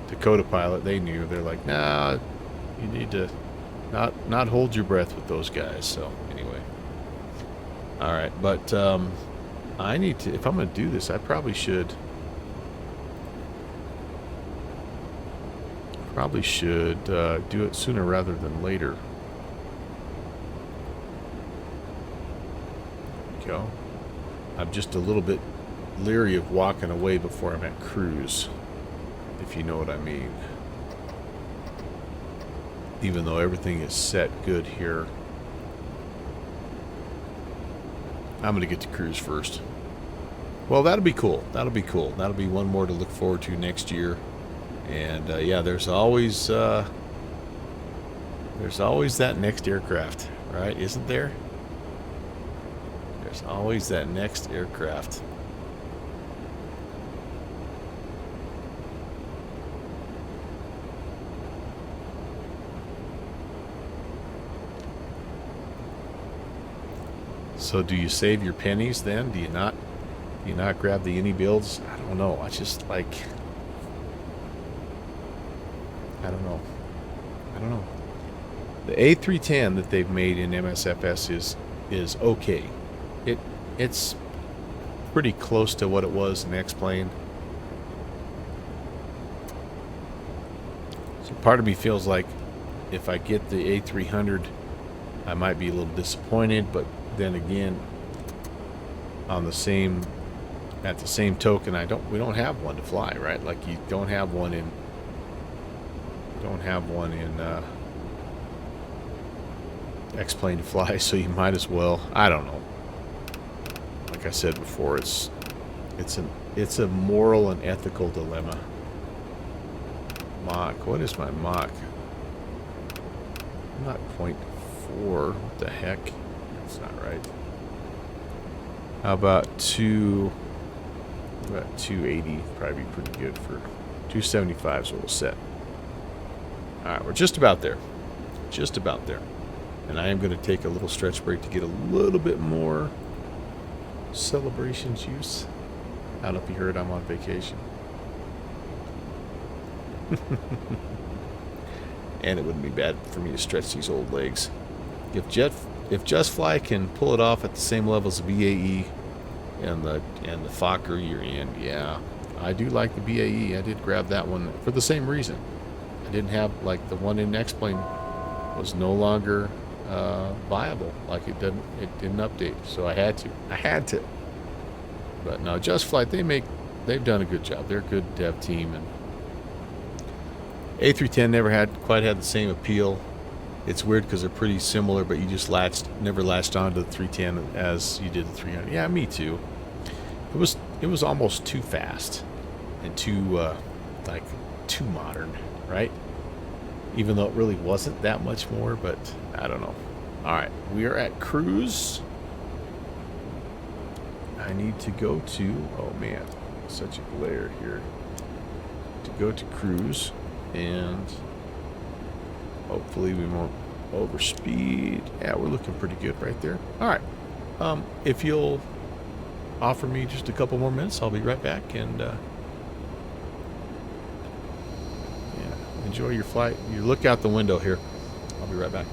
Dakota Pilot, they knew. They're like, nah, you need to not hold your breath with those guys. So anyway, all right. But I need to, if I'm going to do this, I probably should do it sooner rather than later. There we go. I'm just a little bit leery of walking away before I'm at cruise, if you know what I mean. Even though everything is set good here, I'm going to get to cruise first. Well, that'll be cool. That'll be cool. That'll be one more to look forward to next year. And yeah, there's always that next aircraft, right? Isn't there? There's always that next aircraft. So do you save your pennies then? Do you not grab the any builds? I don't know. I just like, I don't know. The A310 that they've made in MSFS is okay. It's pretty close to what it was in X-Plane. So part of me feels like if I get the A300, I might be a little disappointed, but then again, at the same token, we don't have one to fly, right? Like you don't have one in X-Plane to fly, so you might as well. I don't know. Like I said before, it's a moral and ethical dilemma. Mach. What is my Mach? Not 0.4. What the heck? That's not right. How about 280? Probably be pretty good for 275 is what we'll set. Alright, we're just about there. Just about there. And I am going to take a little stretch break to get a little bit more celebration juice. I don't know if you heard, I'm on vacation. And it wouldn't be bad for me to stretch these old legs. If Just Fly can pull it off at the same level as the BAE and the Fokker, you're in. Yeah, I do like the BAE. I did grab that one for the same reason. I didn't have, like, the one in X-Plane was no longer viable. Like it didn't update, so I had to. But no, Just Flight, they've done a good job. They're a good dev team, and A310 never quite had the same appeal. It's weird because they're pretty similar, but you just never latched onto the 310 as you did the 300. Yeah, me too. It was almost too fast and too modern, right? Even though it really wasn't that much more, but I don't know. All right, we are at cruise. I need to go to, oh man, such a glare here. To go to cruise, and hopefully we won't overspeed. Yeah, we're looking pretty good right there. All right, if you'll offer me just a couple more minutes, I'll be right back, and yeah, enjoy your flight. You look out the window here. I'll be right back.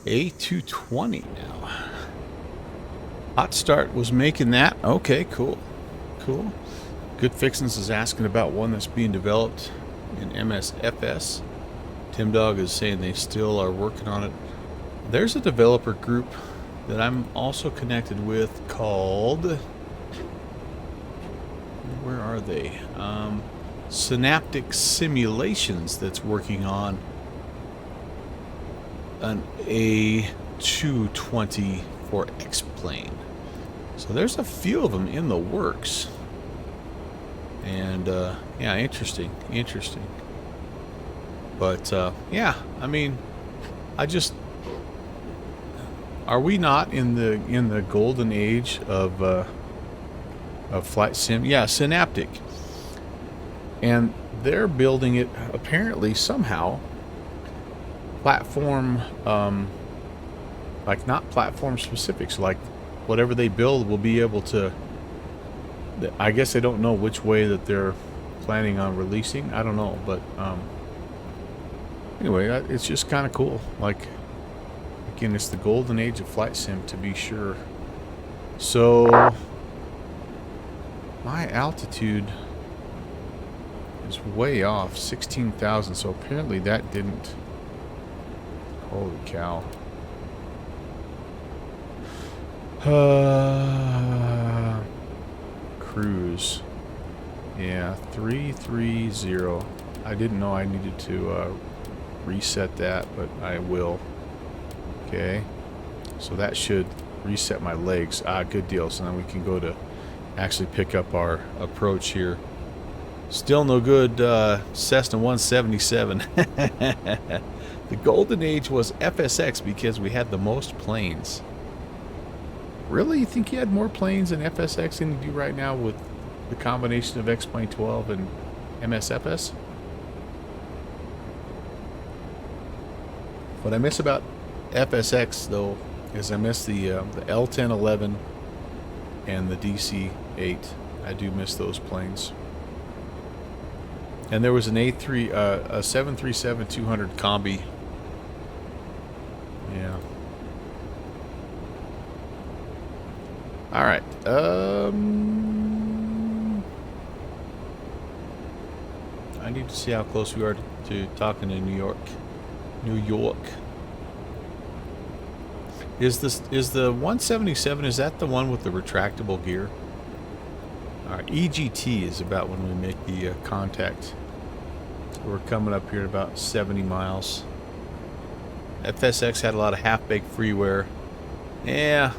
A220 now. Hot Start was making that. Okay, cool. Cool. Good Fixins is asking about one that's being developed in MSFS. Tim Dog is saying they still are working on it. There's a developer group that I'm also connected with called... Where are they? Synaptic Simulations that's working on an A220 for X-Plane. So there's a few of them in the works. And, yeah, interesting. But, yeah, I mean, are we not in the golden age of flight sim? Yeah, Synaptic. And they're building it, apparently, somehow, platform, like not platform specifics, like whatever they build will be able to, I guess they don't know which way that they're planning on releasing. I don't know, but anyway, it's just kind of cool. Like, again, it's the golden age of flight sim, to be sure. So my altitude is way off, 16,000. So apparently that didn't. Holy cow. Cruise. Yeah, 330. I didn't know I needed to reset that, but I will. Okay. So that should reset my legs. Ah, good deal. So then we can go to actually pick up our approach here. Still no good Cessna 177. The golden age was FSX because we had the most planes. Really? You think you had more planes in FSX than you do right now with the combination of X-Plane 12 and MSFS? What I miss about FSX, though, is I miss the L1011 and the DC-8. I do miss those planes. And there was an a 737-200 combi. Yeah. All right. I need to see how close we are to talking to New York. New York. Is the 177? Is that the one with the retractable gear? All right. EGT is about when we make the contact. So we're coming up here at about 70 miles. FSX had a lot of half-baked freeware. Yeah.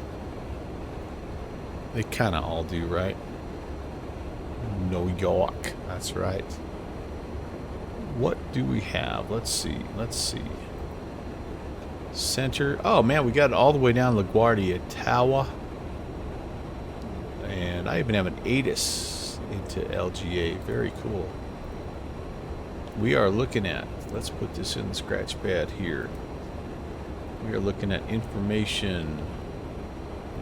They kind of all do, right? New York. That's right. What do we have? Let's see. Center. Oh, man, we got it all the way down LaGuardia Tower. And I even have an ATIS into LGA. Very cool. We are looking at, let's put this in the scratch pad here. We are looking at information.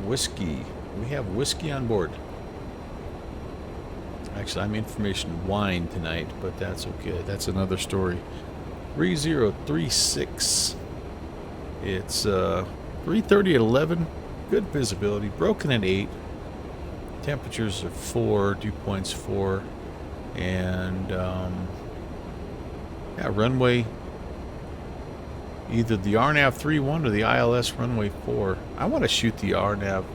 Whiskey. We have whiskey on board. Actually, I'm information wine tonight, but that's okay. That's another story. 3036. It's 3:30 at 11. Good visibility. Broken at 8. Temperatures are 4. Dew points 4. And yeah, runway. Either the RNAV 31 or the ILS runway 4. I want to shoot the RNAV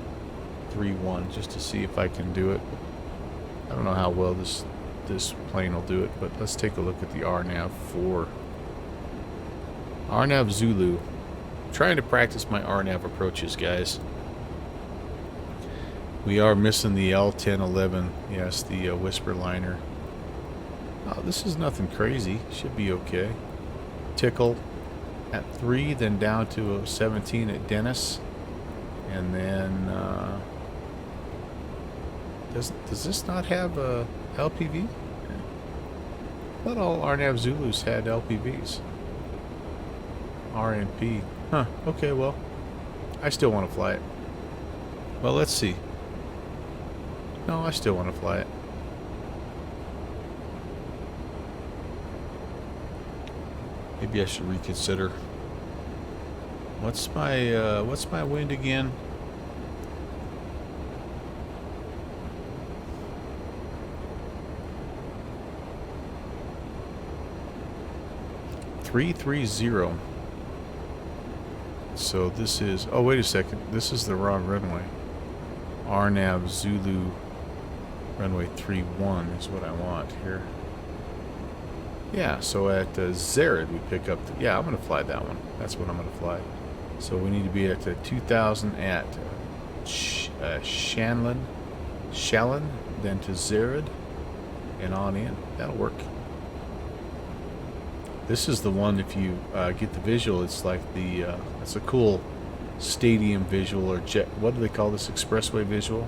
31 just to see if I can do it. I don't know how well this plane will do it, but let's take a look at the RNAV 4. RNAV Zulu. I'm trying to practice my RNAV approaches, guys. We are missing the L1011. Yes, the Whisper liner. Oh, this is nothing crazy. Should be okay. Tickle at 3, then down to a 17 at Dennis. And then, does this not have a LPV? Not all RNAV Zulus had LPVs. RNP. Huh, okay, well, I still want to fly it. Well, let's see. No, I still want to fly it. Maybe I should reconsider. What's my wind again? .330. So this is, oh wait a second, this is the wrong runway. RNAV Zulu runway 31 is what I want here. Yeah, so at Zared we pick up, yeah, I'm going to fly that one. That's what I'm going to fly. So we need to be at 2,000 at Shanlin, then to Zared, and on in. That'll work. This is the one, if you get the visual, it's like the, it's a cool stadium visual, or jet, what do they call this, expressway visual?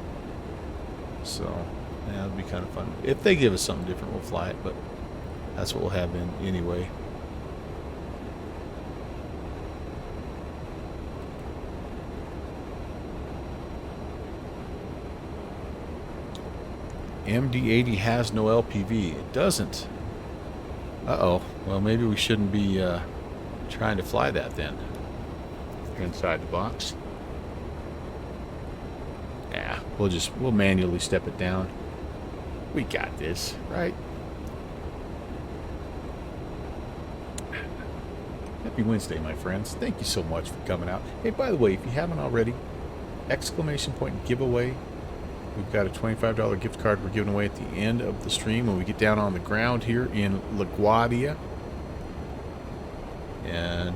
So, yeah, it'll be kind of fun. If they give us something different, we'll fly it, but that's what we'll have in anyway. MD80 has no LPV. It doesn't. Uh-oh. Well, maybe we shouldn't be trying to fly that then. Inside the box. Yeah, we'll manually step it down. We got this, right? Happy Wednesday, my friends. Thank you so much for coming out. Hey, by the way, if you haven't already, exclamation point giveaway. We've got a $25 gift card we're giving away at the end of the stream when we get down on the ground here in LaGuardia. And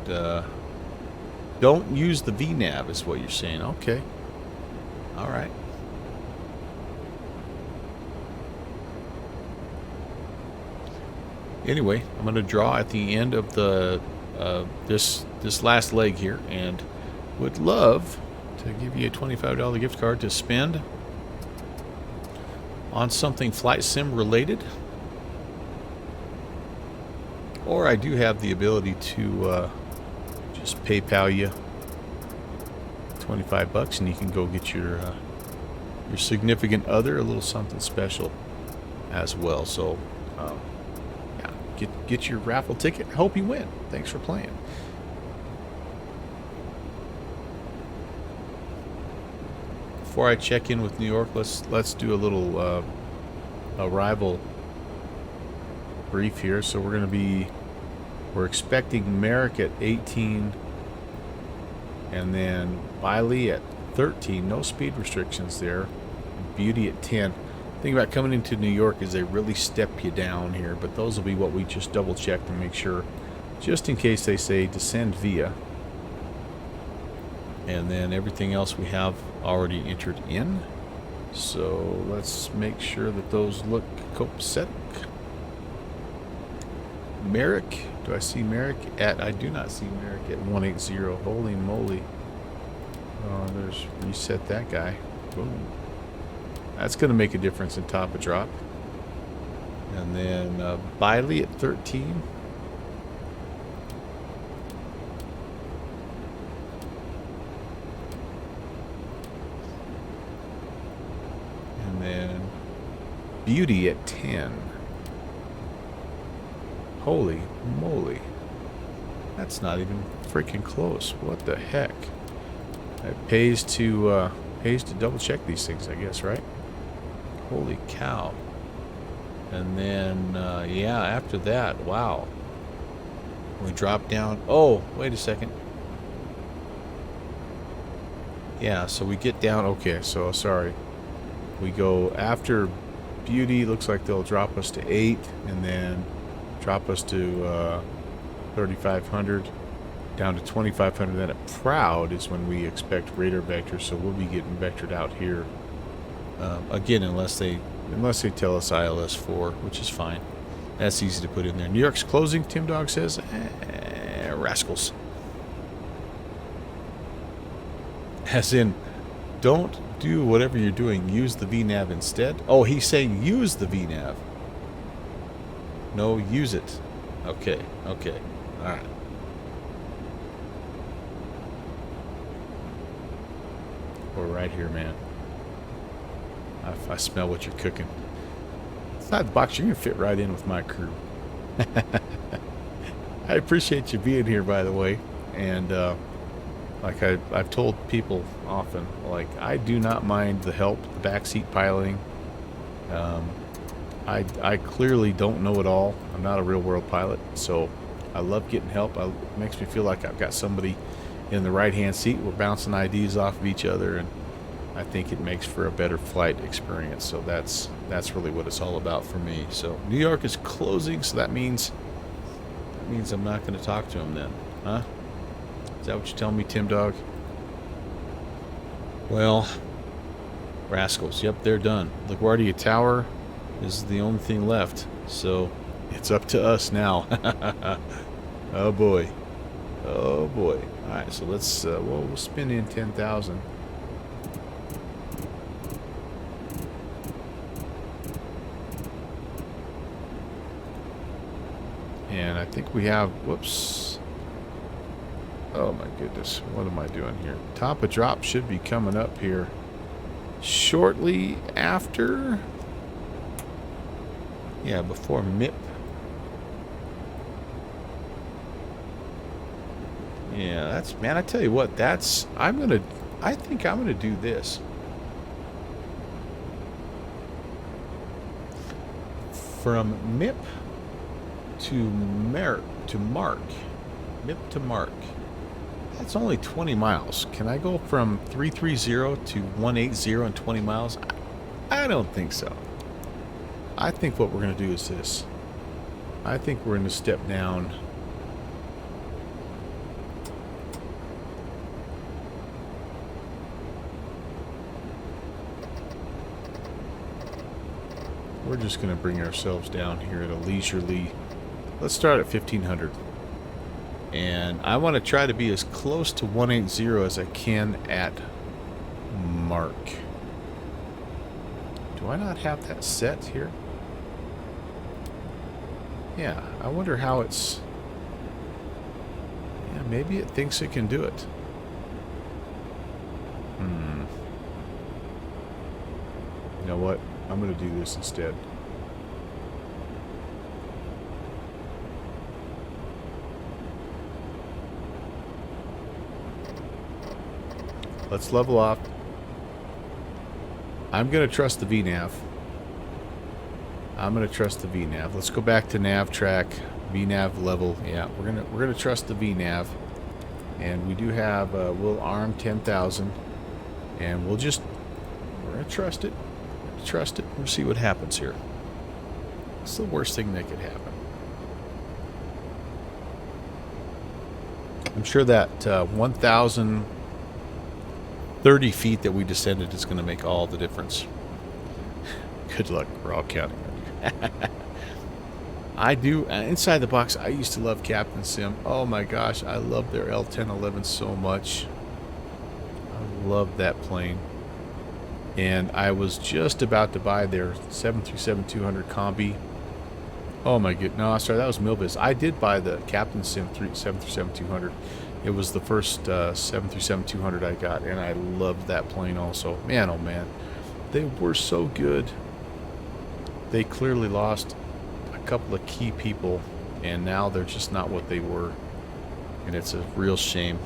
don't use the VNAV is what you're saying. Okay. All right. Anyway, I'm going to draw at the end of the this last leg here, and would love to give you a $25 gift card to spend on something flight sim related, or I do have the ability to just PayPal you $25 and you can go get your significant other a little something special as well. So yeah, get your raffle ticket. Hope you win. Thanks for playing. Before I check in with New York, let's do a little arrival brief here. So we're expecting Merrick at 18, and then Biley at 13. No speed restrictions there. Beauty at 10. The thing about coming into New York is they really step you down here, but those will be what we just double check to make sure, just in case they say descend via. And then everything else we have already entered in. So let's make sure that those look copacetic. Merrick, do I see Merrick at, I do not see Merrick at 180. Holy moly. Oh, there's, reset that guy. Boom. That's going to make a difference in top of drop. And then Biley at 13. And then Beauty at 10. Holy moly. That's not even freaking close. What the heck? It pays to double check these things, I guess, right? Holy cow. And then, yeah, after that, wow. We drop down. Oh, wait a second. Yeah, so we get down. Okay, so sorry. We go after Beauty. Looks like they'll drop us to 8 and then drop us to 3,500 down to 2,500. Then at Proud is when we expect radar vectors, so we'll be getting vectored out here again, unless they tell us ILS 4, which is fine. That's easy to put in there. New York's closing, Tim Dog says. Rascals. As in, don't do whatever you're doing. Use the VNAV instead. Oh, he's saying use the VNAV. No, use it. Okay, okay. All right. We're right here, man. I smell what you're cooking. Inside the box, you're going to fit right in with my crew. I appreciate you being here, by the way. And like I've told people often, like, I do not mind the help, the backseat piloting. I clearly don't know it all. I'm not a real world pilot, so I love getting help. It makes me feel like I've got somebody in the right-hand seat. We're bouncing ideas off of each other, and I think it makes for a better flight experience. So that's really what it's all about for me. So New York is closing, so that means I'm not going to talk to him then, huh? Is that what you're telling me, Tim Dog? Well, rascals. Yep, they're done. LaGuardia Tower is the only thing left, so it's up to us now. Oh boy, oh boy. All right, so let's we'll spin in 10,000. And I think we have, whoops. Oh my goodness, what am I doing here? Top of drop should be coming up here shortly after. Yeah, before MIP. Yeah, that's, man, I tell you what, I think I'm gonna do this. From MIP to Mark. MIP to Mark. That's only 20 miles. Can I go from 330 to 180 in 20 miles? I don't think so. I think what we're going to do is this. I think we're going to step down. We're just going to bring ourselves down here at a leisurely. Let's start at 1500. And I want to try to be as close to 180 as I can at Mark. Do I not have that set here? Yeah, I wonder how it's... Yeah, maybe it thinks it can do it. You know what? I'm going to do this instead. Let's level off. I'm going to trust the VNav. Let's go back to nav track, VNav level. Yeah, we're gonna trust the VNav, and we do have we'll arm 10,000, and we're gonna trust it. We'll see what happens here. What's the worst thing that could happen? I'm sure that 1,030 feet that we descended is going to make all the difference. Good luck. We're all counting. I do. Inside the box, I used to love Captain Sim. Oh my gosh, I love their L1011 so much. I love that plane. And I was just about to buy their 737-200 Combi. Oh my god, no, sorry, that was Milbiz. I did buy the Captain Sim 737-200. It was the first 737-200 I got, and I loved that plane also. Man, oh man, they were so good. They clearly lost a couple of key people, and now they're just not what they were, and it's a real shame.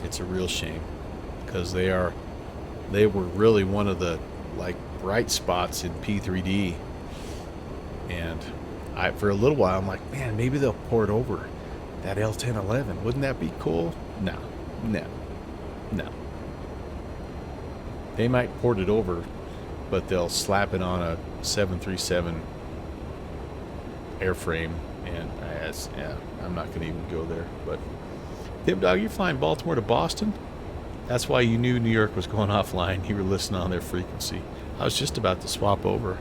It's a real shame because they were really one of the bright spots in P3D, and for a little while I'm like, man, maybe they'll port over that L1011. Wouldn't that be cool? No. They might port it over, but they'll slap it on a 737 airframe, and I'm not going to even go there. But Tim Dog, you're flying Baltimore to Boston? That's why you knew New York was going offline. You were listening on their frequency. I was just about to swap over.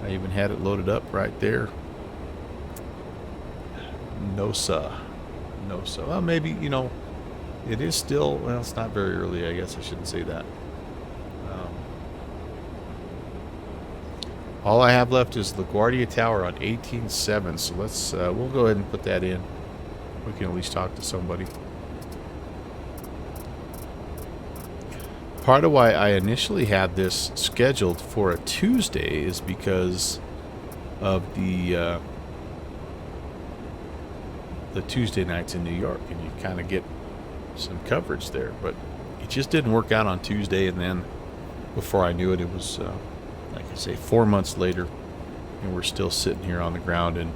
I even had it loaded up right there. No, sir. Well, maybe, it is still, well, it's not very early. I guess I shouldn't say that. All I have left is LaGuardia Tower on 18.7, so let's, we'll go ahead and put that in. We can at least talk to somebody. Part of why I initially had this scheduled for a Tuesday is because of the the Tuesday nights in New York, and you kind of get some coverage there. But it just didn't work out on Tuesday, and then before I knew it, it was like I say, 4 months later, and we're still sitting here on the ground in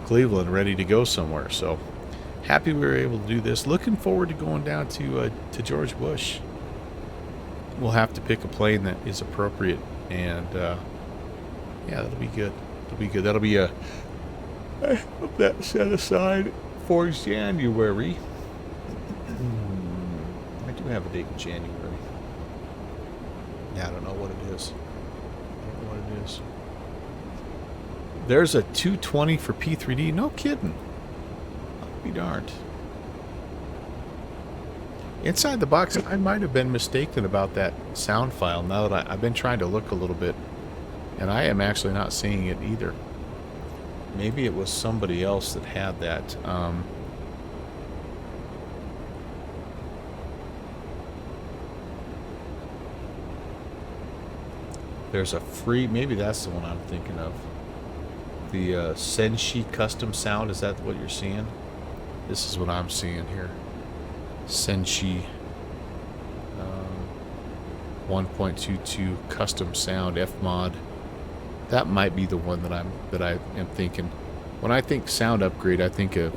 Cleveland, ready to go somewhere. So happy we were able to do this. Looking forward to going down to George Bush. We'll have to pick a plane that is appropriate, and yeah, that'll be good. That'll be good. That'll be I hope that set aside for January. I do have a date in January. Yeah, I don't know what it is. I don't know what it is. There's a 220 for P3D. No kidding. I'll be darned. Inside the box, I might have been mistaken about that sound file. Now that I've been trying to look a little bit, and I am actually not seeing it either. Maybe it was somebody else that had that. There's a free, maybe that's the one I'm thinking of. The Senshi custom sound, is that what you're seeing? This is what I'm seeing here. Senshi 1.22 custom sound F mod. That might be the one that I am thinking. When I think sound upgrade, I think of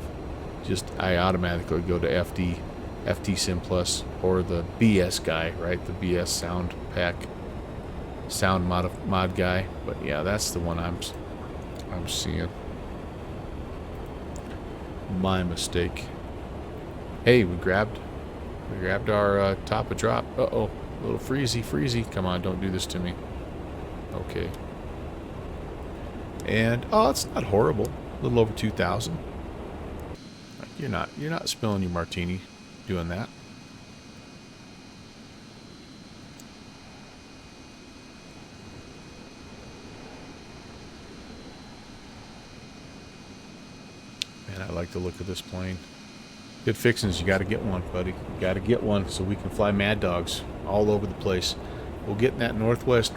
I automatically go to FT Sim Plus, or the BS guy, right? The BS sound pack, sound mod guy. But yeah, that's the one I'm seeing. My mistake. Hey, we grabbed our top of drop. Uh-oh, a little freezy. Come on, don't do this to me. Okay. And oh, it's not horrible. A little over 2,000. You're not spilling your martini doing that. Man, I like the look of this plane. Good fixings. You got to get one, buddy. You got to get one so we can fly Mad Dogs all over the place. We'll get in that Northwest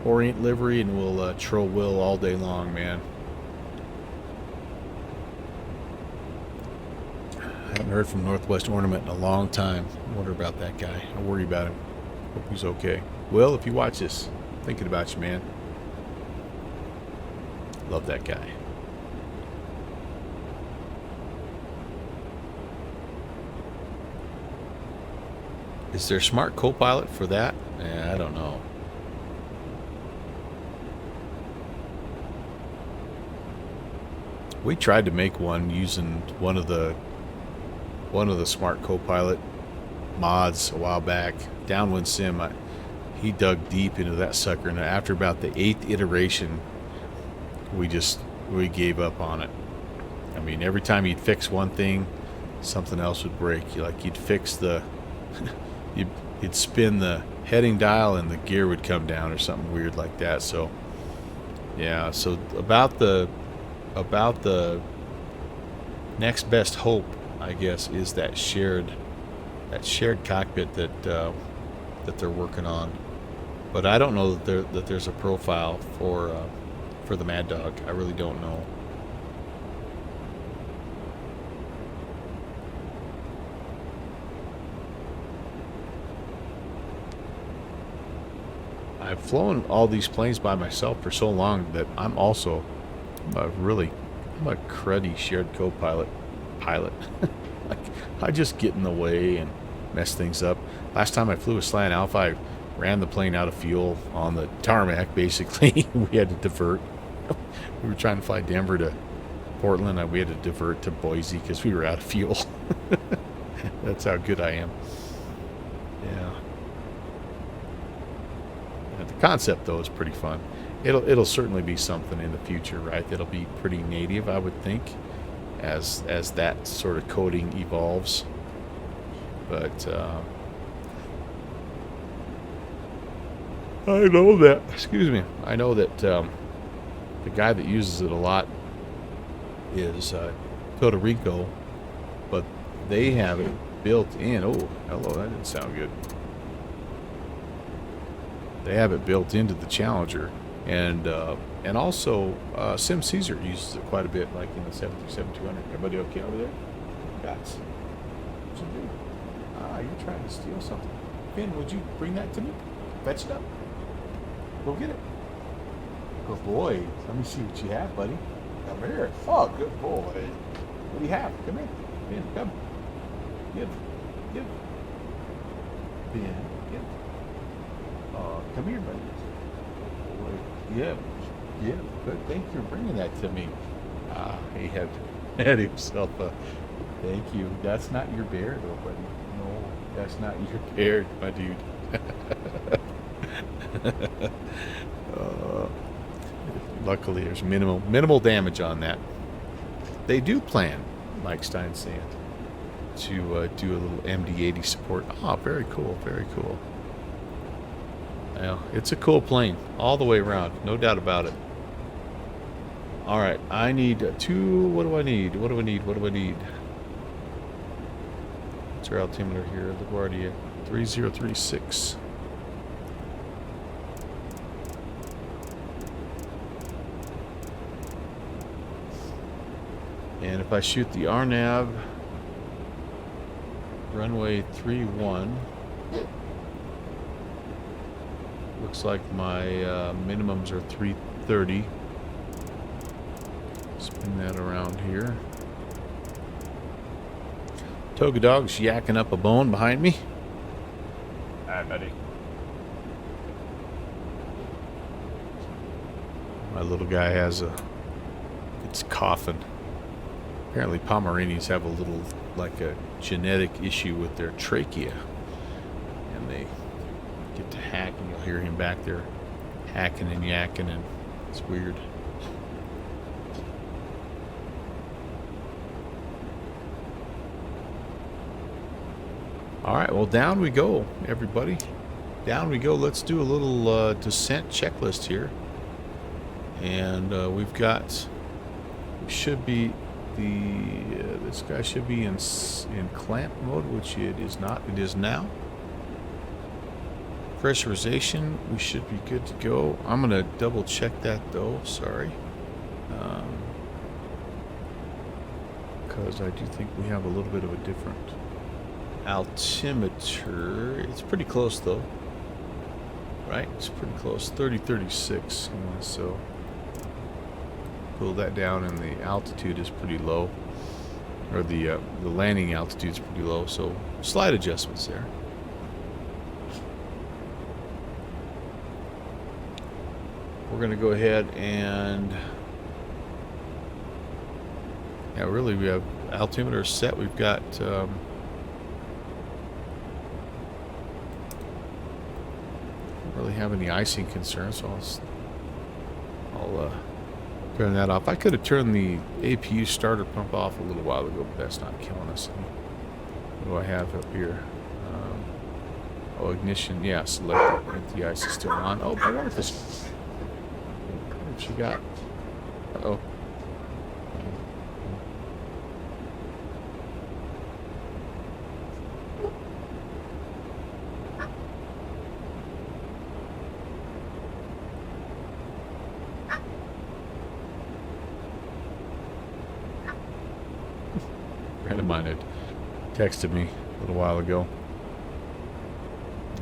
Orient livery, and we'll troll Will all day long, man. I haven't heard from Northwest Ornament in a long time. I wonder about that guy. I worry about him. Hope he's okay. Will, if you watch this, thinking about you, man. Love that guy. Is there a smart co-pilot for that? I don't know. We tried to make one using one of the smart co-pilot mods a while back. Downwind Sim, he dug deep into that sucker, and after about the 8th iteration, we gave up on it. I mean, every time you'd fix one thing, something else would break. You'd fix the you'd spin the heading dial and the gear would come down or something weird like that. So yeah, so about the next best hope, I guess, is that shared cockpit that they're working on. But I don't know that there's a profile for the Mad Dog. I really don't know. I've flown all these planes by myself for so long that I'm a cruddy shared co-pilot. Like, I just get in the way and mess things up. Last time I flew a Slant Alpha, I ran the plane out of fuel on the tarmac, basically. We had to divert. We were trying to fly Denver to Portland, and we had to divert to Boise because we were out of fuel. That's how good I am. Yeah. The concept, though, is pretty fun. It'll certainly be something in the future, right? That'll be pretty native, I would think, as that sort of coding evolves. But I know that. Excuse me. I know that the guy that uses it a lot is Puerto Rico, but they have it built in. Oh, hello. That didn't sound good. They have it built into the Challenger And also Sim Caesar uses it quite a bit, like in the 737-200. Everybody okay over there? Guys, what you do? You're trying to steal something. Finn, would you bring that to me? Fetch it up. Go get it. Good boy. Let me see what you have, buddy. Come here. Oh, good boy. What do you have? Come here. Finn, come. Give. Finn, give. Oh, come here, buddy. Good boy. Give. Good. Thank you for bringing that to me. He had himself a... Thank you. That's not your bear, though, buddy. No, that's not your bear, my dude. Luckily, there's minimal damage on that. They do plan, Mike Stein's saying, to do a little MD80 support. Oh, very cool, very cool. Well, it's a cool plane all the way around, no doubt about it. All right, I need two. What do I need? What do I need? What's our altimeter here? LaGuardia 3036. And if I shoot the RNAV runway 31, looks like my minimums are 330. Spin that around here. Toga Dog's yakking up a bone behind me. Hi, buddy. My little guy has it's coughing. Apparently Pomeranians have a little, like a genetic issue with their trachea. And they get to hacking. You'll hear him back there hacking and yakking, and it's weird. All right, well, down we go, everybody. Down we go. Let's do a little descent checklist here. And we've got, should be this guy should be in clamp mode, which it is not. It is now. Pressurization, we should be good to go. I'm gonna double check that though. Sorry, because I do think we have a little bit of a different altimeter. It's pretty close though, right? It's pretty close. 3036. So pull that down, and the altitude is pretty low, or the landing altitude is pretty low. So slight adjustments there. We're gonna go ahead and really we have altimeter set. We've got don't really have any icing concerns, so I'll turn that off. I could have turned the APU starter pump off a little while ago, but that's not killing us. What do I have up here? Oh, ignition. Yeah, select anti-ice is still on. Oh, I wonder if this. What she got? Uh-oh. A friend of mine had texted me a little while ago.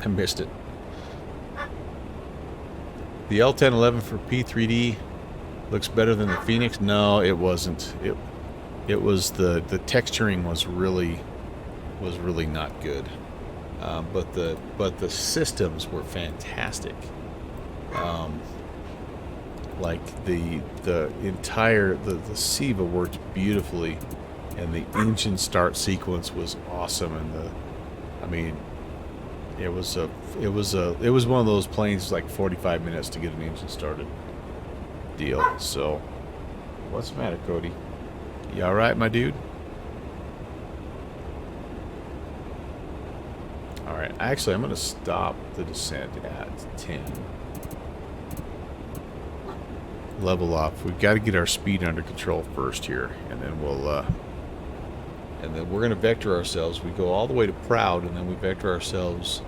I missed it. The L1011 for P3D looks better than the Phoenix. No, it wasn't. It was the texturing was really not good. But the systems were fantastic. Like the entire the SIVA worked beautifully, and the engine start sequence was awesome, and it was one of those planes like 45 minutes to get an engine started deal. So what's the matter, Cody? You all right, my dude? All right, actually I'm gonna stop the descent at 10. Level off. We've got to get our speed under control first here, and then we're gonna vector ourselves. We go all the way to Proud, and then we vector ourselves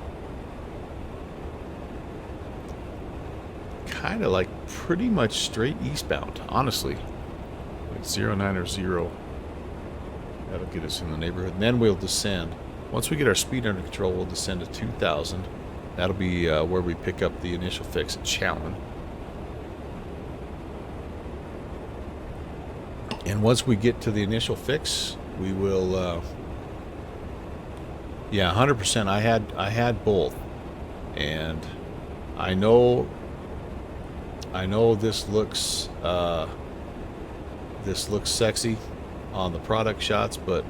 kind of like pretty much straight eastbound, honestly. It's 090. That'll get us in the neighborhood. And then we'll descend. Once we get our speed under control, we'll descend to 2,000. That'll be where we pick up the initial fix at Challen. And once we get to the initial fix, we will... yeah, 100%. I had both. And I know this looks sexy on the product shots, but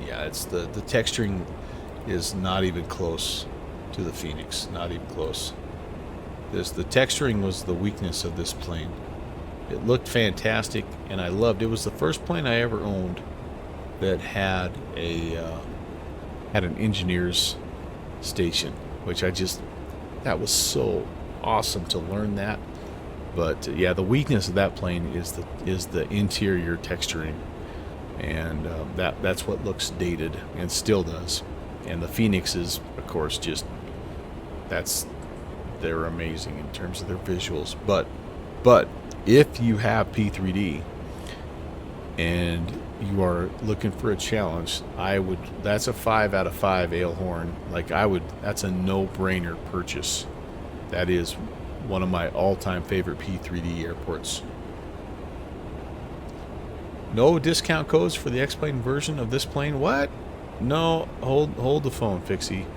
yeah, it's the texturing is not even close to the Phoenix, not even close. The texturing was the weakness of this plane. It looked fantastic, and I loved it. It was the first plane I ever owned that had an engineer's station, which that was so awesome to learn that. But yeah, the weakness of that plane is the interior texturing, and that's what looks dated and still does. And the Phoenixes, of course, they're amazing in terms of their visuals. But if you have P3D and you are looking for a challenge, that's a 5 out of 5 Ailhorn. That's a no-brainer purchase. That is one of my all-time favorite P3D airports. No discount codes for the X-Plane version of this plane? What? No, hold the phone, Fixie.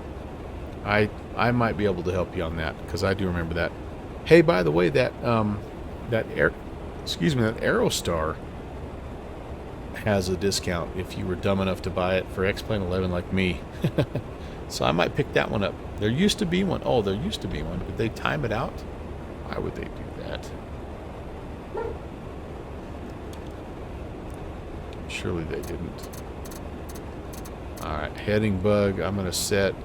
I might be able to help you on that, because I do remember that. Hey, by the way, that Aerostar has a discount if you were dumb enough to buy it for X-Plane 11 like me. So I might pick that one up. There used to be one. Oh, there used to be one. Did they time it out? Why would they do that? Surely they didn't. Alright, heading bug. I'm going to set...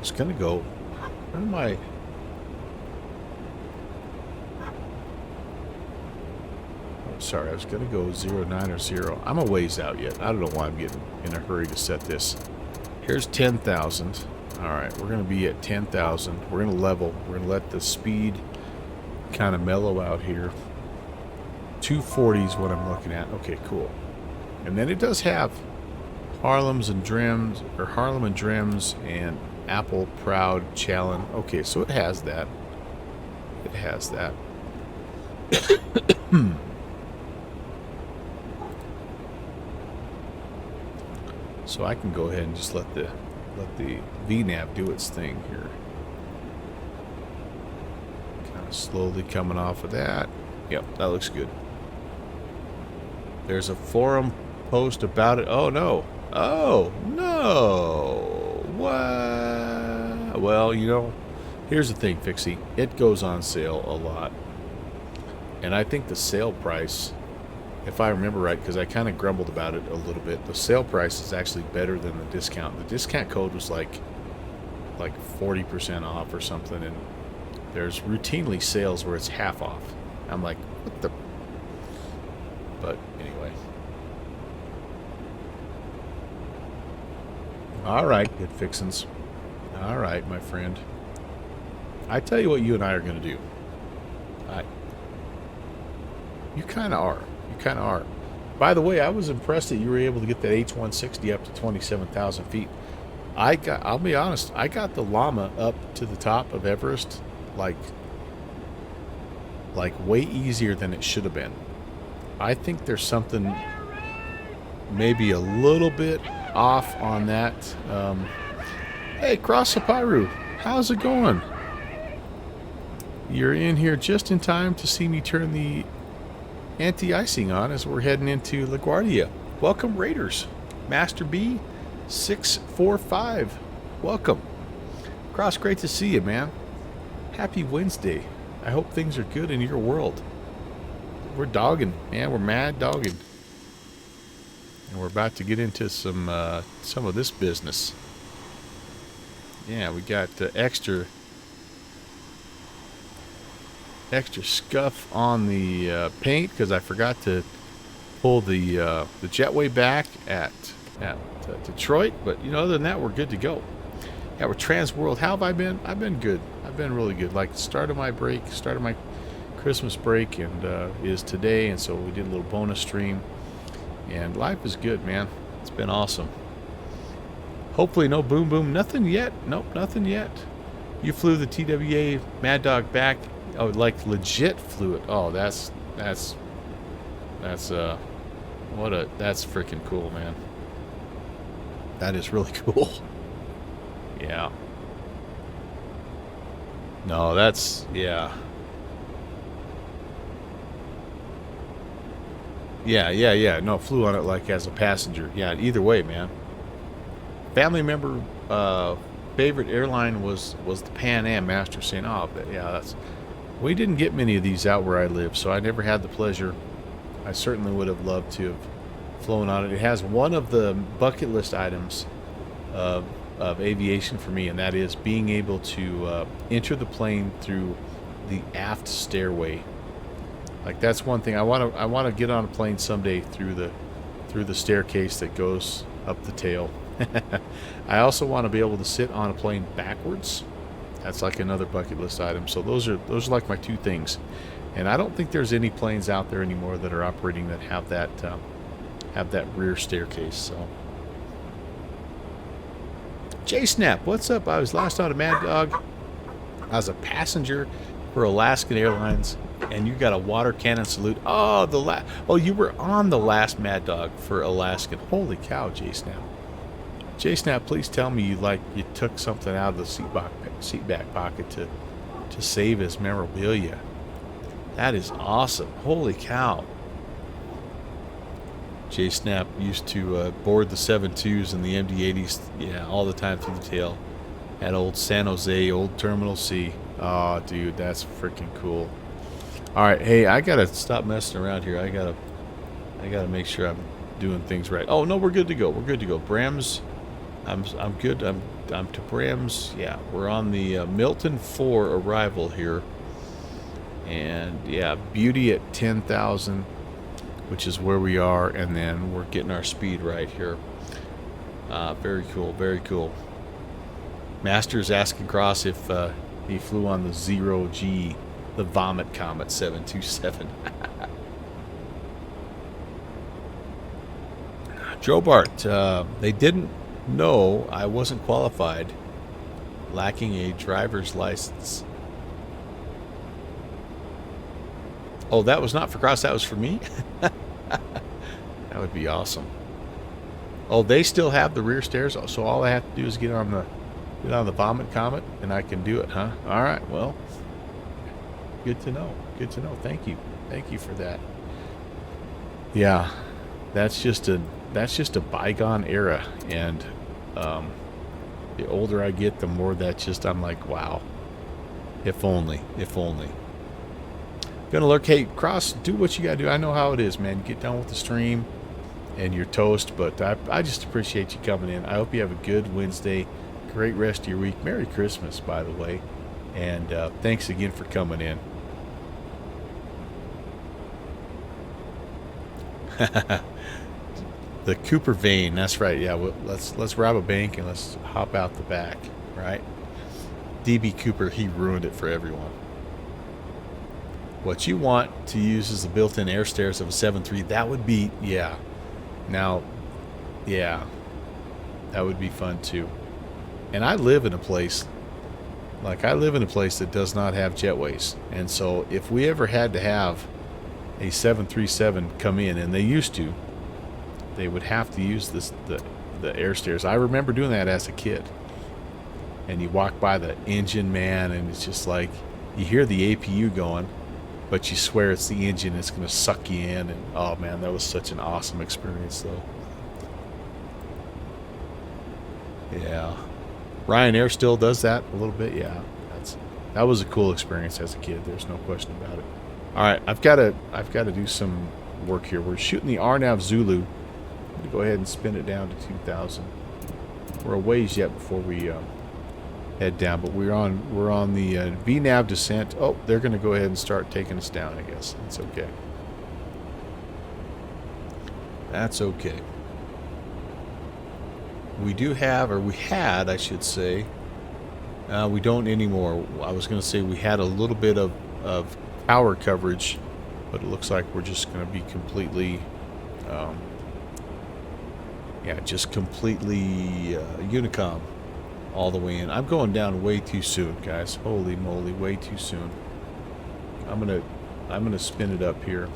It's going to go... Where am I... Sorry, I was going to go 090. I'm a ways out yet. I don't know why I'm getting in a hurry to set this. Here's 10,000. Alright, we're going to be at 10,000. We're going to level. We're going to let the speed kind of mellow out here. 240 is what I'm looking at. Okay, cool. And then it does have Harlem and Drems and Apple Proud Challen. Okay, so it has that. It has that. So I can go ahead and just let the VNAV do its thing here. Kind of slowly coming off of that. Yep, that looks good. There's a forum post about it. Oh no. Oh no. What? Well, you know, here's the thing, Fixie. It goes on sale a lot. And I think the sale price, if I remember right, because I kind of grumbled about it a little bit, the sale price is actually better than the discount. The discount code was like 40% off or something, and there's routinely sales where it's half off. I'm like, what the... But anyway. All right, good fixins. All right, my friend. I tell you what you and I are going to do. You kind of are. You kind of are. By the way, I was impressed that you were able to get that H-160 up to 27,000 feet. I'll be honest, I got the Llama up to the top of Everest like way easier than it should have been. I think there's something maybe a little bit off on that. Hey, Cross Saparu, how's it going? You're in here just in time to see me turn the anti-icing on as we're heading into LaGuardia. Welcome, Raiders. Master B 645. Welcome. Cross, great to see you, man. Happy Wednesday. I hope things are good in your world. We're dogging, man. We're mad dogging. And we're about to get into some of this business. Yeah, we got extra scuff on the paint because I forgot to pull the jetway back at Detroit. But you know, other than that, we're good to go. Yeah, we're Transworld. How have I been? I've been good. I've been really good. Like start of my Christmas break, and is today, and so we did a little bonus stream, and life is good, man. It's been awesome. Hopefully no boom boom, nothing yet. Nope, nothing yet. You flew the TWA Mad Dog back. Oh, like legit flew it. Oh, that's freaking cool, man. That is really cool. Yeah. No, that's, yeah. Yeah. No, flew on it like as a passenger. Yeah, either way, man. Family member favorite airline was the Pan Am. Master saying, oh, but yeah, that's, we didn't get many of these out where I live, so I never had the pleasure. I certainly would have loved to have flown on it. It has one of the bucket list items of aviation for me, and that is being able to enter the plane through the aft stairway. Like that's one thing I want to get on a plane someday through the staircase that goes up the tail. I also want to be able to sit on a plane backwards. That's like another bucket list item. So those are like my two things. And I don't think there's any planes out there anymore that are operating that have that rear staircase. So J-Snap, what's up? I was last on a Mad Dog. I was a passenger for Alaskan Airlines, and you got a water cannon salute. Oh, you were on the last Mad Dog for Alaskan. Holy cow, J-Snap. J-Snap, please tell me you took something out of the seat back pocket to save as memorabilia. That is awesome. Holy cow. J-Snap used to board the 7.2s and the MD80s, yeah, all the time through the tail. At old San Jose, old Terminal C. Oh, dude, that's freaking cool. All right, hey, I gotta stop messing around here. I gotta make sure I'm doing things right. Oh no, we're good to go. We're good to go. Brams, I'm good. I'm to Brams. Yeah, we're on the Milton 4 arrival here, and yeah, Beauty at 10,000. Which is where we are, and then we're getting our speed right here. Very cool, very cool. Master's asking Cross if he flew on the 0G, the Vomit Comet 727. Joe Bart, they didn't know I wasn't qualified, lacking a driver's license. Oh, that was not for Cross, that was for me? That would be awesome. Oh, they still have the rear stairs, so all I have to do is get on the Vomit Comet, and I can do it, huh? All right, well, good to know. Good to know. Thank you for that. Yeah, that's just a bygone era, and the older I get, the more I'm like, wow, if only. Gonna lurk. Hey, Cross, do what you gotta do. I know how it is, man. Get done with the stream and you're toast, but I just appreciate you coming in. I hope you have a good Wednesday, great rest of your week. Merry Christmas, by the way, and thanks again for coming in. The Cooper vein, that's right. Yeah, well, let's rob a bank and let's hop out the back, right? DB Cooper, he ruined it for everyone. What you want to use is the built-in air stairs of a 7.3. That would be, yeah. Now, yeah, that would be fun too. And I live in a place that does not have jetways. And so if we ever had to have a 737 come in, and they used to, they would have to use the air stairs. I remember doing that as a kid. And you walk by the engine, man, and it's just like, you hear the APU going, but you swear it's the engine that's going to suck you in. And oh man, that was such an awesome experience though. Yeah, Ryanair still does that a little bit. Yeah, that was a cool experience as a kid. There's no question about it. All right, I've got to do some work here. We're shooting the RNAV Zulu. I'm going to go ahead and spin it down to 2,000. We're a ways yet before we head down. But we're on the VNAV descent. Oh, they're going to go ahead and start taking us down, I guess. That's okay. That's okay. We do have, or we had, I should say. We don't anymore. I was going to say we had a little bit of power coverage, but it looks like we're just going to be completely, yeah, just completely Unicom all the way in. I'm going down way too soon, guys. Holy moly, way too soon. I'm gonna spin it up here.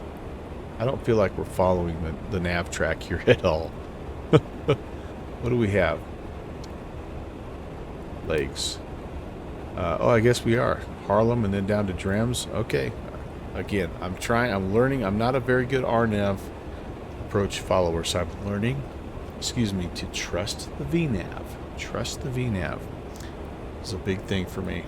I don't feel like we're following the nav track here at all. What do we have? Legs. Oh, I guess we are. Harlem and then down to Drems. Okay. Again, I'm learning. I'm not a very good RNAV approach follower, so I'm learning, excuse me, to trust the VNAV. Trust the VNAV. It's a big thing for me.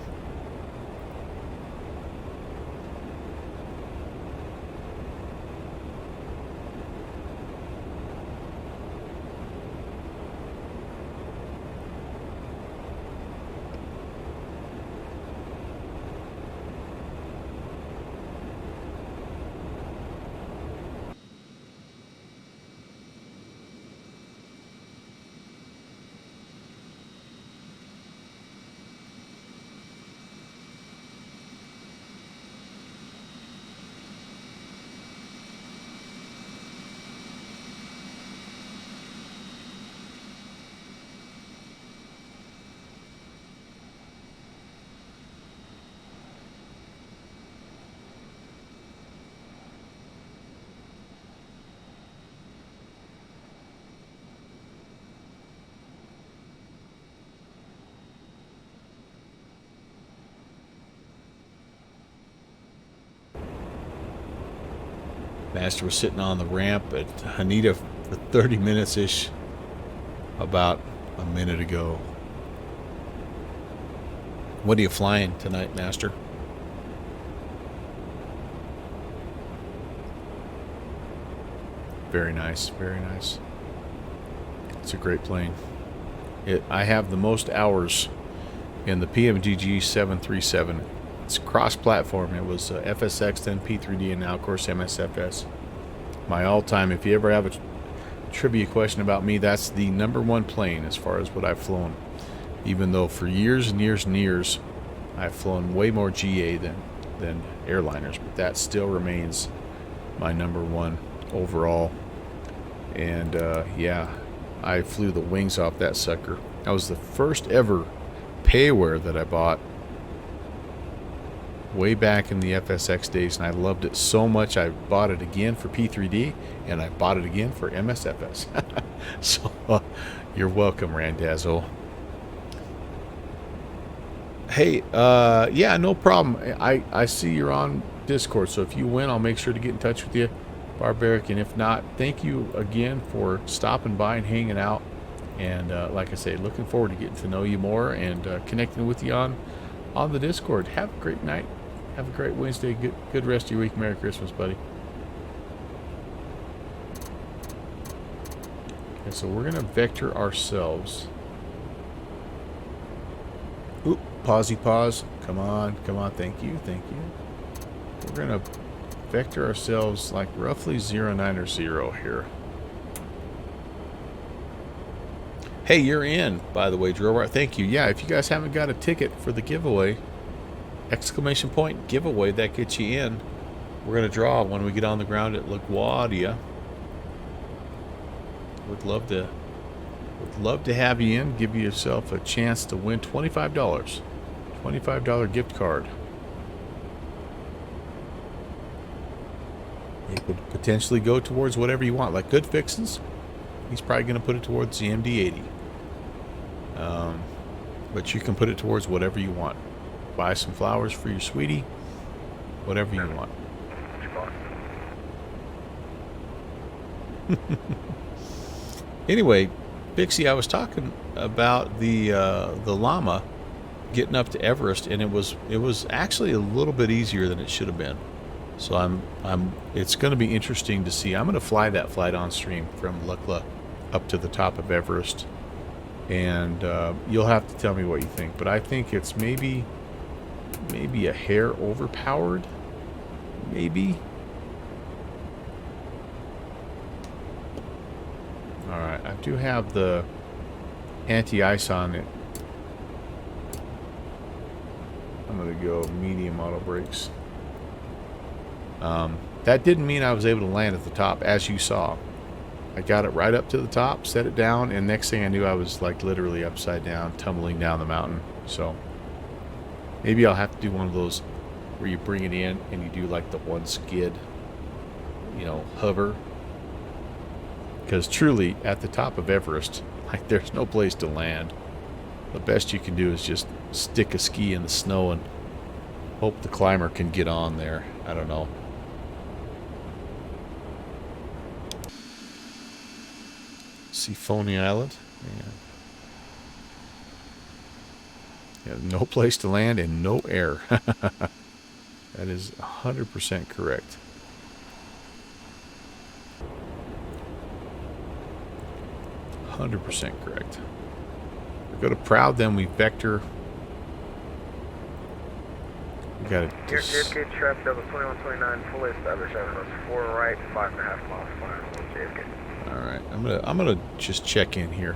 Master was sitting on the ramp at Haneda for 30 minutes-ish about a minute ago. What are you flying tonight, Master? Very nice, very nice. It's a great plane. I have the most hours in the PMGG 737. It's cross-platform. It was FSX, then P3D, and now, of course, MSFS. My all-time, if you ever have a trivia question about me, that's the #1 plane as far as what I've flown. Even though for years and years and years, I've flown way more GA than airliners, but that still remains my #1 overall. And, yeah, I flew the wings off that sucker. That was the first ever payware that I bought way back in the FSX days, and I loved it so much I bought it again for P3D, and I bought it again for MSFS. So, you're welcome, Randazzo. Hey, yeah, no problem. I see you're on Discord, so if you win, I'll make sure to get in touch with you, Barbaric, and if not, thank you again for stopping by and hanging out. And like I say, looking forward to getting to know you more and connecting with you on the Discord. Have a great night. Have a great Wednesday. Good rest of your week. Merry Christmas, buddy. Okay, so we're gonna vector ourselves. Oop, pause. Come on. Thank you. We're gonna vector ourselves like roughly 09 or 0 here. Hey, you're in, by the way, Drew. Thank you. Yeah, if you guys haven't got a ticket for the giveaway, exclamation point giveaway, that gets you in. We're going to draw when we get on the ground at LaGuardia. Would love to have you in. Give yourself a chance to win $25. $25 gift card. It could potentially go towards whatever you want, like Good Fixins. He's probably going to put it towards the MD80. But you can put it towards whatever you want. Buy some flowers for your sweetie. Whatever you want. Anyway, Bixie, I was talking about the llama getting up to Everest, and it was actually a little bit easier than it should have been. So it's going to be interesting to see. I'm going to fly that flight on stream from Lukla up to the top of Everest, And you'll have to tell me what you think. But I think it's maybe a hair overpowered. Maybe. Alright, I do have the anti-ice on it. I'm going to go medium auto brakes. That didn't mean I was able to land at the top, as you saw. I got it right up to the top, set it down, and next thing I knew I was like literally upside down, tumbling down the mountain. So maybe I'll have to do one of those where you bring it in and you do like the one skid, you know, hover. Because truly, at the top of Everest, like there's no place to land. The best you can do is just stick a ski in the snow and hope the climber can get on there. I don't know. Seaphony Island. Yeah, no place to land and no air. That is 100% correct. Correct. We go to Proud, then we vector. We got to. Your JFK traffic Delta 2129 fully established. That's 4 right, 5.5 miles final. JFK. All right, I'm gonna just check in here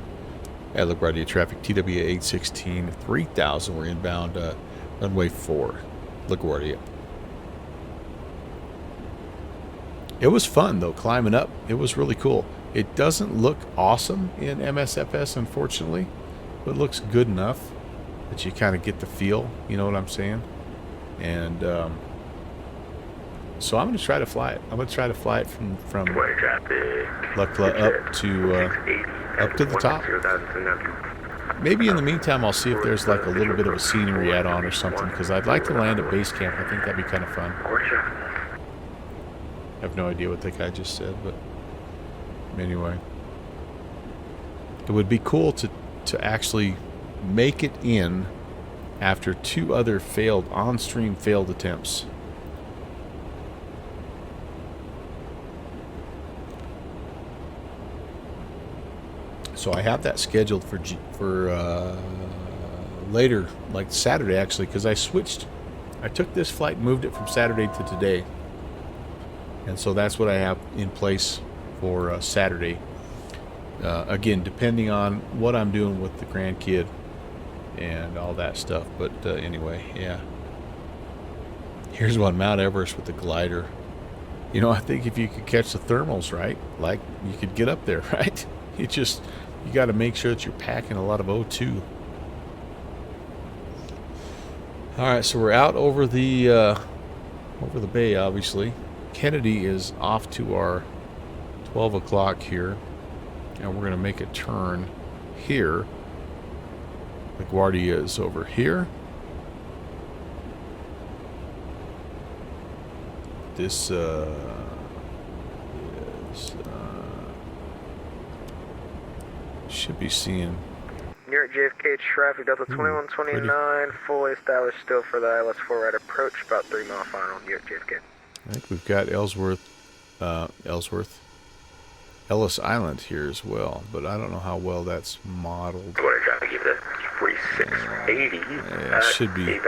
at LaGuardia traffic. TWA 816 3000. We're inbound runway 4, LaGuardia. It was fun though, climbing up. It was really cool. It doesn't look awesome in MSFS, unfortunately, but it looks good enough that you kind of get the feel. You know what I'm saying? And so I'm going to try to fly it. I'm going to try to fly it from Lukla up to the top. Maybe in the meantime, I'll see if there's like a little bit of a scenery add-on or something, because I'd like to land at base camp. I think that'd be kind of fun. I have no idea what that guy just said, but anyway, it would be cool to actually make it in after 2 other on-stream failed attempts. So I have that scheduled for later, like Saturday actually, because I switched. I took this flight and moved it from Saturday to today, and so that's what I have in place for Saturday. Again, depending on what I'm doing with the grandkid and all that stuff. But anyway, yeah. Here's one, Mount Everest with the glider. You know, I think if you could catch the thermals right, like you could get up there, right? You got to make sure that you're packing a lot of O2. All right, so we're out over the bay, obviously. Kennedy is off to our 12 o'clock here, and we're going to make a turn here. LaGuardia is over here. This should be seeing. Near at JFK traffic Delta 2129 fully established still for the ILS-4 right approach, about 3 mile final near JFK. I think we've got Ellis Island here as well, but I don't know how well that's modeled. What I try to give that 4680. Yeah, should be it.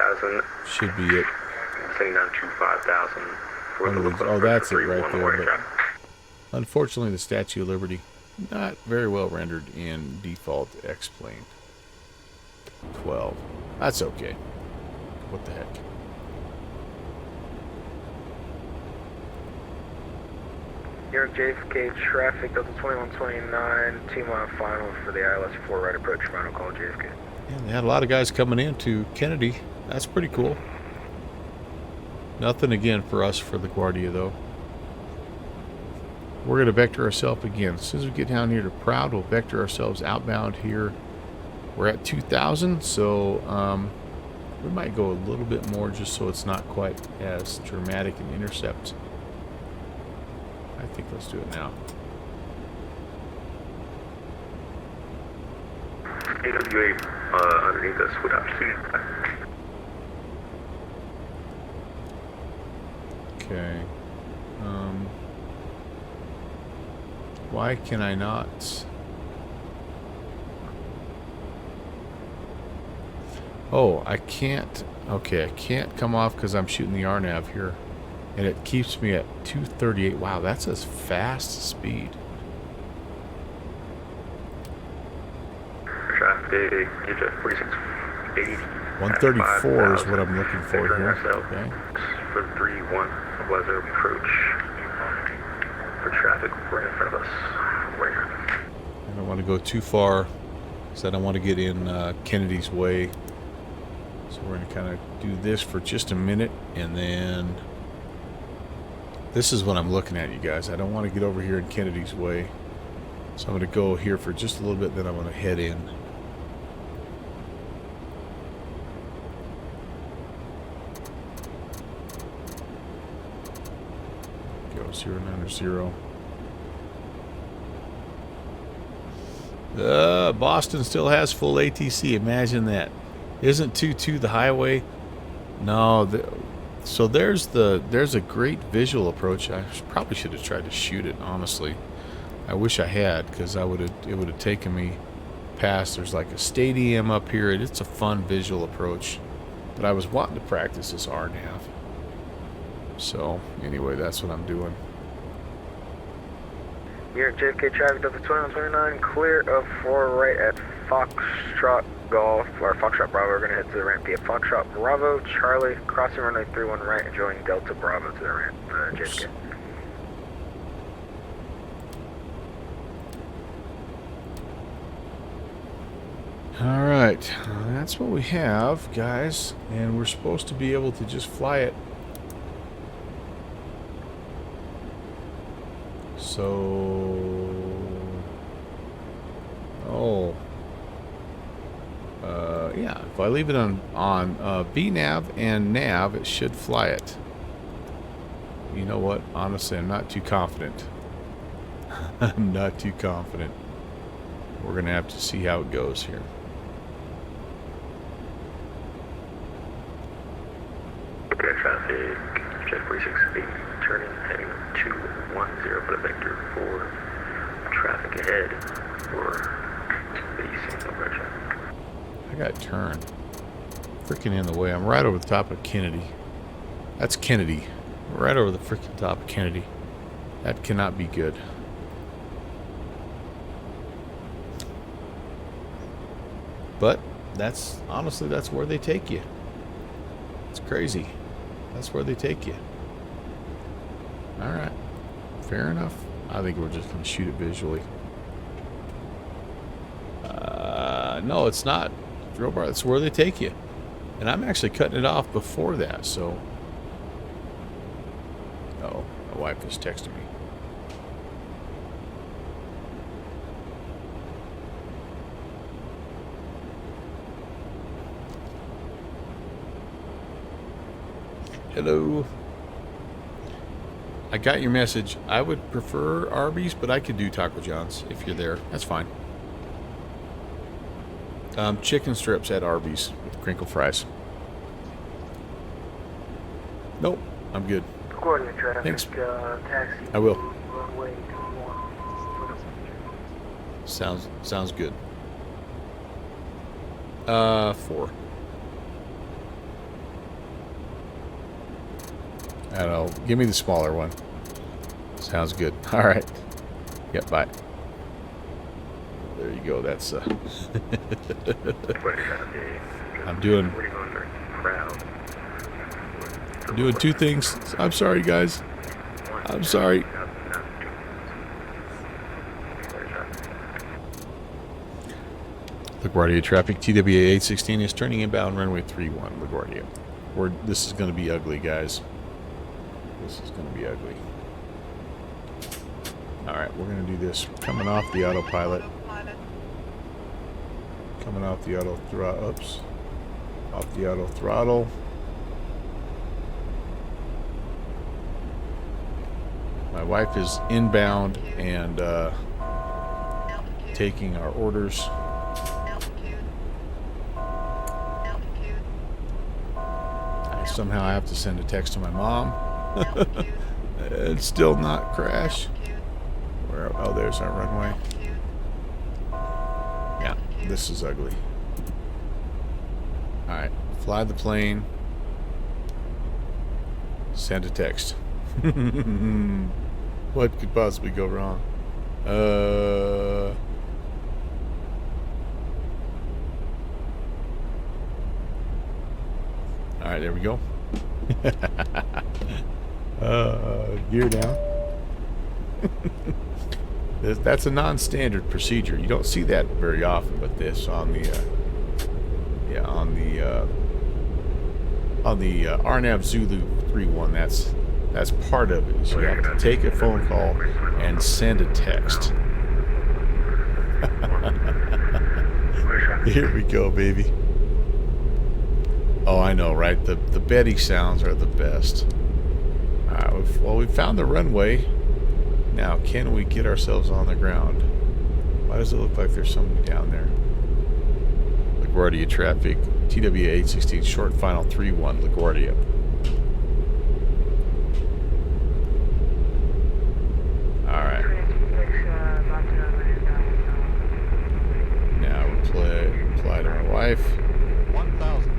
Sitting down to 5,000. Oh, that's it right there. But unfortunately, the Statue of Liberty not very well rendered in default X-plane 12. That's okay. What the heck? Near JFK traffic Delta 2129 2 mile final for the ILS-4 right approach, final call JFK. Yeah, they had a lot of guys coming into Kennedy. That's pretty cool. Nothing again for us for LaGuardia though. We're going to vector ourselves again. As soon as we get down here to Proud, we'll vector ourselves outbound here. We're at 2,000, so we might go a little bit more just so it's not quite as dramatic an intercept. I think let's do it now. AWA underneath us without shooting. Okay. Why can I not? Oh, I can't. Okay, I can't come off because I'm shooting the RNAV here. And it keeps me at 238. Wow, that's a fast speed. Traffic, DJ 4680. 134 is what I'm looking for here. Okay. For 3-1, weather approach. For traffic right in front of us. Right here. I don't want to go too far because I don't want to get in Kennedy's way. So we're going to kind of do this for just a minute, and then this is what I'm looking at, you guys. I don't want to get over here in Kennedy's way. So I'm going to go here for just a little bit, then I'm going to head in. Go 090. Boston still has full ATC. Imagine that. Isn't 22 the highway? No. So there's a great visual approach. I probably should have tried to shoot it, honestly. I wish I had, because it would have taken me past. There's like a stadium up here. It's a fun visual approach. But I was wanting to practice this RNAV. So anyway, that's what I'm doing. You're at JFK traffic, Delta 2129, clear of 4 right at Foxtrot Golf, or Foxtrot Bravo. We're going to head to the ramp via Foxtrot Bravo, Charlie, crossing runway 31 right, and joining Delta Bravo to the ramp, JFK. Alright, that's what we have, guys, and we're supposed to be able to just fly it. Yeah, if I leave it on VNav and nav, it should fly it. You know what? Honestly, I'm not too confident. I'm not too confident. We're going to have to see how it goes here. Okay, traffic, jet 468, turning, heading 210 for the vector for traffic ahead for the single direction. I got turned. Freaking in the way. I'm right over the top of Kennedy. That's Kennedy. Right over the freaking top of Kennedy. That cannot be good. But that's honestly, that's where they take you. It's crazy. That's where they take you. Alright. Fair enough. I think we're just going to shoot it visually. No, it's not. Drill bar, that's where they take you. And I'm actually cutting it off before that, so. Oh, my wife is texting me. Hello. I got your message. I would prefer Arby's, but I could do Taco John's if you're there. That's fine. Chicken strips at Arby's with crinkle fries. Nope, I'm good. Thanks. Taxi. I will. Runway 21. Sounds good. 4. I don't know. Give me the smaller one. Sounds good. All right. Yep. Bye. There you go. That's I'm doing two things. I'm sorry, guys. I'm sorry. LaGuardia traffic. TWA 816 is turning inbound runway 31. LaGuardia. This is going to be ugly, guys. This is going to be ugly. Alright, we're going to do this. Coming off the autopilot. Coming off the auto throttle. Oops. Off the auto throttle. My wife is inbound and taking our orders. Somehow I have to send a text to my mom. It's still not crash. Where? Oh, there's our runway. Yeah, this is ugly. Alright, fly the plane. Send a text. What could possibly go wrong? Alright, there we go. Gear down. That's a non-standard procedure. You don't see that very often, but this on the RNAV Zulu 3-1, that's part of it. Is you have to take a phone call and send a text. Here we go, baby. Oh, I know, right? The Betty sounds are the best. Alright, well, we found the runway. Now, can we get ourselves on the ground? Why does it look like there's somebody down there? LaGuardia traffic, TWA 816, short final 3-1, LaGuardia. Alright. Now reply to my wife. 1,000.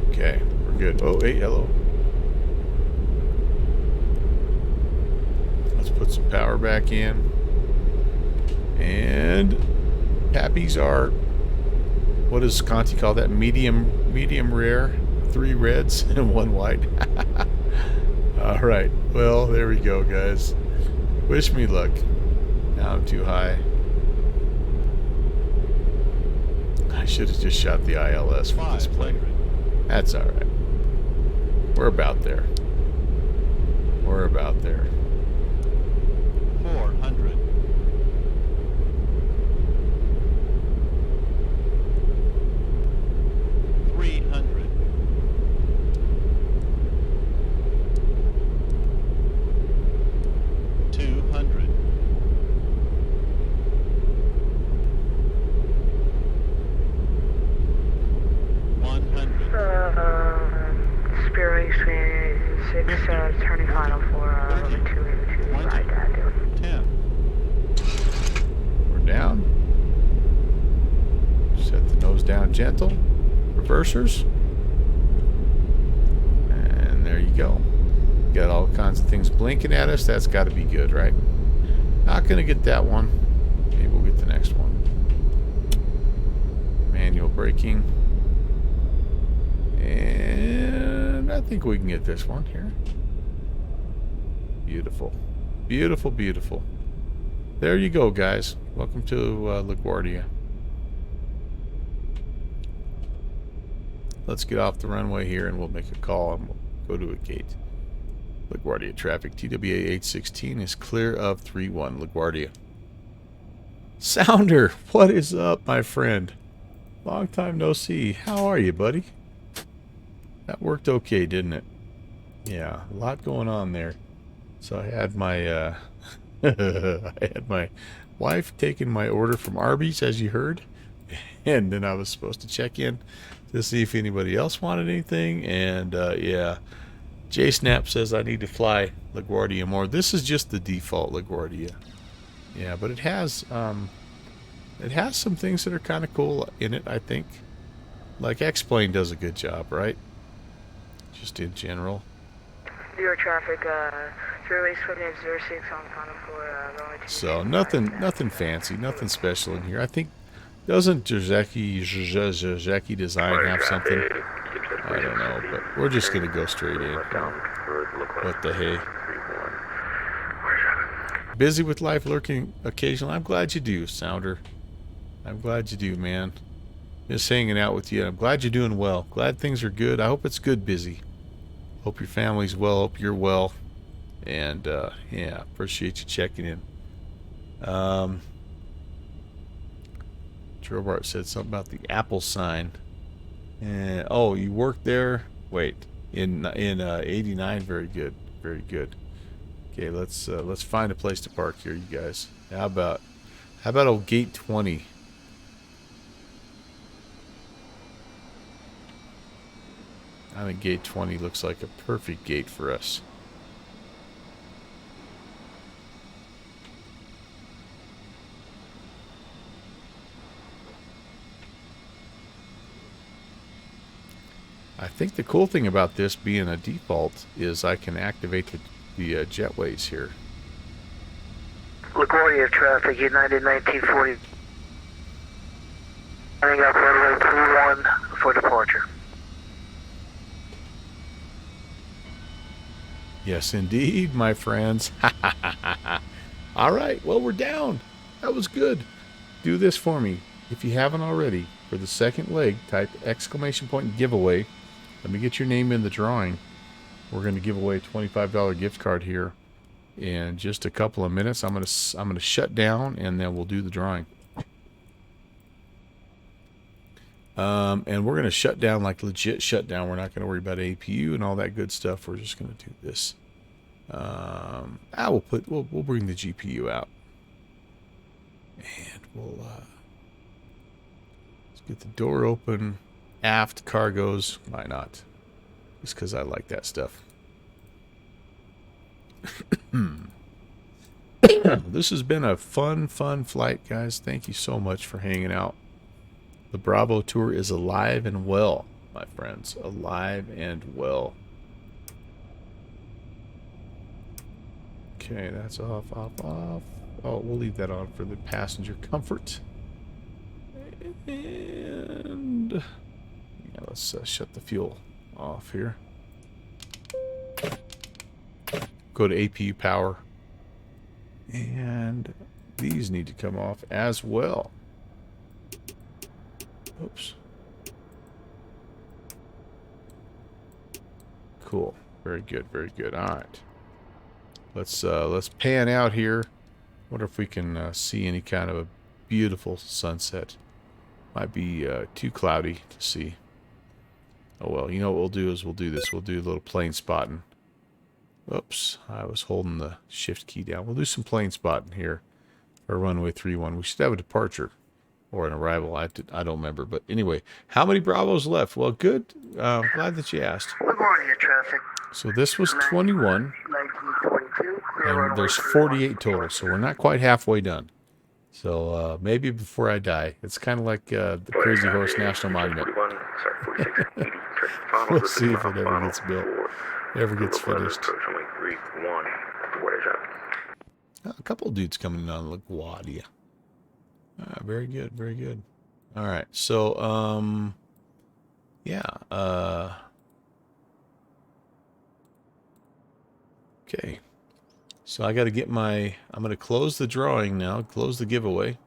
Okay, we're good. Oh, hey, hello. Let's put some power back in. And Pappies are, what does Conti call that? Medium rare. 3 reds and 1 white. Alright, well, there we go, guys. Wish me luck. Now I'm too high. I should have just shot the ILS for this plane. That's alright. We're about there. We're about there. 400. 300. 200. 100. Spirit 6, turning final for over 2 right at 10. We're down. Set the nose down gentle. Reversers. And there you go. Got all kinds of things blinking at us. That's got to be good, right? Not going to get that one. Maybe we'll get the next one. Manual braking. And I think we can get this one here. Beautiful. Beautiful, beautiful. There you go, guys. Welcome to LaGuardia. Let's get off the runway here and we'll make a call and we'll go to a gate. LaGuardia traffic, TWA 816 is clear of 3-1, LaGuardia. Sounder, what is up, my friend? Long time no see. How are you, buddy? That worked okay, didn't it? Yeah, a lot going on there. So I had my I had my wife taking my order from Arby's, as you heard, and then I was supposed to check in to see if anybody else wanted anything. And yeah, J-Snap says I need to fly LaGuardia more. This is just the default LaGuardia. Yeah, but it has some things that are kind of cool in it, I think. Like X-Plane does a good job, right? Just in general. Zero traffic, 0806 on final for so nothing fancy, nothing special in here. I think, doesn't Jazeki Design have something? I don't know, but we're just gonna go straight in. What the hey? Busy with life, lurking occasionally. I'm glad you do, Sounder. I'm glad you do, man. Just hanging out with you. I'm glad you're doing well. Glad things are good. I hope it's good, busy. Hope your family's well. Hope you're well. And yeah, appreciate you checking in. Trobart said something about the Apple sign. Oh, you worked there? Wait, in 89. Very good, very good. Okay, let's find a place to park here, you guys. How about old gate 20? I think gate 20 looks like a perfect gate for us. I think the cool thing about this being a default is I can activate the jetways here. LaGuardia traffic, United 1940. Running up runway 31 for departure. Yes, indeed, my friends. All right, well, we're down. That was good. Do this for me. If you haven't already, for the second leg, type exclamation point giveaway. Let me get your name in the drawing. We're going to give away a $25 gift card here in just a couple of minutes. I'm going to shut down, and then we'll do the drawing. And we're going to shut down like legit shutdown. We're not going to worry about APU and all that good stuff. We're just going to do this. We'll bring the GPU out, and we'll let's get the door open. Aft cargoes, why not? Just because I like that stuff. This has been a fun flight, guys. Thank you so much for hanging out. The Bravo tour is alive and well, my friends. Alive and well. Okay, that's off. Oh, we'll leave that on for the passenger comfort. And yeah, let's shut the fuel off here. Go to APU power. And these need to come off as well. Oops. Cool. Very good, very good. All right. Let's pan out here. Wonder if we can see any kind of a beautiful sunset. Might be too cloudy to see. Oh well, you know what we'll do is we'll do this. We'll do a little plane spotting. Oops, I was holding the shift key down. We'll do some plane spotting here for runway 31. We should have a departure or an arrival. I don't remember, but anyway, how many Bravos left? Well, good. Glad that you asked. LaGuardia traffic. So this was 21, 1942. and there's 48 total, so we're not quite halfway done. So maybe before I die. It's kind of like the Crazy Horse National Monument. We'll see if it ever gets built, ever gets finished. A couple of dudes coming in on LaGuardia. Very good, very good. All right, so yeah, okay. So I got to get my. I'm going to close the drawing now. Close the giveaway,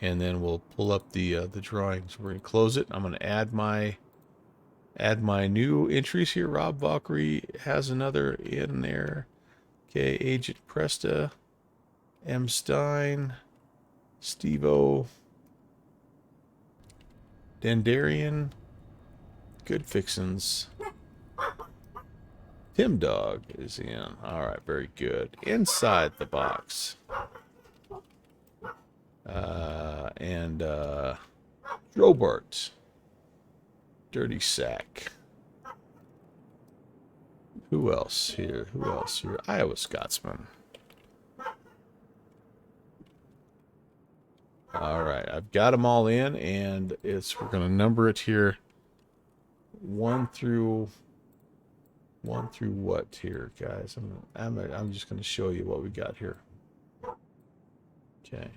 and then we'll pull up the drawings. We're going to close it. I'm going to add my new entries here. Rob Valkyrie has another in there. Okay, Agent Presta, M Stein, Steve-O, Dendarian, Good Fixins. Tim Dog is in. All right, very good. Inside the box. And Robert. Dirty Sack. Who else here? Who else here? Iowa Scotsman. All right, I've got them all in, and we're going to number it here. One through what here, guys? I'm just going to show you what we got here. Okay.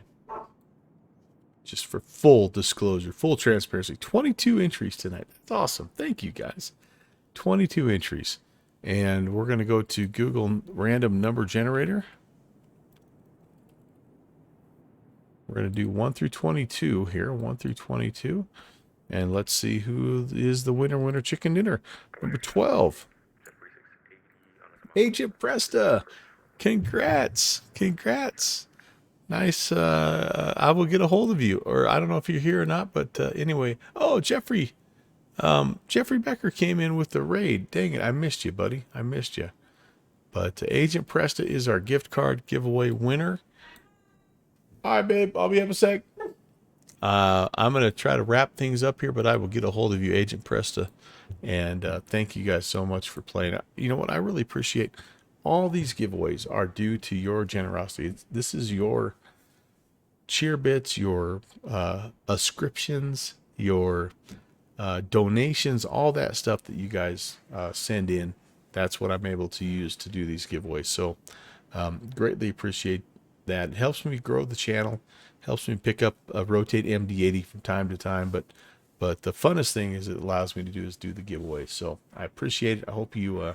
Just for full disclosure, full transparency, 22 entries tonight. That's awesome. Thank you, guys. 22 entries. And we're going to go to Google Random Number Generator. We're going to do 1 through 22 here, 1 through 22. And let's see who is the winner chicken dinner. Number 12. Agent Presta. Congrats. Nice. I will get a hold of you, or I don't know if you're here or not, but anyway. Oh, Jeffrey. Jeffrey Becker came in with the raid. Dang it, I missed you, buddy. I missed you. But Agent Presta is our gift card giveaway winner. All right, babe. I'll be up a sec. I'm going to try to wrap things up here, but I will get a hold of you, Agent Presta. And thank you guys so much for playing. You know what? I really appreciate all these giveaways are due to your generosity. This is your cheer bits, your ascriptions, your donations, all that stuff that you guys send in. That's what I'm able to use to do these giveaways. So greatly appreciate that. It helps me grow the channel, helps me pick up a rotate MD80 from time to time. But the funnest thing is it allows me to do the giveaway. So I appreciate it. I hope you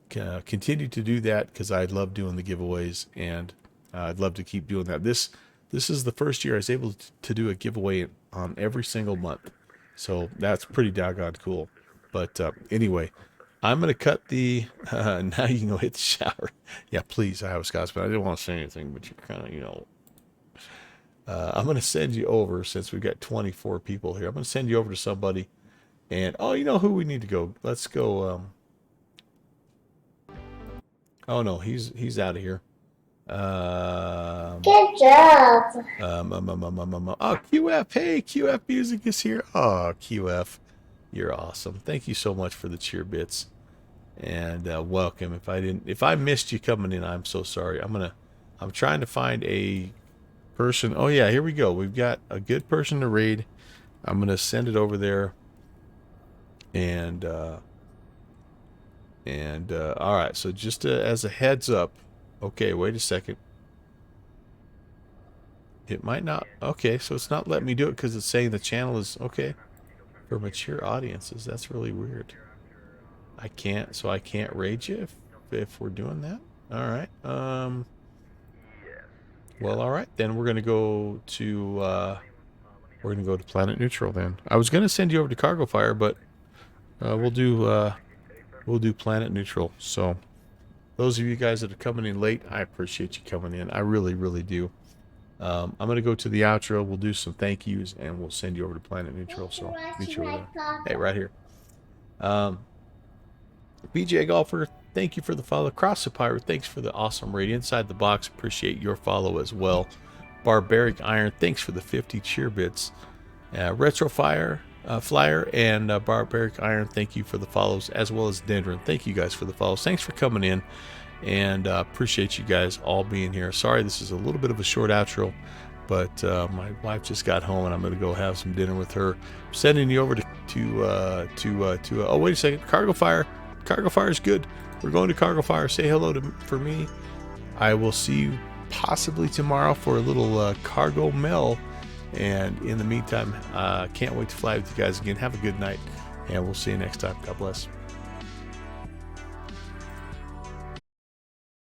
continue to do that, because I love doing the giveaways, and I'd love to keep doing that. This is the first year I was able to do a giveaway on every single month. So that's pretty doggone cool. But anyway, I'm going to cut the, now you can go hit the shower. Yeah, please, I have a Scotsman. I didn't want to say anything, but you're kind of, you know. I'm going to send you over, since we've got 24 people here. I'm going to send you over to somebody. And, oh, you know who we need to go? Let's go. Oh, no, he's out of here. Good job. Oh, QF. Hey, QF Music is here. Oh, QF. You're awesome. Thank you so much for the cheer bits. And welcome. If I missed you coming in, I'm so sorry. I'm trying to find a person. Oh yeah, here we go. We've got a good person to raid. I'm gonna send it over there. And all right, so just as a heads up. Okay, wait a second. It might not. Okay, so it's not letting me do it because it's saying the channel is okay for mature audiences. That's really weird. I can't raid you if we're doing that. All right. Well, all right, then we're gonna go to Planet Neutral. Then I was gonna send you over to Cargo Fire, but we'll do Planet Neutral. So those of you guys that are coming in late, I appreciate you coming in. I really, really do. I'm gonna go to the outro. We'll do some thank yous, and we'll send you over to Planet Neutral. So meet you over there. Hey, right here. BJ Golfer, thank you for the follow. Cross the Pirate, thanks for the awesome raid. Inside the Box, appreciate your follow as well. Barbaric Iron, thanks for the 50 cheer bits. Retro Flyer and Barbaric Iron, thank you for the follows, as well as Dendron. Thank you guys for the follows. Thanks for coming in, and appreciate you guys all being here. Sorry this is a little bit of a short outro, but my wife just got home, and I'm going to go have some dinner with her. I'm sending you over to oh, wait a second. Cargo Fire. Cargo Fire is good. We're going to Cargo Fire. Say hello for me. I will see you possibly tomorrow for a little cargo mail. And in the meantime, can't wait to fly with you guys again. Have a good night, and we'll see you next time. God bless.